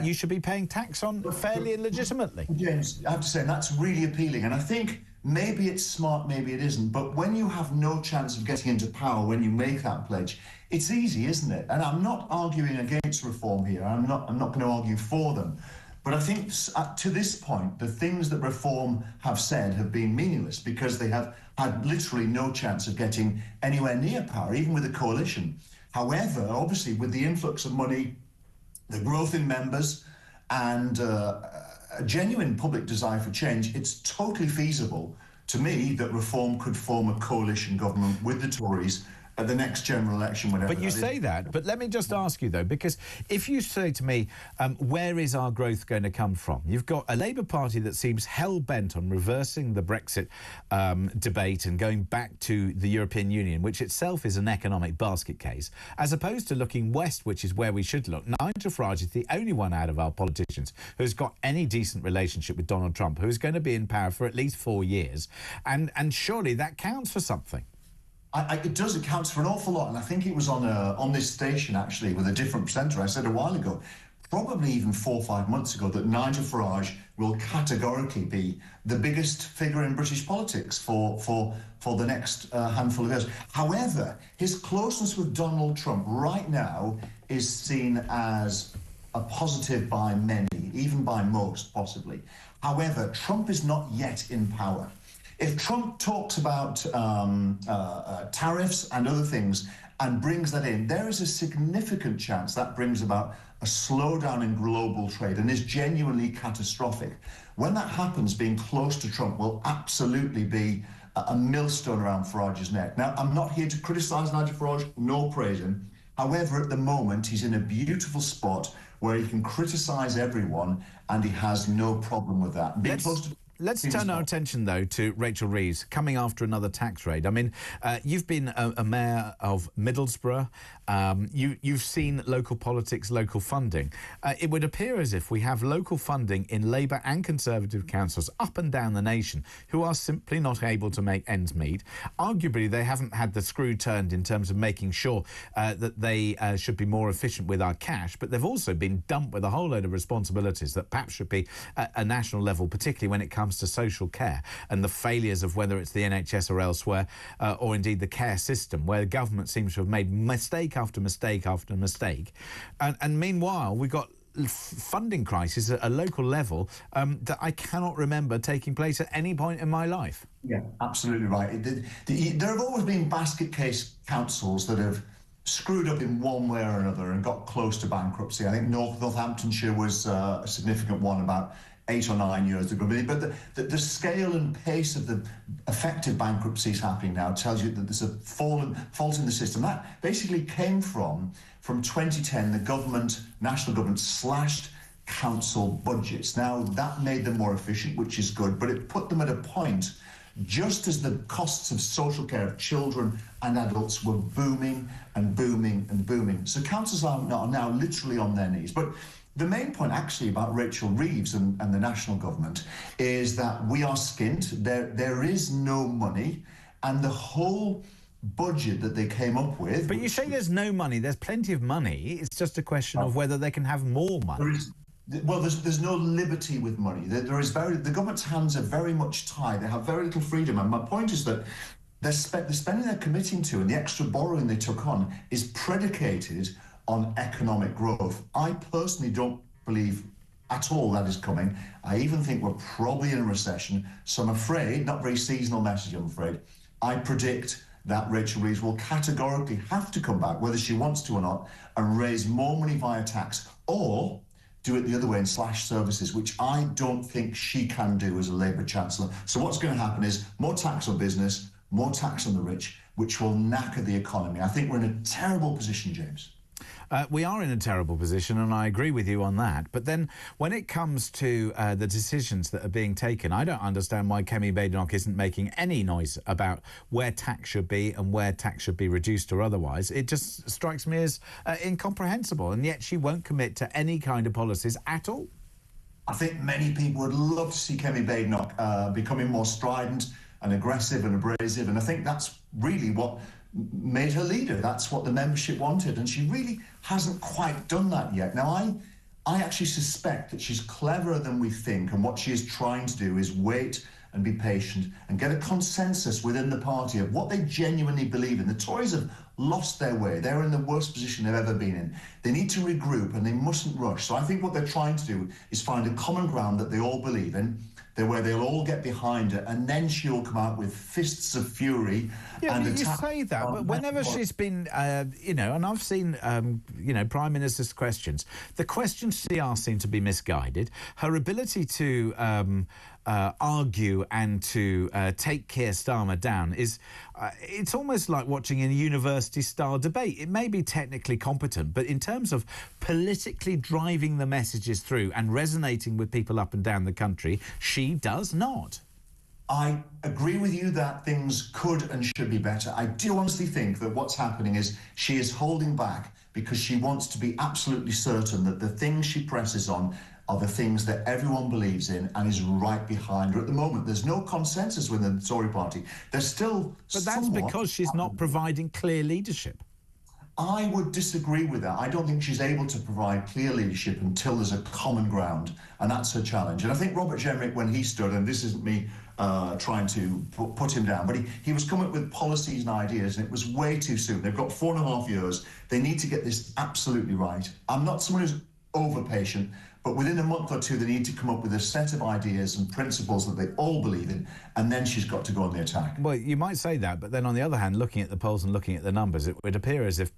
you should be paying tax on fairly and legitimately. James, I have to say, that's really appealing, and I think maybe it's smart, maybe it isn't, but when you have no chance of getting into power when you make that pledge, it's easy, isn't it? And I'm not arguing against reform here. I'm not going to argue for them. But I think to this point, the things that Reform have said have been meaningless because they have had literally no chance of getting anywhere near power, even with a coalition. However, obviously, with the influx of money, the growth in members, and a genuine public desire for change, it's totally feasible to me that Reform could form a coalition government with the Tories at the next general election, whenever. But you say that, but let me just ask you, though, because if you say to me, where is our growth going to come from? You've got a Labour Party that seems hell-bent on reversing the Brexit debate and going back to the European Union, which itself is an economic basket case, as opposed to looking west, which is where we should look. Nigel Farage is the only one out of our politicians who's got any decent relationship with Donald Trump, who's going to be in power for at least 4 years, and surely that counts for something. It does. It counts for an awful lot, and I think it was on this station actually with a different presenter. I said a while ago, probably even 4 or 5 months ago, that Nigel Farage will categorically be the biggest figure in British politics for the next handful of years. However, his closeness with Donald Trump right now is seen as a positive by many, even by most, possibly. However, Trump is not yet in power. If Trump talks about tariffs and other things and brings that in, there is a significant chance that brings about a slowdown in global trade and is genuinely catastrophic. When that happens, being close to Trump will absolutely be a millstone around Farage's neck. Now, I'm not here to criticise Nigel Farage, nor praise him. However, at the moment, he's in a beautiful spot where he can criticise everyone, and he has no problem with that. Let's turn our attention, though, to Rachel Reeves coming after another tax raid. I mean, you've been a mayor of Middlesbrough. You've seen local politics, local funding. It would appear as if we have local funding in Labour and Conservative councils up and down the nation who are simply not able to make ends meet. Arguably, they haven't had the screw turned in terms of making sure that they should be more efficient with our cash, but they've also been dumped with a whole load of responsibilities that perhaps should be at a national level, particularly when it comes to social care and the failures of whether it's the NHS or elsewhere, or indeed the care system, where the government seems to have made mistake after mistake after mistake. And meanwhile, we've got funding crisis at a local level that I cannot remember taking place at any point in my life. Yeah, absolutely right. There have always been basket case councils that have screwed up in one way or another and got close to bankruptcy. I think Northamptonshire was a significant one about 8 or 9 years ago. But the scale and pace of the effective bankruptcies happening now tells you that there's a fault in the system. That basically came from 2010, the national government slashed council budgets. Now, that made them more efficient, which is good, but it put them at a point just as the costs of social care of children and adults were booming and booming and booming. So councils are now literally on their knees. But the main point actually about Rachel Reeves and the national government is that we are skint. There is no money, and the whole budget that they came up with... But you say there's no money. There's plenty of money. It's just a question of whether they can have more money. Well, there's no liberty with money. The government's hands are very much tied. They have very little freedom. And my point is that the spending they're committing to and the extra borrowing they took on is predicated on economic growth. I personally don't believe at all that is coming. I even think we're probably in a recession. So I'm afraid, not very seasonal message, I'm afraid, I predict that Rachel Reeves will categorically have to come back, whether she wants to or not, and raise more money via tax, or do it the other way and slash services, which I don't think she can do as a Labour Chancellor. So what's going to happen is more tax on business, more tax on the rich, which will knacker the economy. I think we're in a terrible position, James. We are in a terrible position, and I agree with you on that. But then when it comes to the decisions that are being taken, I don't understand why Kemi Badenoch isn't making any noise about where tax should be and where tax should be reduced or otherwise. It just strikes me as incomprehensible, and yet she won't commit to any kind of policies at all. I think many people would love to see Kemi Badenoch becoming more strident and aggressive and abrasive, and I think that's really what made her leader. That's what the membership wanted, and she really hasn't quite done that yet. Now, I actually suspect that she's cleverer than we think, and what she is trying to do is wait and be patient and get a consensus within the party of what they genuinely believe in. The Tories have lost their way. They're in the worst position they've ever been in. They need to regroup, and they mustn't rush. So I think what they're trying to do is find a common ground that they all believe in, where they'll all get behind her, and then she'll come out with fists of fury. Yeah, and you say that, but whenever she's been, and I've seen, Prime Minister's questions, the questions she asks seem to be misguided. Her ability to argue and to take Keir Starmer down is, it's almost like watching a university-style debate. It may be technically competent, but in terms of politically driving the messages through and resonating with people up and down the country, she does not. I agree with you that things could and should be better. I do honestly think that what's happening is she is holding back because she wants to be absolutely certain that the things she presses on are the things that everyone believes in and is right behind her. At the moment, there's no consensus within the Tory party. There's still But that's because she's not providing clear leadership. I would disagree with that. I don't think she's able to provide clear leadership until there's a common ground, and that's her challenge. And I think Robert Jenrick, when he stood, and this isn't me trying to put him down, but he was coming up with policies and ideas, and it was way too soon. They've got 4.5 years. They need to get this absolutely right. I'm not someone who's over-patient, but within a month or two, they need to come up with a set of ideas and principles that they all believe in, and then she's got to go on the attack. Well, you might say that, but then on the other hand, looking at the polls and looking at the numbers, it would appear as if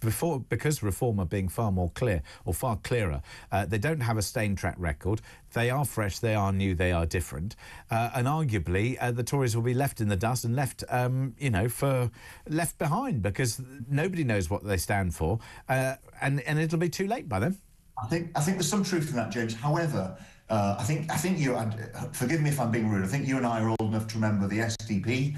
because Reform are being far more clear, or far clearer, they don't have a stained track record. They are fresh, they are new, they are different. And arguably, the Tories will be left in the dust and left, left behind, because nobody knows what they stand for, and it'll be too late by then. I think there's some truth in that, James. However, I think you. Forgive me if I'm being rude. I think you and I are old enough to remember the SDP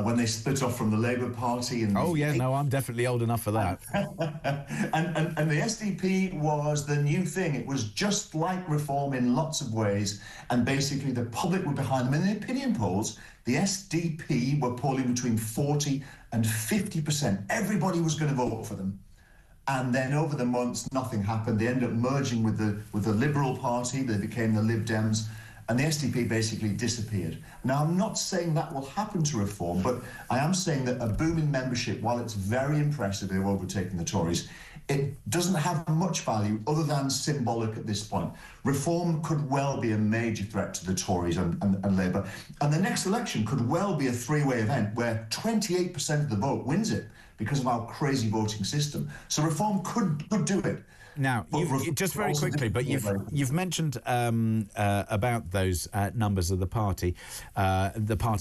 when they split off from the Labour Party. And I'm definitely old enough for that. and the SDP was the new thing. It was just like Reform in lots of ways, and basically the public were behind them. In the opinion polls, the SDP were polling between 40 and 50%. Everybody was going to vote for them. And then over the months, nothing happened. They ended up merging with the Liberal Party. They became the Lib Dems. And the SDP basically disappeared. Now, I'm not saying that will happen to Reform, but I am saying that a boom in membership, while it's very impressive, they've overtaken the Tories, it doesn't have much value other than symbolic at this point. Reform could well be a major threat to the Tories and Labour. And the next election could well be a three-way event where 28% of the vote wins it, because of our crazy voting system. So Reform could do it. Now, just very quickly, but you've mentioned about those numbers of the party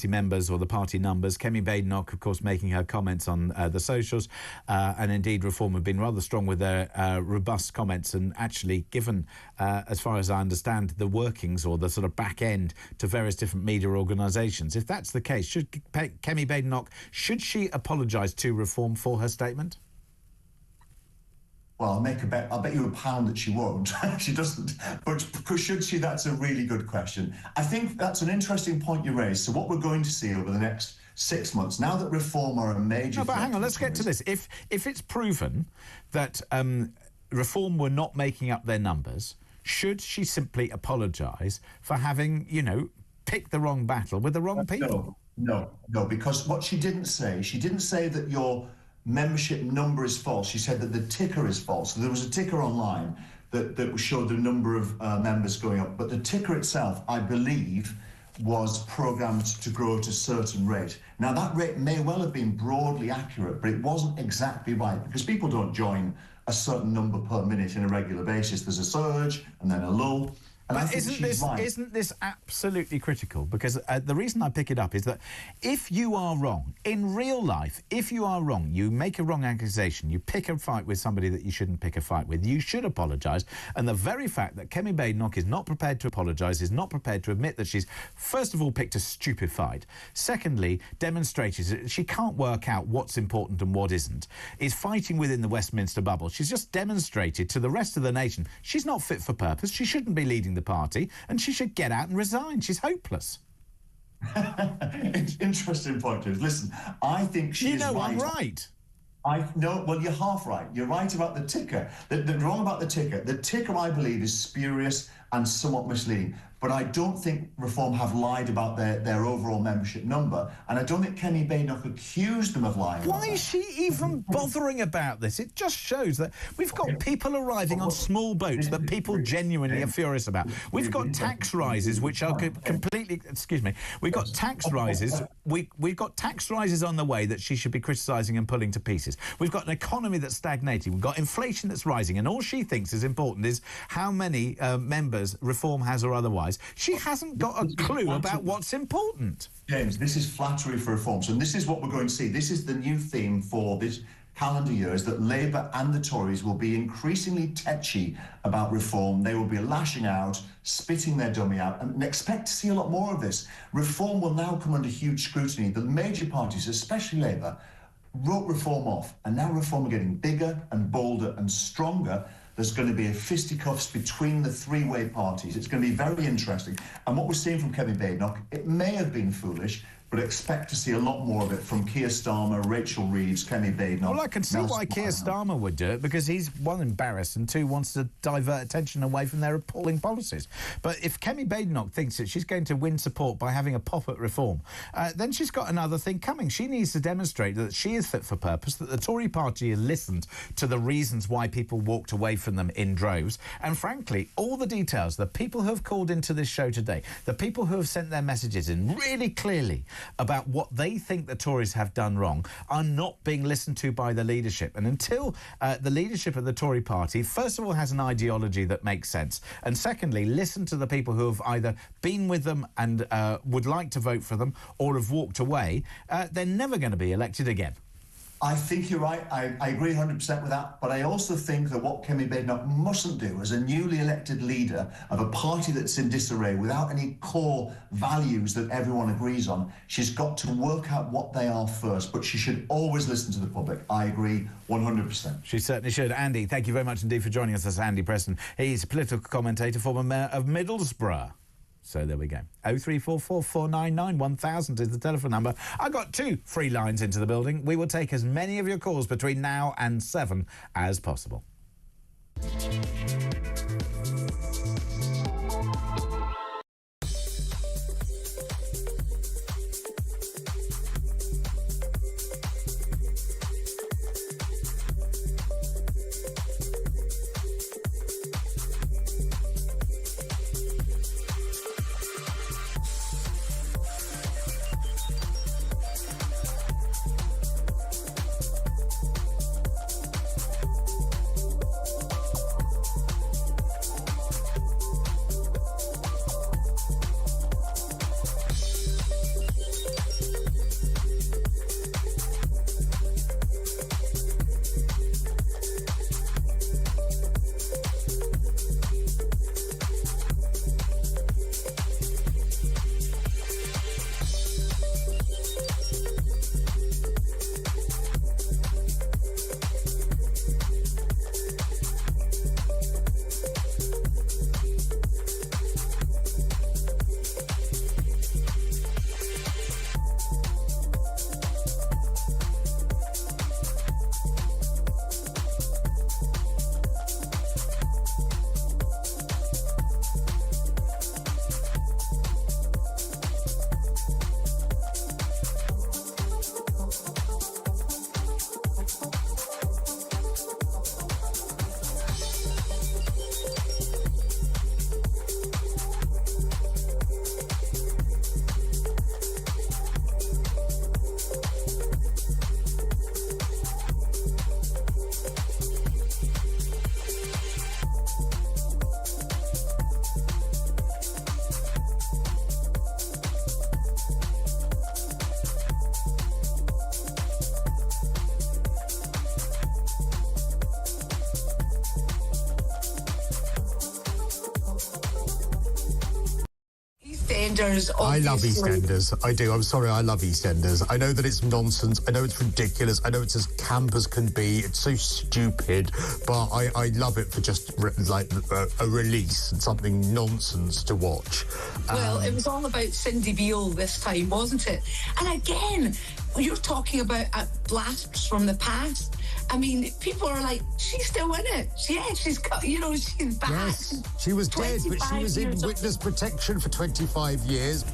members or the party numbers. Kemi Badenoch, of course, making her comments on the socials, and indeed Reform have been rather strong with their robust comments and actually given, as far as I understand, the workings or the sort of back end to various different media organisations. If that's the case, should Kemi Badenoch, should she apologise to Reform for her statement? Well, I'll make a bet. I'll bet you £1 that she won't. She doesn't. But should she? That's a really good question. I think that's an interesting point you raised. So what we're going to see over the next 6 months, now that Reform are a major... No, but hang on, let's get to this. If it's proven that Reform were not making up their numbers, should she simply apologise for having, picked the wrong battle with the wrong people? No, because what she didn't say that your membership number is false. She said that the ticker is false. So there was a ticker online that showed the number of members going up, but the ticker itself, I believe, was programmed to grow at a certain rate. Now, that rate may well have been broadly accurate, but it wasn't exactly right, because people don't join a certain number per minute in a regular basis. There's a surge and then a lull. But isn't this absolutely critical? Because the reason I pick it up is that if you are wrong, in real life, if you are wrong, you make a wrong accusation, you pick a fight with somebody that you shouldn't pick a fight with, you should apologise. And the very fact that Kemi Badenoch is not prepared to apologise, is not prepared to admit that she's, first of all, picked a stupid fight, secondly, demonstrated that she can't work out what's important and what isn't, is fighting within the Westminster bubble. She's just demonstrated to the rest of the nation she's not fit for purpose, she shouldn't be leading the party, and she should get out and resign. She's hopeless. Interesting point, James. Listen, I think she is right. I'm right. Well, you're half right. You're right about the ticker. They're wrong about the ticker. The ticker, I believe, is spurious and somewhat misleading. But I don't think Reform have lied about their overall membership number, and I don't think Kemi Badenoch accused them of lying. Why is she even bothering about this? It just shows that we've got people arriving on small boats that people genuinely are furious about. We've got tax rises which are completely... Excuse me. We've got tax rises. We've got tax rises on the way that she should be criticising and pulling to pieces. We've got an economy that's stagnating. We've got inflation that's rising, and all she thinks is important is how many members Reform has or otherwise. She hasn't got a clue about what's important. James, this is flattery for Reform. So this is what we're going to see. This is the new theme for this calendar year, is that Labour and the Tories will be increasingly tetchy about Reform. They will be lashing out, spitting their dummy out, and expect to see a lot more of this. Reform will now come under huge scrutiny. The major parties, especially Labour, wrote Reform off, and now Reform are getting bigger and bolder and stronger. There's going to be a fisticuffs between the three-way parties. It's going to be very interesting. And what we're seeing from Kemi Badenoch, it may have been foolish, but expect to see a lot more of it from Keir Starmer, Rachel Reeves, Kemi Badenoch. Well, I can see why Keir Starmer would do it, because he's, one, embarrassed, and two, wants to divert attention away from their appalling policies. But if Kemi Badenoch thinks that she's going to win support by having a pop at Reform, then she's got another thing coming. She needs to demonstrate that she is fit for purpose, that the Tory party has listened to the reasons why people walked away from them in droves, and frankly, all the details, the people who have called into this show today, the people who have sent their messages in really clearly about what they think the Tories have done wrong, are not being listened to by the leadership. And until the leadership of the Tory party, first of all, has an ideology that makes sense, and secondly, listen to the people who have either been with them and would like to vote for them or have walked away, they're never going to be elected again. I think you're right. I agree 100% with that. But I also think that what Kemi Badenoch mustn't do as a newly elected leader of a party that's in disarray without any core values that everyone agrees on, she's got to work out what they are first. But she should always listen to the public. I agree 100%. She certainly should. Andy, thank you very much indeed for joining us. That's Andy Preston. He's a political commentator, former mayor of Middlesbrough. So there we go. 0344 499 1000 is the telephone number. I got 2 free lines into the building. We will take as many of your calls between now and 7 as possible. I love EastEnders. I do. I'm sorry, I love EastEnders. I know that it's nonsense. I know it's ridiculous. I know it's as camp as can be. It's so stupid. But I love it for just like a release and something nonsense to watch. Well, it was all about Cindy Beale this time, wasn't it? And again, you're talking about blasts from the past. I mean, people are like, she's still in it. Yeah, she's back. Yes, she was dead, but she was in witness protection for 25 years.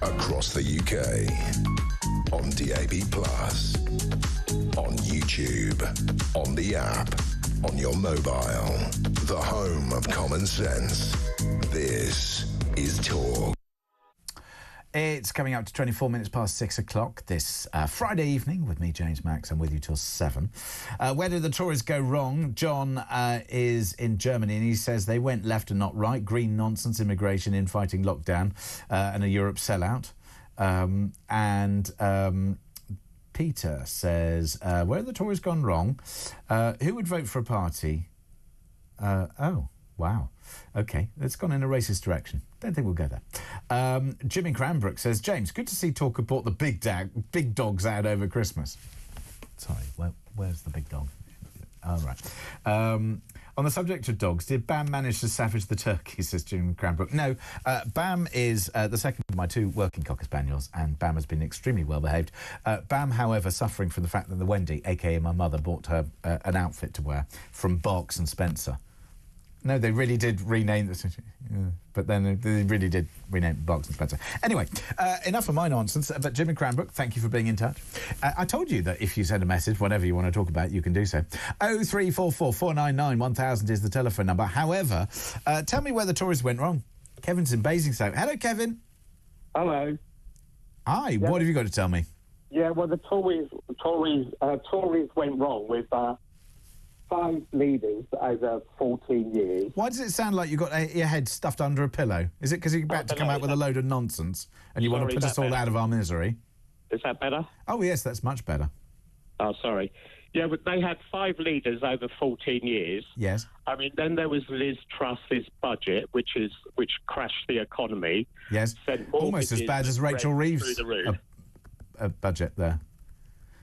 Across the UK, on DAB+, on YouTube, on the app, on your mobile, the home of common sense. This is Talk. It's coming up to 24 minutes past 6 o'clock this Friday evening with me, James Max. I'm with you till 7. Where did the Tories go wrong? John is in Germany and he says they went left and not right. Green nonsense, immigration, infighting, lockdown and a Europe sellout. Peter says, where have the Tories gone wrong? Who would vote for a party? Oh, wow. OK, it's gone in a racist direction. Don't think we'll go there. Jimmy Cranbrook says, James, good to see Talk have brought the big dogs out over Christmas. Sorry, where's the big dog? All right. On the subject of dogs, did Bam manage to savage the turkey, says Jim Cranbrook? No, Bam is the second of my 2 working Cocker Spaniels, and Bam has been extremely well behaved. Bam, however, suffering from the fact that the Wendy, a.k.a. my mother, bought her an outfit to wear from Barks and Spencer. No, they really did rename the... But then they really did rename Marks and Spencer. Anyway, enough of my nonsense. But Jimmy Cranbrook, thank you for being in touch. I told you that if you send a message, whatever you want to talk about, you can do so. 0344 499 1000 is the telephone number. However, tell me where the Tories went wrong. Kevin's in Basingstoke. Hello, Kevin. Hello. Hi. Yeah. What have you got to tell me? Yeah, well, the Tories went wrong with 5 leaders over 14 years. Why does it sound like you've got your head stuffed under a pillow? Is it because you're about to come out with a load of nonsense and you want to put us all out of our misery? Is that better? Oh, yes, that's much better. Oh, sorry. Yeah, but they had 5 leaders over 14 years. Yes. I mean, then there was Liz Truss's budget, which crashed the economy. Yes. Almost as bad as Rachel Reeves' budget there.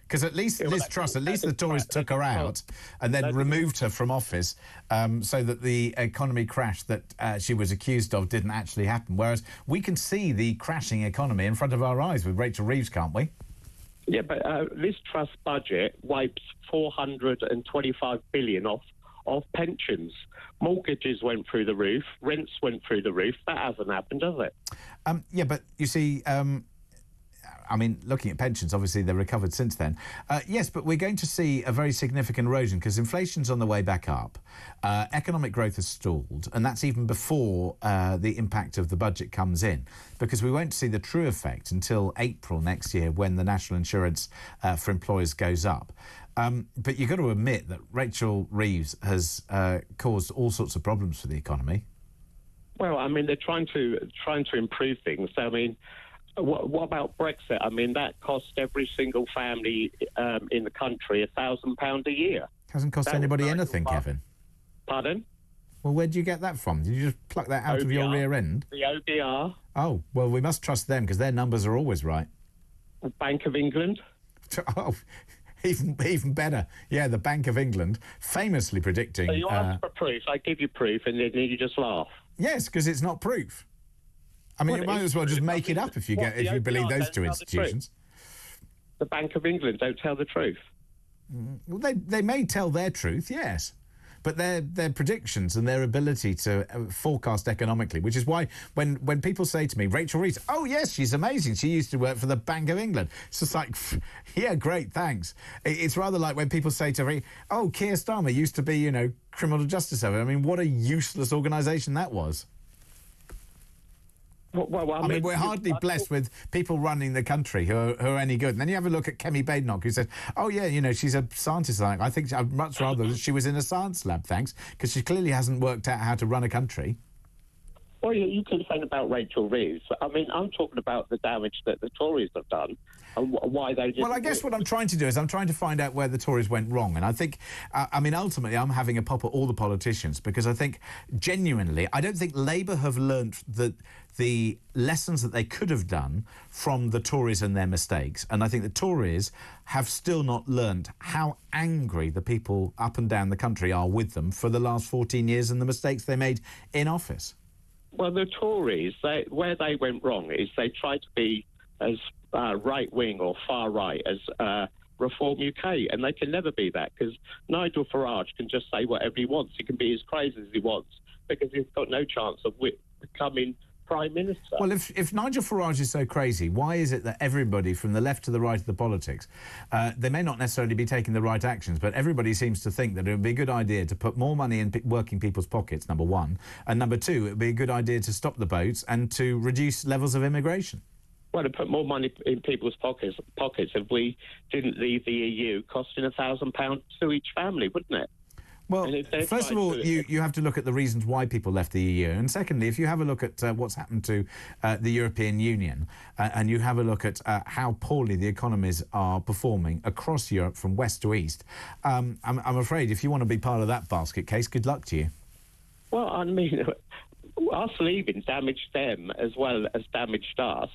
Because at least Liz Truss, at least the Tories took her out and then removed her from office so that the economy crash that she was accused of didn't actually happen. Whereas we can see the crashing economy in front of our eyes with Rachel Reeves, can't we? Yeah, but Liz Truss' budget wipes $425 billion off pensions. Mortgages went through the roof, rents went through the roof. That hasn't happened, does it? Yeah, but you see... I mean, looking at pensions, obviously they've recovered since then. Yes, but we're going to see a very significant erosion because inflation's on the way back up. Economic growth has stalled, and that's even before the impact of the budget comes in, because we won't see the true effect until April next year when the national insurance for employers goes up. But you've got to admit that Rachel Reeves has caused all sorts of problems for the economy. Well, I mean, they're trying to improve things. So, I mean... What about Brexit? I mean, that cost every single family in the country £1,000 a year. Hasn't cost anybody anything, Kevin. Pardon? Well, where'd you get that from? Did you just pluck that out of your rear end? The OBR. Oh, well, we must trust them because their numbers are always right. The Bank of England. Oh, even better. Yeah, the Bank of England, famously predicting... So you ask for proof, I give you proof, and then you just laugh. Yes, because it's not proof. I mean, you might as well just make it up if you believe those two institutions. The Bank of England don't tell the truth. Well, they may tell their truth, yes, but their predictions and their ability to forecast economically, which is why when people say to me, Rachel Reeves, oh yes, she's amazing, she used to work for the Bank of England. It's just like, yeah, great, thanks. It's rather like when people say to me, oh, Keir Starmer used to be, criminal justice officer. I mean, what a useless organisation that was. Well, I mean, we're hardly blessed with people running the country who are any good. And then you have a look at Kemi Badenoch, who said, oh, yeah, she's a scientist. I think I'd much rather that she was in a science lab, thanks, because she clearly hasn't worked out how to run a country. Well, you can say about Rachel Reeves. I mean, I'm talking about the damage that the Tories have done and why they didn't... Well, I guess what I'm trying to do is I'm trying to find out where the Tories went wrong. And I think, ultimately, I'm having a pop at all the politicians because I think, genuinely, I don't think Labour have learnt the lessons that they could have done from the Tories and their mistakes. And I think the Tories have still not learnt how angry the people up and down the country are with them for the last 14 years and the mistakes they made in office. Well, the Tories, where they went wrong is they tried to be as right-wing or far-right as Reform UK, and they can never be that because Nigel Farage can just say whatever he wants. He can be as crazy as he wants because he's got no chance of becoming Prime Minister. Well, if Nigel Farage is so crazy, why is it that everybody from the left to the right of the politics, they may not necessarily be taking the right actions, but everybody seems to think that it would be a good idea to put more money in working people's pockets, number one, and number two, it would be a good idea to stop the boats and to reduce levels of immigration? Well, to put more money in people's pockets if we didn't leave the EU, costing £1,000 to each family, wouldn't it? Well, first of all, you have to look at the reasons why people left the EU. And secondly, if you have a look at what's happened to the European Union and you have a look at how poorly the economies are performing across Europe from west to east, I'm afraid if you want to be part of that basket case, good luck to you. Well, I mean, us leaving damaged them as well as damaged us,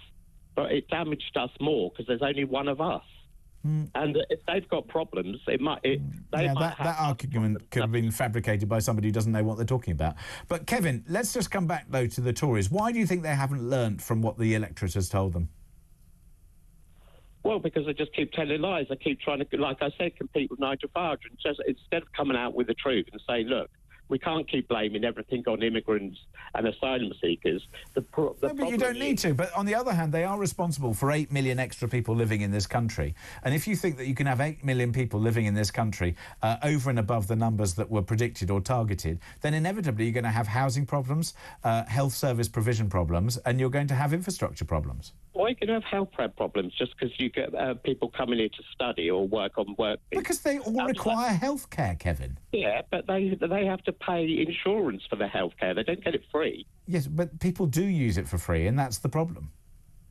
but it damaged us more because there's only one of us. And if they've got problems, that argument could have been fabricated by somebody who doesn't know what they're talking about. But, Kevin, let's just come back, though, to the Tories. Why do you think they haven't learnt from what the electorate has told them? Well, because they just keep telling lies. They keep trying to, like I said, compete with Nigel Farage. And just instead of coming out with the truth and saying, look, we can't keep blaming everything on immigrants and asylum seekers. No, but you don't need to. But on the other hand, they are responsible for 8 million extra people living in this country. And if you think that you can have 8 million people living in this country over and above the numbers that were predicted or targeted, then inevitably you're going to have housing problems, health service provision problems, and you're going to have infrastructure problems. Why can you have health problems just because you get people coming here to study or work on work? Because they all require health care, Kevin. Yeah, but they have to pay insurance for the health care. They don't get it free. Yes, but people do use it for free, and that's the problem.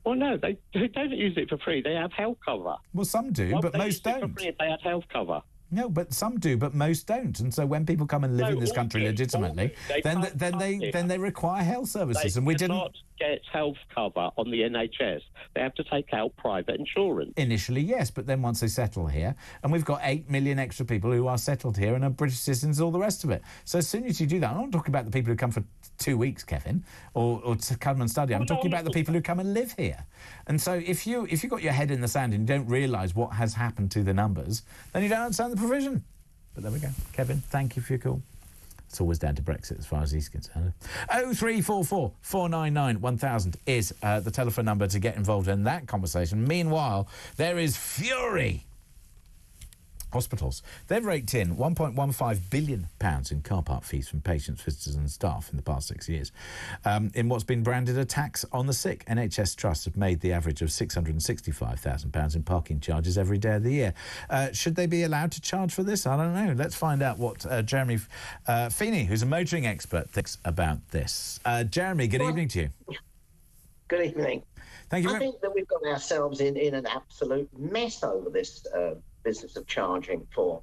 Well, no, they don't use it for free. They have health cover. Well, some do, but most don't. For free if they had health cover. No, but some do, but most don't. And so when people come and live in this country legitimately, then they require health services, and we didn't get health cover on the NHS. They have to take out private insurance. Initially, yes, but then once they settle here, and we've got 8 million extra people who are settled here and are British citizens, all the rest of it. So as soon as you do that, I'm not talking about the people who come for 2 weeks, Kevin, or to come and study. I'm talking about the people who come and live here. And so if you got your head in the sand and you don't realise what has happened to the numbers, then you don't understand the provision. But there we go. Kevin, thank you for your call. It's always down to Brexit as far as he's concerned. 0344 499 1000 is the telephone number to get involved in that conversation. Meanwhile, there is fury. Hospitals. They've raked in £1.15 billion in car park fees from patients, visitors and staff in the past 6 years. In what's been branded a tax on the sick, NHS trusts have made the average of £665,000 in parking charges every day of the year. Should they be allowed to charge for this? I don't know. Let's find out what Jeremy Feeney, who's a motoring expert, thinks about this. Jeremy, good evening to you. Good evening. Thank you. I think that we've got ourselves in an absolute mess over this business of charging for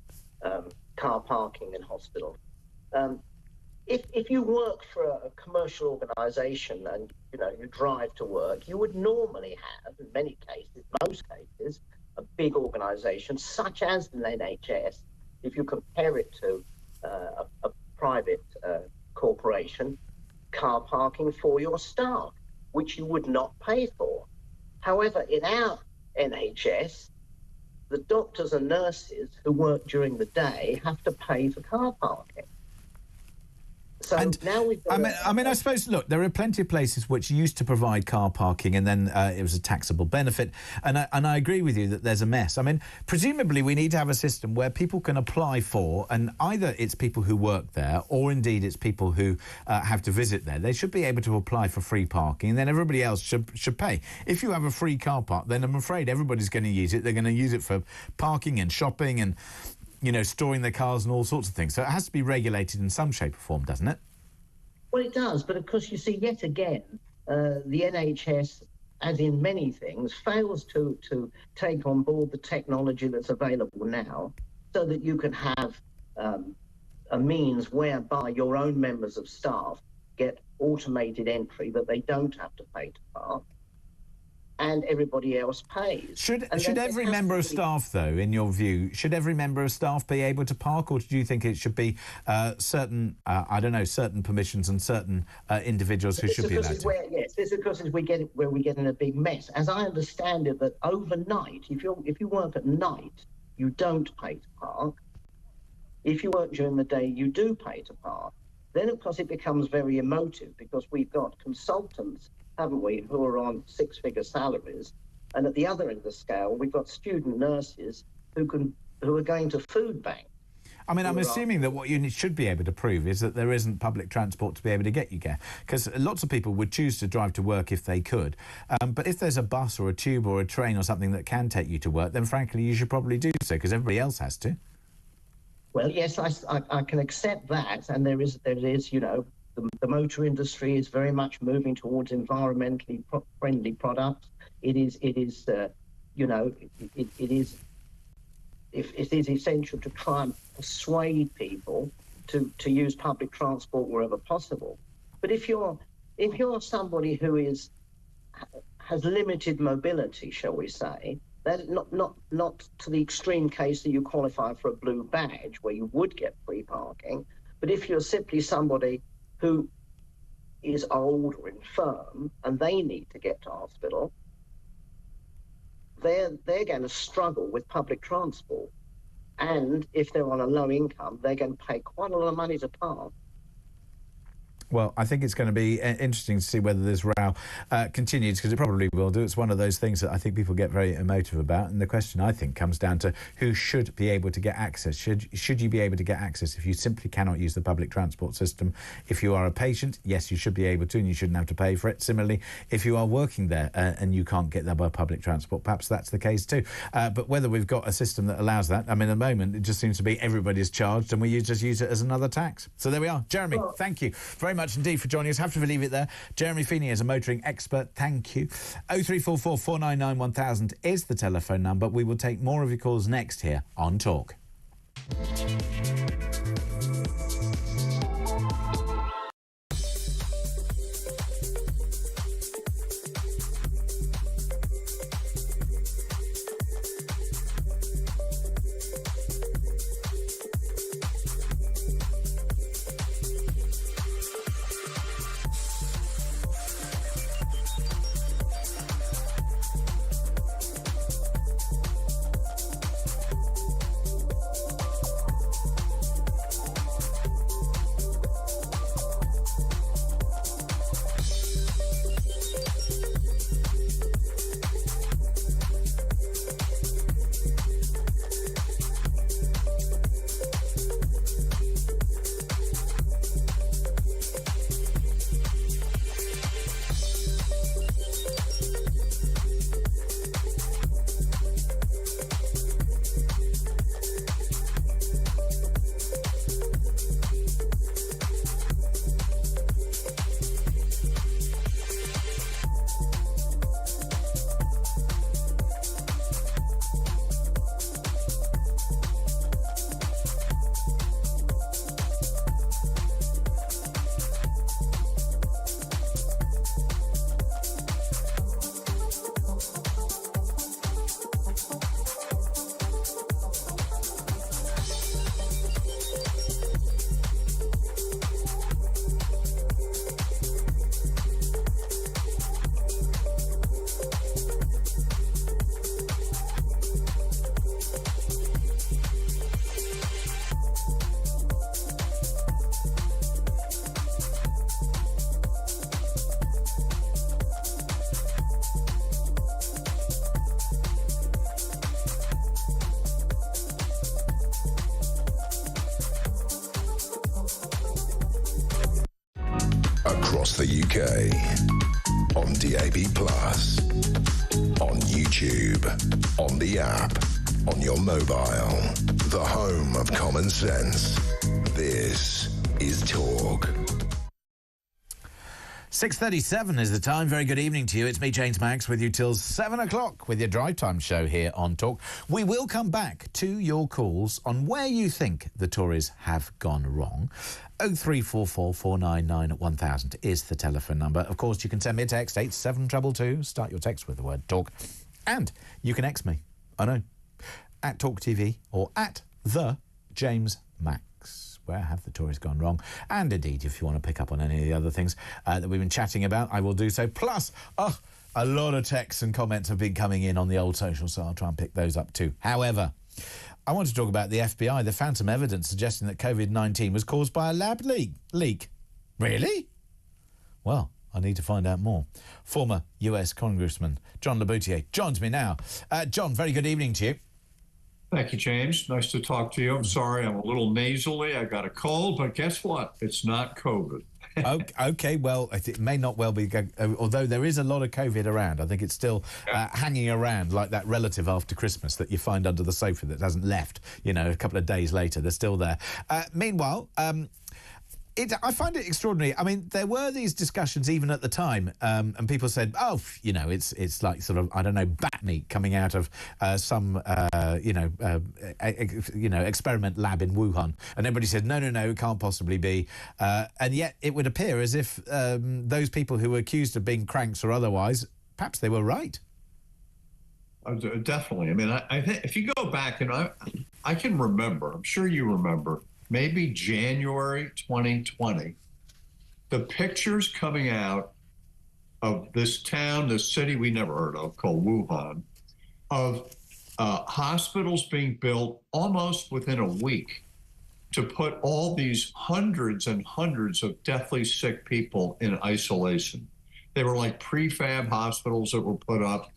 car parking in hospitals. If you work for a commercial organisation and you drive to work, you would normally have, in many cases, most cases, a big organisation such as the NHS. If you compare it to a private corporation, car parking for your staff, which you would not pay for. However, in our NHS, the doctors and nurses who work during the day have to pay for car parking. So now we've got I suppose, look, there are plenty of places which used to provide car parking and then it was a taxable benefit. And I agree with you that there's a mess. I mean, presumably we need to have a system where people can apply for, and either it's people who work there or indeed it's people who have to visit there. They should be able to apply for free parking and then everybody else should pay. If you have a free car park, then I'm afraid everybody's going to use it. They're going to use it for parking and shopping and storing their cars and all sorts of things. So it has to be regulated in some shape or form, doesn't it? Well, it does. But of course, you see, yet again, the NHS, as in many things, fails to take on board the technology that's available now so that you can have a means whereby your own members of staff get automated entry that they don't have to pay to park. And everybody else pays. Should every member of staff, though, in your view, should every member of staff be able to park, or do you think it should be certain permissions and certain individuals who should be allowed to? Yes, this is because we get in a big mess. As I understand it, that overnight, if you work at night, you don't pay to park. If you work during the day, you do pay to park. Then, of course, it becomes very emotive because we've got consultants, haven't we, who are on six-figure salaries, and at the other end of the scale, we've got student nurses who are going to food banks. I mean, I'm assuming that what you should be able to prove is that there isn't public transport to be able to get you there, because lots of people would choose to drive to work if they could. But if there's a bus or a tube or a train or something that can take you to work, then frankly, you should probably do so, because everybody else has to. Well, yes, I can accept that, and there is, the motor industry is very much moving towards environmentally friendly products. It is essential to try and persuade people to use public transport wherever possible. But if you're somebody who has limited mobility, shall we say, that not to the extreme case that you qualify for a blue badge where you would get free parking, but if you're simply somebody who is old or infirm and they need to get to hospital, they're going to struggle with public transport. And if they're on a low income, they're going to pay quite a lot of money to park. Well, I think it's going to be interesting to see whether this row continues, because it probably will do. It's one of those things that I think people get very emotive about, and the question, I think, comes down to who should be able to get access. Should you be able to get access if you simply cannot use the public transport system? If you are a patient, yes, you should be able to, and you shouldn't have to pay for it. Similarly, if you are working there and you can't get there by public transport, perhaps that's the case too. But whether we've got a system that allows that, I mean, at the moment, it just seems to be everybody's charged and we just use it as another tax. So there we are. Jeremy, thank you very much indeed for joining us. Have to leave it there. Jeremy Feeney is a motoring expert. Thank you. 0344 499 1000 is the telephone number. We will take more of your calls next here on Talk. Across the UK, on DAB+, on YouTube, on the app, on your mobile, the home of common sense. This is Talk. 6:37 is the time. Very good evening to you. It's me, James Maggs, with you till 7 o'clock with your drive time show here on Talk. We will come back to your calls on where you think the Tories have gone wrong. 0344 499 1000 is the telephone number. Of course, you can send me a text, 87222. Start your text with the word Talk. And you can X me, I know, at talkTV or at the James Maggs. Where have the Tories gone wrong? And indeed, if you want to pick up on any of the other things that we've been chatting about, I will do so. Plus, a lot of texts and comments have been coming in on the old social, so I'll try and pick those up too. However, I want to talk about the FBI. They found some evidence suggesting that COVID-19 was caused by a lab leak. Really? Well, I need to find out more. Former US Congressman John Laboutier joins me now. John, very good evening to you. Thank you, James. Nice to talk to you. I'm sorry, I'm a little nasally. I got a cold, but guess what? It's not COVID. Okay, well, it may not well be, although there is a lot of COVID around. I think it's still hanging around like that relative after Christmas that you find under the sofa that hasn't left, you know, a couple of days later. They're still there. Meanwhile, I find it extraordinary. I mean, there were these discussions even at the time, and people said, "Oh, you know, it's like sort of, I don't know, bat meat coming out of some experiment lab in Wuhan." And everybody said, "No, it can't possibly be." And yet, it would appear as if those people who were accused of being cranks or otherwise, perhaps they were right. Definitely. I mean, I think if you go back, and I can remember. I'm sure you remember. Maybe January 2020, the pictures coming out of this town, this city we never heard of called Wuhan, of hospitals being built almost within a week to put all these hundreds and hundreds of deathly sick people in isolation. They were like prefab hospitals that were put up.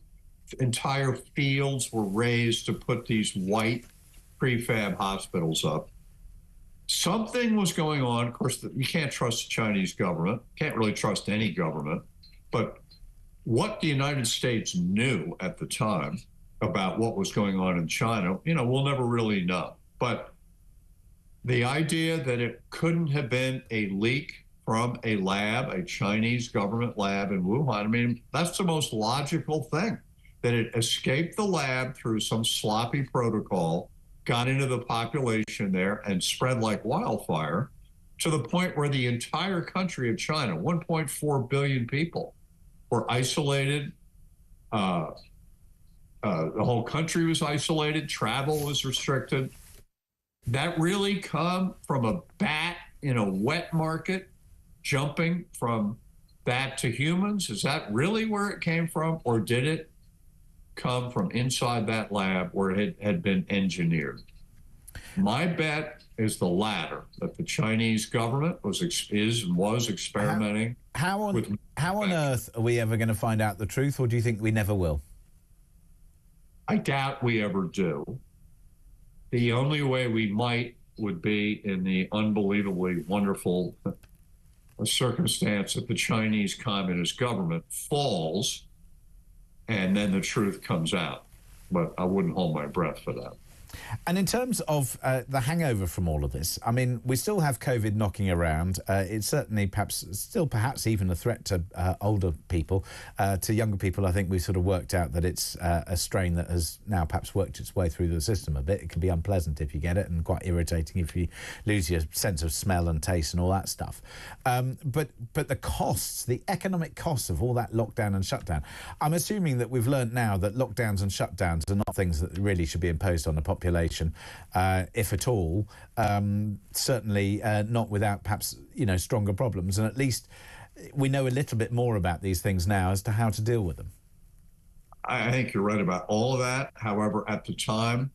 Entire fields were raised to put these white prefab hospitals up. Something was going on. Of course, you can't trust the Chinese government, can't really trust any government. But what the United States knew at the time about what was going on in China, we'll never really know. But the idea that it couldn't have been a leak from a lab, a Chinese government lab in Wuhan, I mean, that's the most logical thing, that it escaped the lab through some sloppy protocol, got into the population there and spread like wildfire to the point where the entire country of China, 1.4 billion people, were isolated. The whole country was isolated. Travel was restricted. That really come from a bat in a wet market, jumping from that to humans? Is that really where it came from? Or did it come from inside that lab where it had been engineered? My bet is the latter, that the Chinese government was experimenting. How on earth are we ever going to find out the truth, or do you think we never will? I doubt we ever do. The only way we might would be in the unbelievably wonderful circumstance that the Chinese Communist government falls and then the truth comes out. But I wouldn't hold my breath for that. And in terms of the hangover from all of this, I mean, we still have COVID knocking around. It's certainly perhaps even a threat to older people. To younger people, I think we've sort of worked out that it's a strain that has now perhaps worked its way through the system a bit. It can be unpleasant if you get it and quite irritating if you lose your sense of smell and taste and all that stuff. But the costs, the economic costs of all that lockdown and shutdown, I'm assuming that we've learned now that lockdowns and shutdowns are not things that really should be imposed on the population, if at all, certainly not without perhaps, stronger problems. And at least we know a little bit more about these things now as to how to deal with them. I think you're right about all of that. However, at the time,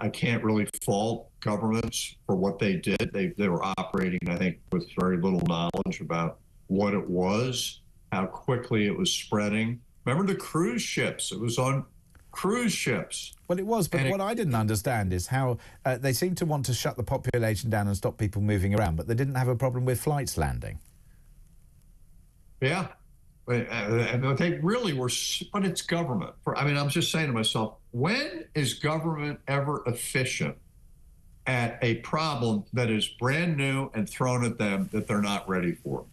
I can't really fault governments for what they did. They were operating, I think, with very little knowledge about what it was, how quickly it was spreading. Remember the cruise ships? It was on cruise ships. Well, it was, but what I didn't understand is how they seemed to want to shut the population down and stop people moving around, but they didn't have a problem with flights landing. Yeah. They really were, but it's government. I'm just saying to myself, when is government ever efficient at a problem that is brand new and thrown at them that they're not ready for?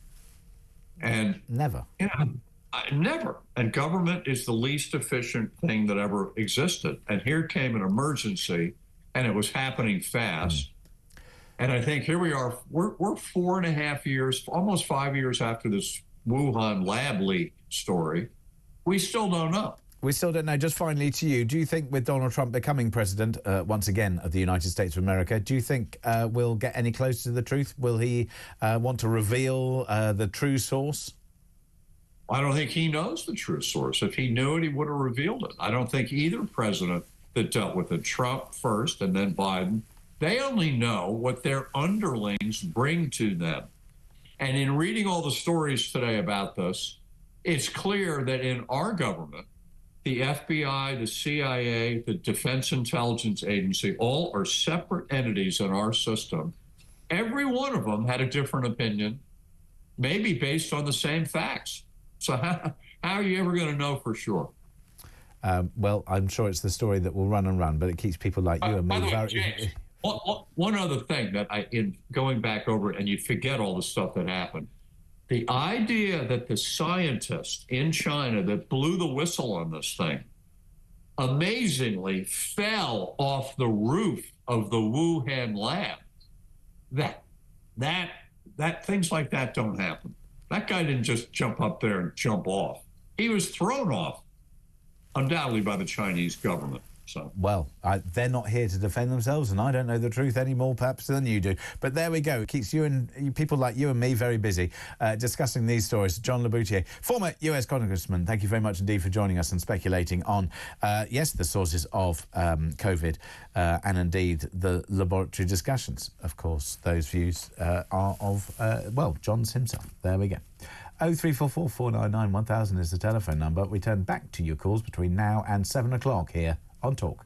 And never. Never. And government is the least efficient thing that ever existed. And here came an emergency, and it was happening fast. And I think here we are, we're 4.5 years, almost 5 years after this Wuhan lab leak story. We still don't know. We still don't know. Just finally to you, do you think with Donald Trump becoming president once again of the United States of America, do you think we'll get any closer to the truth? Will he want to reveal the true source? I don't think he knows the true source. If he knew it, he would have revealed it. I don't think either president that dealt with it, Trump first and then Biden, they only know what their underlings bring to them. And in reading all the stories today about this, it's clear that in our government, the FBI, the CIA, the Defense Intelligence Agency, all are separate entities in our system. Every one of them had a different opinion, maybe based on the same facts. So how are you ever going to know for sure? Well, I'm sure it's the story that will run and run, but it keeps people like you and me very... James, one other thing that in going back over it, and you forget all the stuff that happened, the idea that the scientist in China that blew the whistle on this thing amazingly fell off the roof of the Wuhan lab, that things like that don't happen. That guy didn't just jump up there and jump off. He was thrown off, undoubtedly by the Chinese government. So well, they're not here to defend themselves, and I don't know the truth any more perhaps than you do. But there we go. It keeps people like you and me very busy discussing these stories. John Laboutier, former US congressman, thank you very much indeed for joining us and speculating on, yes, the sources of COVID and indeed the laboratory discussions. Of course, those views are of, John's himself. There we go. 0344 499 1000 is the telephone number. We turn back to your calls between now and 7 o'clock here on Talk.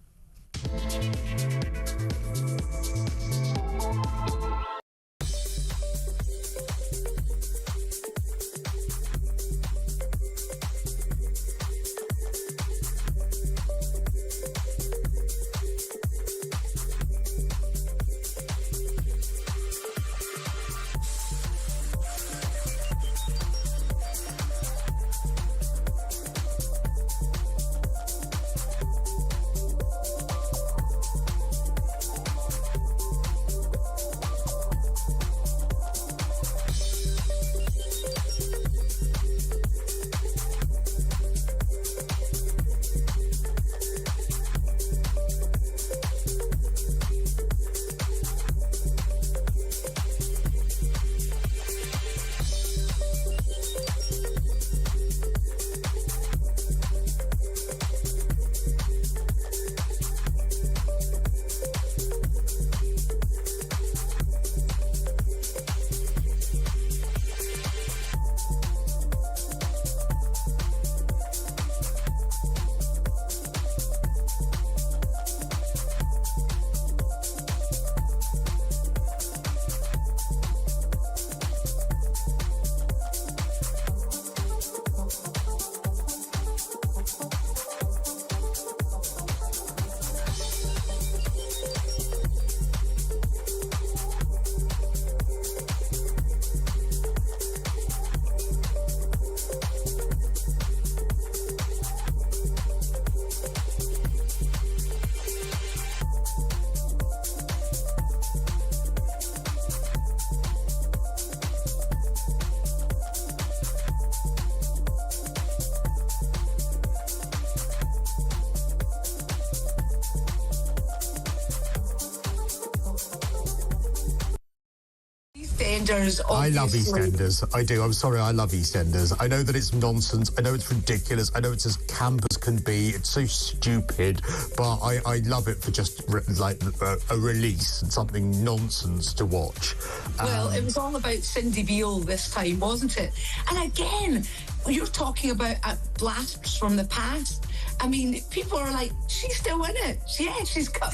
I love EastEnders. I do. I'm sorry, I love EastEnders. I know that it's nonsense. I know it's ridiculous. I know it's as camp as can be. It's so stupid. But I love it for just a release and something nonsense to watch. Well, it was all about Cindy Beale this time, wasn't it? And again, you're talking about blasts from the past. I mean, people are like, she's still in it. She's back.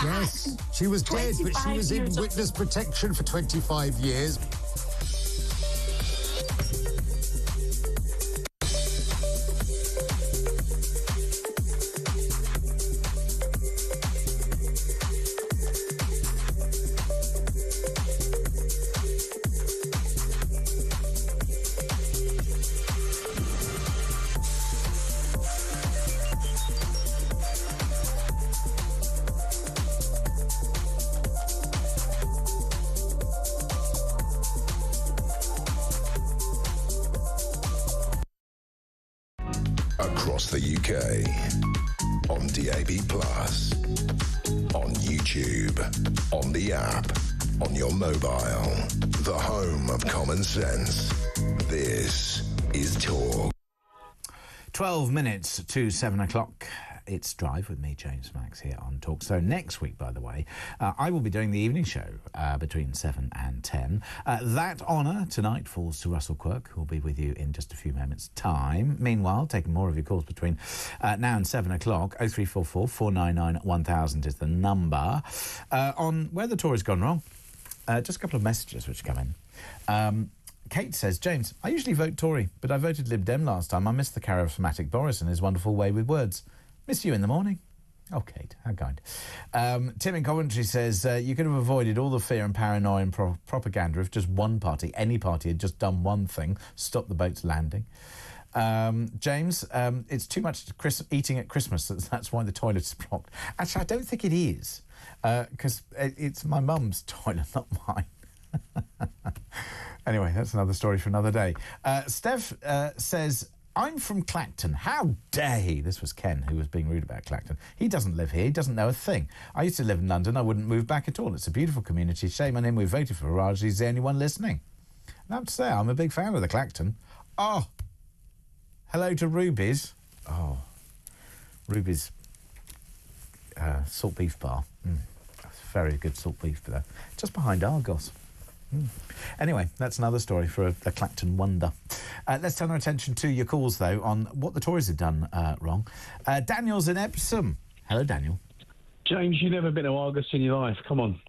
Yes, she was dead, but she was in witness protection for 25 years. Across the UK, on DAB+, on YouTube, on the app, on your mobile, the home of common sense. This is Talk. 12 minutes to 7 o'clock. It's Drive with me, James Max, here on Talk. So next week, by the way, I will be doing the evening show between 7 and 10. That honour tonight falls to Russell Quirk, who will be with you in just a few moments' time. Meanwhile, taking more of your calls between now and 7 o'clock, 0344 499 1000 is the number. On where the Tories gone wrong, just a couple of messages which come in. Kate says, James, I usually vote Tory, but I voted Lib Dem last time. I missed the charismatic Boris and his wonderful way with words. Miss you in the morning. Oh, Kate, how kind. Tim in Coventry says, you could have avoided all the fear and paranoia and propaganda if just one party, any party, had just done one thing, stop the boats landing. James, it's too much eating at Christmas. That's why the toilet is blocked. Actually, I don't think it is, because it's my mum's toilet, not mine. Anyway, that's another story for another day. Steph says, I'm from Clacton. How dare he? This was Ken, who was being rude about Clacton. He doesn't live here. He doesn't know a thing. I used to live in London. I wouldn't move back at all. It's a beautiful community. Shame on him. We voted for Farage. He's the only one listening. And I have to say, I'm a big fan of the Clacton. Oh, hello to Ruby's. Oh, Ruby's salt beef bar. That's very good salt beef there. Just behind Argos. Anyway, that's another story for a Clacton wonder. Let's turn our attention to your calls, though, on what the Tories have done wrong. Daniel's in Epsom. Hello, Daniel. James, you've never been to Argos in your life. Come on.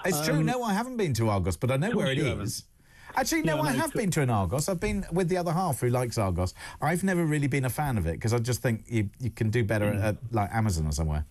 It's true. No, I haven't been to Argos, but I know where it is. Actually, no, I have been to an Argos. I've been with the other half who likes Argos. I've never really been a fan of it because I just think you can do better at like Amazon or somewhere.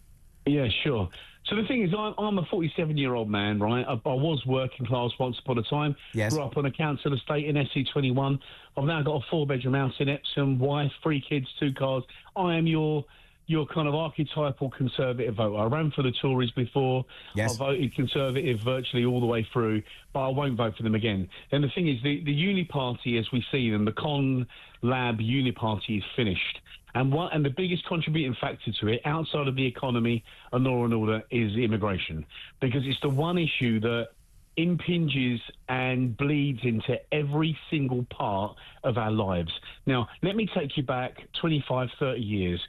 Yeah, sure. So the thing is, I'm a 47-year-old man, right? I was working class once upon a time. Yes. Grew up on a council estate in SC21. I've now got a 4-bedroom house in Epsom, wife, 3 kids, 2 cars. I am your kind of archetypal Conservative voter. I ran for the Tories before. Yes. I voted Conservative virtually all the way through, but I won't vote for them again. And the thing is, the Uni Party, as we see them, the Con Lab Uni Party is finished. And the biggest contributing factor to it, outside of the economy and law and order, is immigration. Because it's the one issue that impinges and bleeds into every single part of our lives. Now, let me take you back 25, 30 years.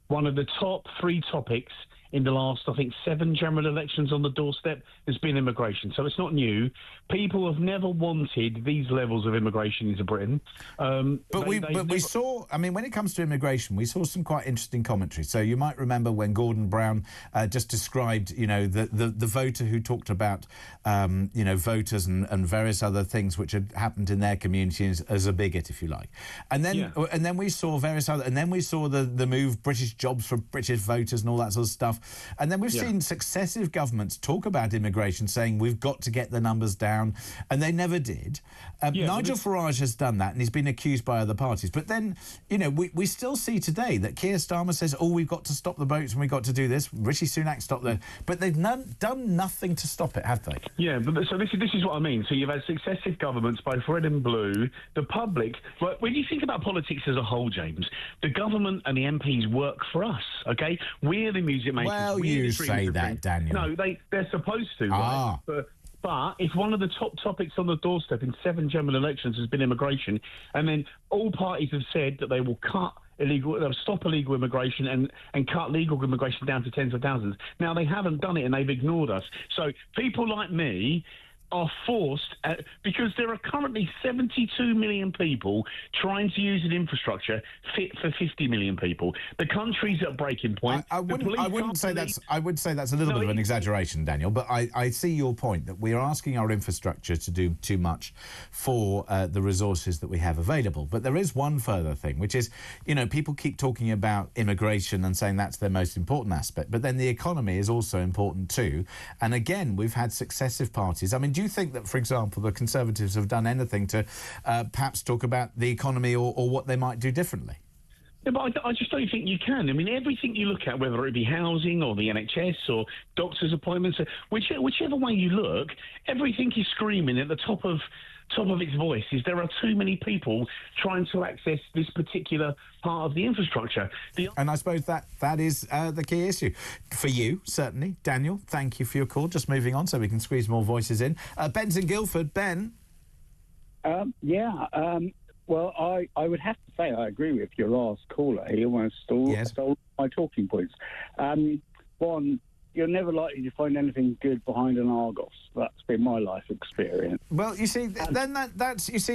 One of the top 3 topics in the last, I think, 7 general elections on the doorstep has been immigration. So it's not new. People have never wanted these levels of immigration into Britain. But we saw, I mean, when it comes to immigration, we saw some quite interesting commentary. So you might remember when Gordon Brown just described, the voter who talked about, voters and various other things which had happened in their communities as a bigot, if you like. And then we saw various other, and then we saw the move British jobs for British voters and all that sort of stuff. And then we've seen successive governments talk about immigration, saying we've got to get the numbers down, and they never did. Nigel Farage has done that, and he's been accused by other parties. But then, we still see today that Keir Starmer says, we've got to stop the boats and we've got to do this. Rishi Sunak stopped that. But they've done nothing to stop it, have they? Yeah, but so this is what I mean. So you've had successive governments, both red and blue. The public, when you think about politics as a whole, James, the government and the MPs work for us, OK? We're the music makers. Well, you say that, Daniel. No, they're supposed to, right? But if one of the top topics on the doorstep in 7 general elections has been immigration, and then all parties have said that they will stop illegal immigration and cut legal immigration down to tens of thousands. Now, they haven't done it and they've ignored us. So people like me are forced, because there are currently 72 million people trying to use an infrastructure fit for 50 million people. The country's at breaking point. I would say that's a little bit of an exaggeration, Daniel, but I see your point that we are asking our infrastructure to do too much for the resources that we have available. But there is one further thing, which is, people keep talking about immigration and saying that's their most important aspect, but then the economy is also important too. And again, we've had successive parties. I mean, do you think that, for example, the Conservatives have done anything to perhaps talk about the economy or what they might do differently? Yeah, but I just don't think you can. I mean, everything you look at, whether it be housing or the NHS or doctors' appointments, whichever way you look, everything is screaming at the top of its voice is there are too many people trying to access this particular part of the infrastructure. And I suppose that is the key issue for you, certainly. Daniel, thank you for your call. Just moving on so we can squeeze more voices in. Ben's in Guildford. Ben? Well, I would have to say I agree with your last caller. He almost stole my talking points. One, you're never likely to find anything good behind an Argos. That's been my life experience. Well, you see,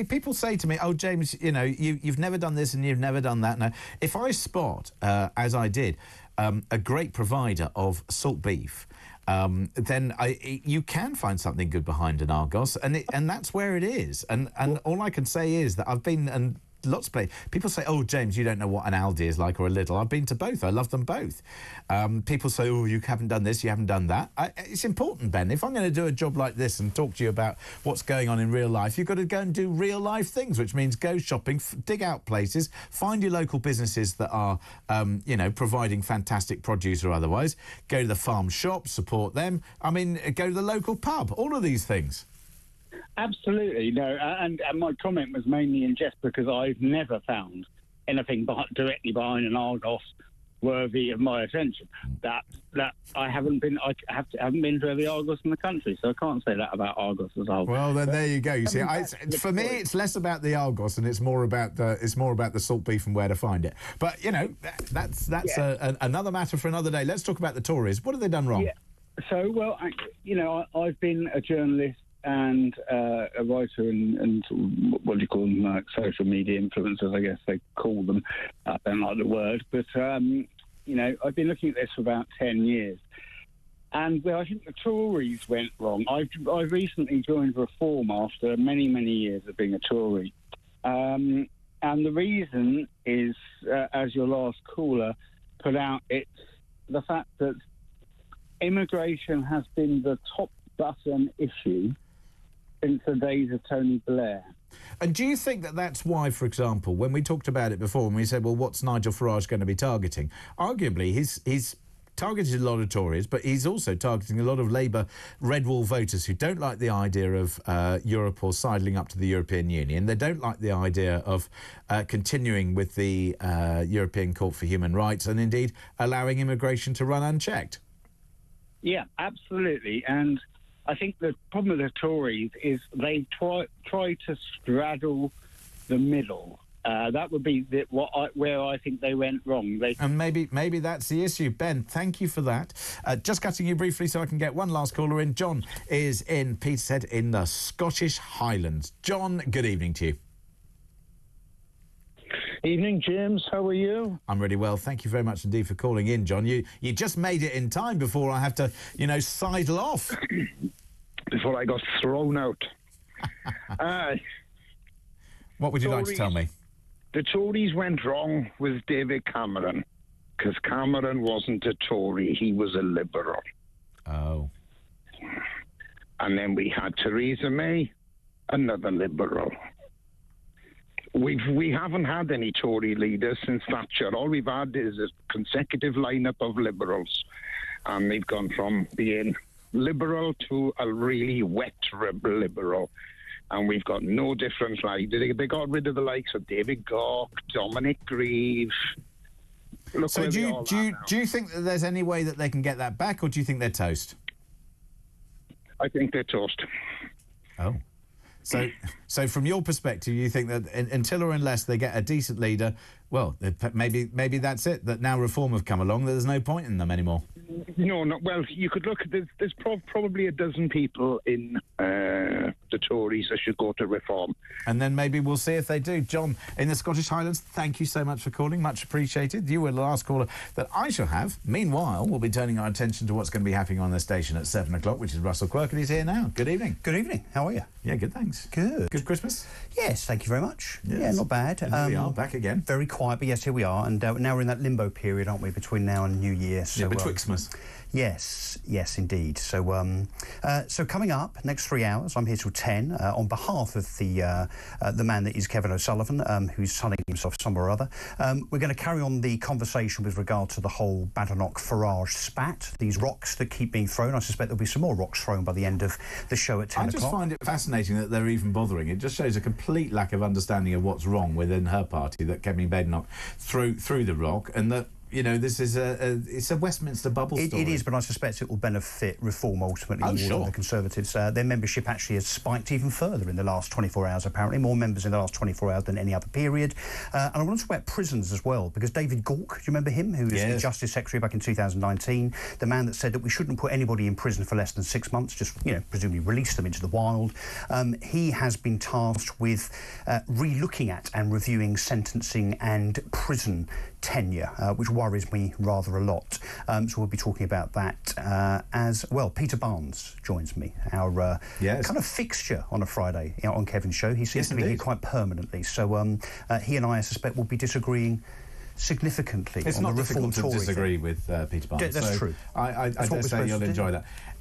people say to me, "Oh, James, you've never done this and you've never done that." Now, if I spot, as I did, a great provider of salt beef, then you can find something good behind an Argos, and that's where it is. And all I can say is that I've been and. Lots of people say, "Oh, James, you don't know what an Aldi is like or a Lidl." I've been to both. I love them both. People say, "Oh, you haven't done this, you haven't done that." It's important, Ben. If I'm going to do a job like this and talk to you about what's going on in real life, you've got to go and do real life things, which means go shopping, dig out places, find your local businesses that are, providing fantastic produce or otherwise. Go to the farm shop, support them. I mean, go to the local pub. All of these things. Absolutely, no, and my comment was mainly in jest because I've never found anything directly behind an Argos worthy of my attention. That I haven't been to every Argos in the country, so I can't say that about Argos as a whole. Well, then there you go. You see, for me, it's less about the Argos and it's more about the salt beef and where to find it. But that's another matter for another day. Let's talk about the Tories. What have they done wrong? Yeah. So, well, I've been a journalist and a writer and what do you call them, like social media influencers, I guess they call them. I don't like the word, but I've been looking at this for about 10 years. And I think the Tories went wrong. I've recently joined Reform after many, many years of being a Tory. And the reason is, as your last caller put out, it's the fact that immigration has been the top button issue since the days of Tony Blair. And do you think that that's why, for example, when we talked about it before and we said, well, what's Nigel Farage going to be targeting? Arguably, he's targeted a lot of Tories, but he's also targeting a lot of Labour red wall voters who don't like the idea of Europe or sidling up to the European Union. They don't like the idea of continuing with the European Court for Human Rights and indeed allowing immigration to run unchecked. Yeah, absolutely. And I think the problem with the Tories is they try to straddle the middle. That would be where I think they went wrong. And maybe that's the issue. Ben, thank you for that. Just cutting you briefly so I can get one last caller in. John is in Petershead in the Scottish Highlands. John, good evening to you. Evening, James. How are you? I'm really well. Thank you very much indeed for calling in, John. You just made it in time before I have to, sidle off. Before I got thrown out. What would you like to tell me? The Tories went wrong with David Cameron because Cameron wasn't a Tory. He was a Liberal. Oh. And then we had Theresa May, another Liberal. We haven't had any Tory leaders since Thatcher. All we've had is a consecutive lineup of Liberals. And they've gone from being Liberal to a really wet Liberal. And we've got no difference. Like they got rid of the likes of David Gauke, Dominic Grieve. So do you think that there's any way that they can get that back, or do you think they're toast? I think they're toast. Oh. So from your perspective, you think that until or unless they get a decent leader, well, maybe that's it, that now Reform have come along, that there's no point in them anymore? No. Well, you could look at there's probably a dozen people in the Tories that should go to Reform. And then maybe we'll see if they do. John, in the Scottish Highlands, thank you so much for calling. Much appreciated. You were the last caller that I shall have. Meanwhile, we'll be turning our attention to what's going to be happening on the station at 7 o'clock, which is Russell Quirk, and he's here now. Good evening. Good evening. How are you? Yeah, good, thanks. Good. Good Christmas? Yes, thank you very much. Yes. Yeah, not bad. And here we are, back again. Very quiet, but yes, here we are. And now we're in that limbo period, aren't we, between now and New Year? So, yeah, betwixtmas. Yes, indeed. So, so coming up next 3 hours, I'm here till 10 on behalf of the man that is Kevin O'Sullivan, who's sunning himself somewhere or other. We're going to carry on the conversation with regard to the whole Badenoch Farage spat. These rocks that keep being thrown. I suspect there'll be some more rocks thrown by the end of the show at 10 o'clock. I just find it fascinating that they're even bothering. It just shows a complete lack of understanding of what's wrong within her party that Kevin Badenoch threw the rock, and that. This is it's a Westminster bubble story. It is, but I suspect it will benefit Reform ultimately more than the Conservatives. Their membership actually has spiked even further in the last 24 hours, apparently. More members in the last 24 hours than any other period. And I want to talk about prisons as well, because David Gauke, do you remember him? Who was the Justice Secretary back in 2019, the man that said that we shouldn't put anybody in prison for less than 6 months, just, presumably release them into the wild. He has been tasked with re-looking at and reviewing sentencing and prison tenure, which worries me rather a lot. So we'll be talking about that as well. Peter Barnes joins me, our kind of fixture on a Friday on Kevin's show. He seems to be here quite permanently. So he and I suspect will be disagreeing significantly it's on not the Reform difficult to Tory disagree thing. with Peter Barnes. That's true. I dare say you'll enjoy that.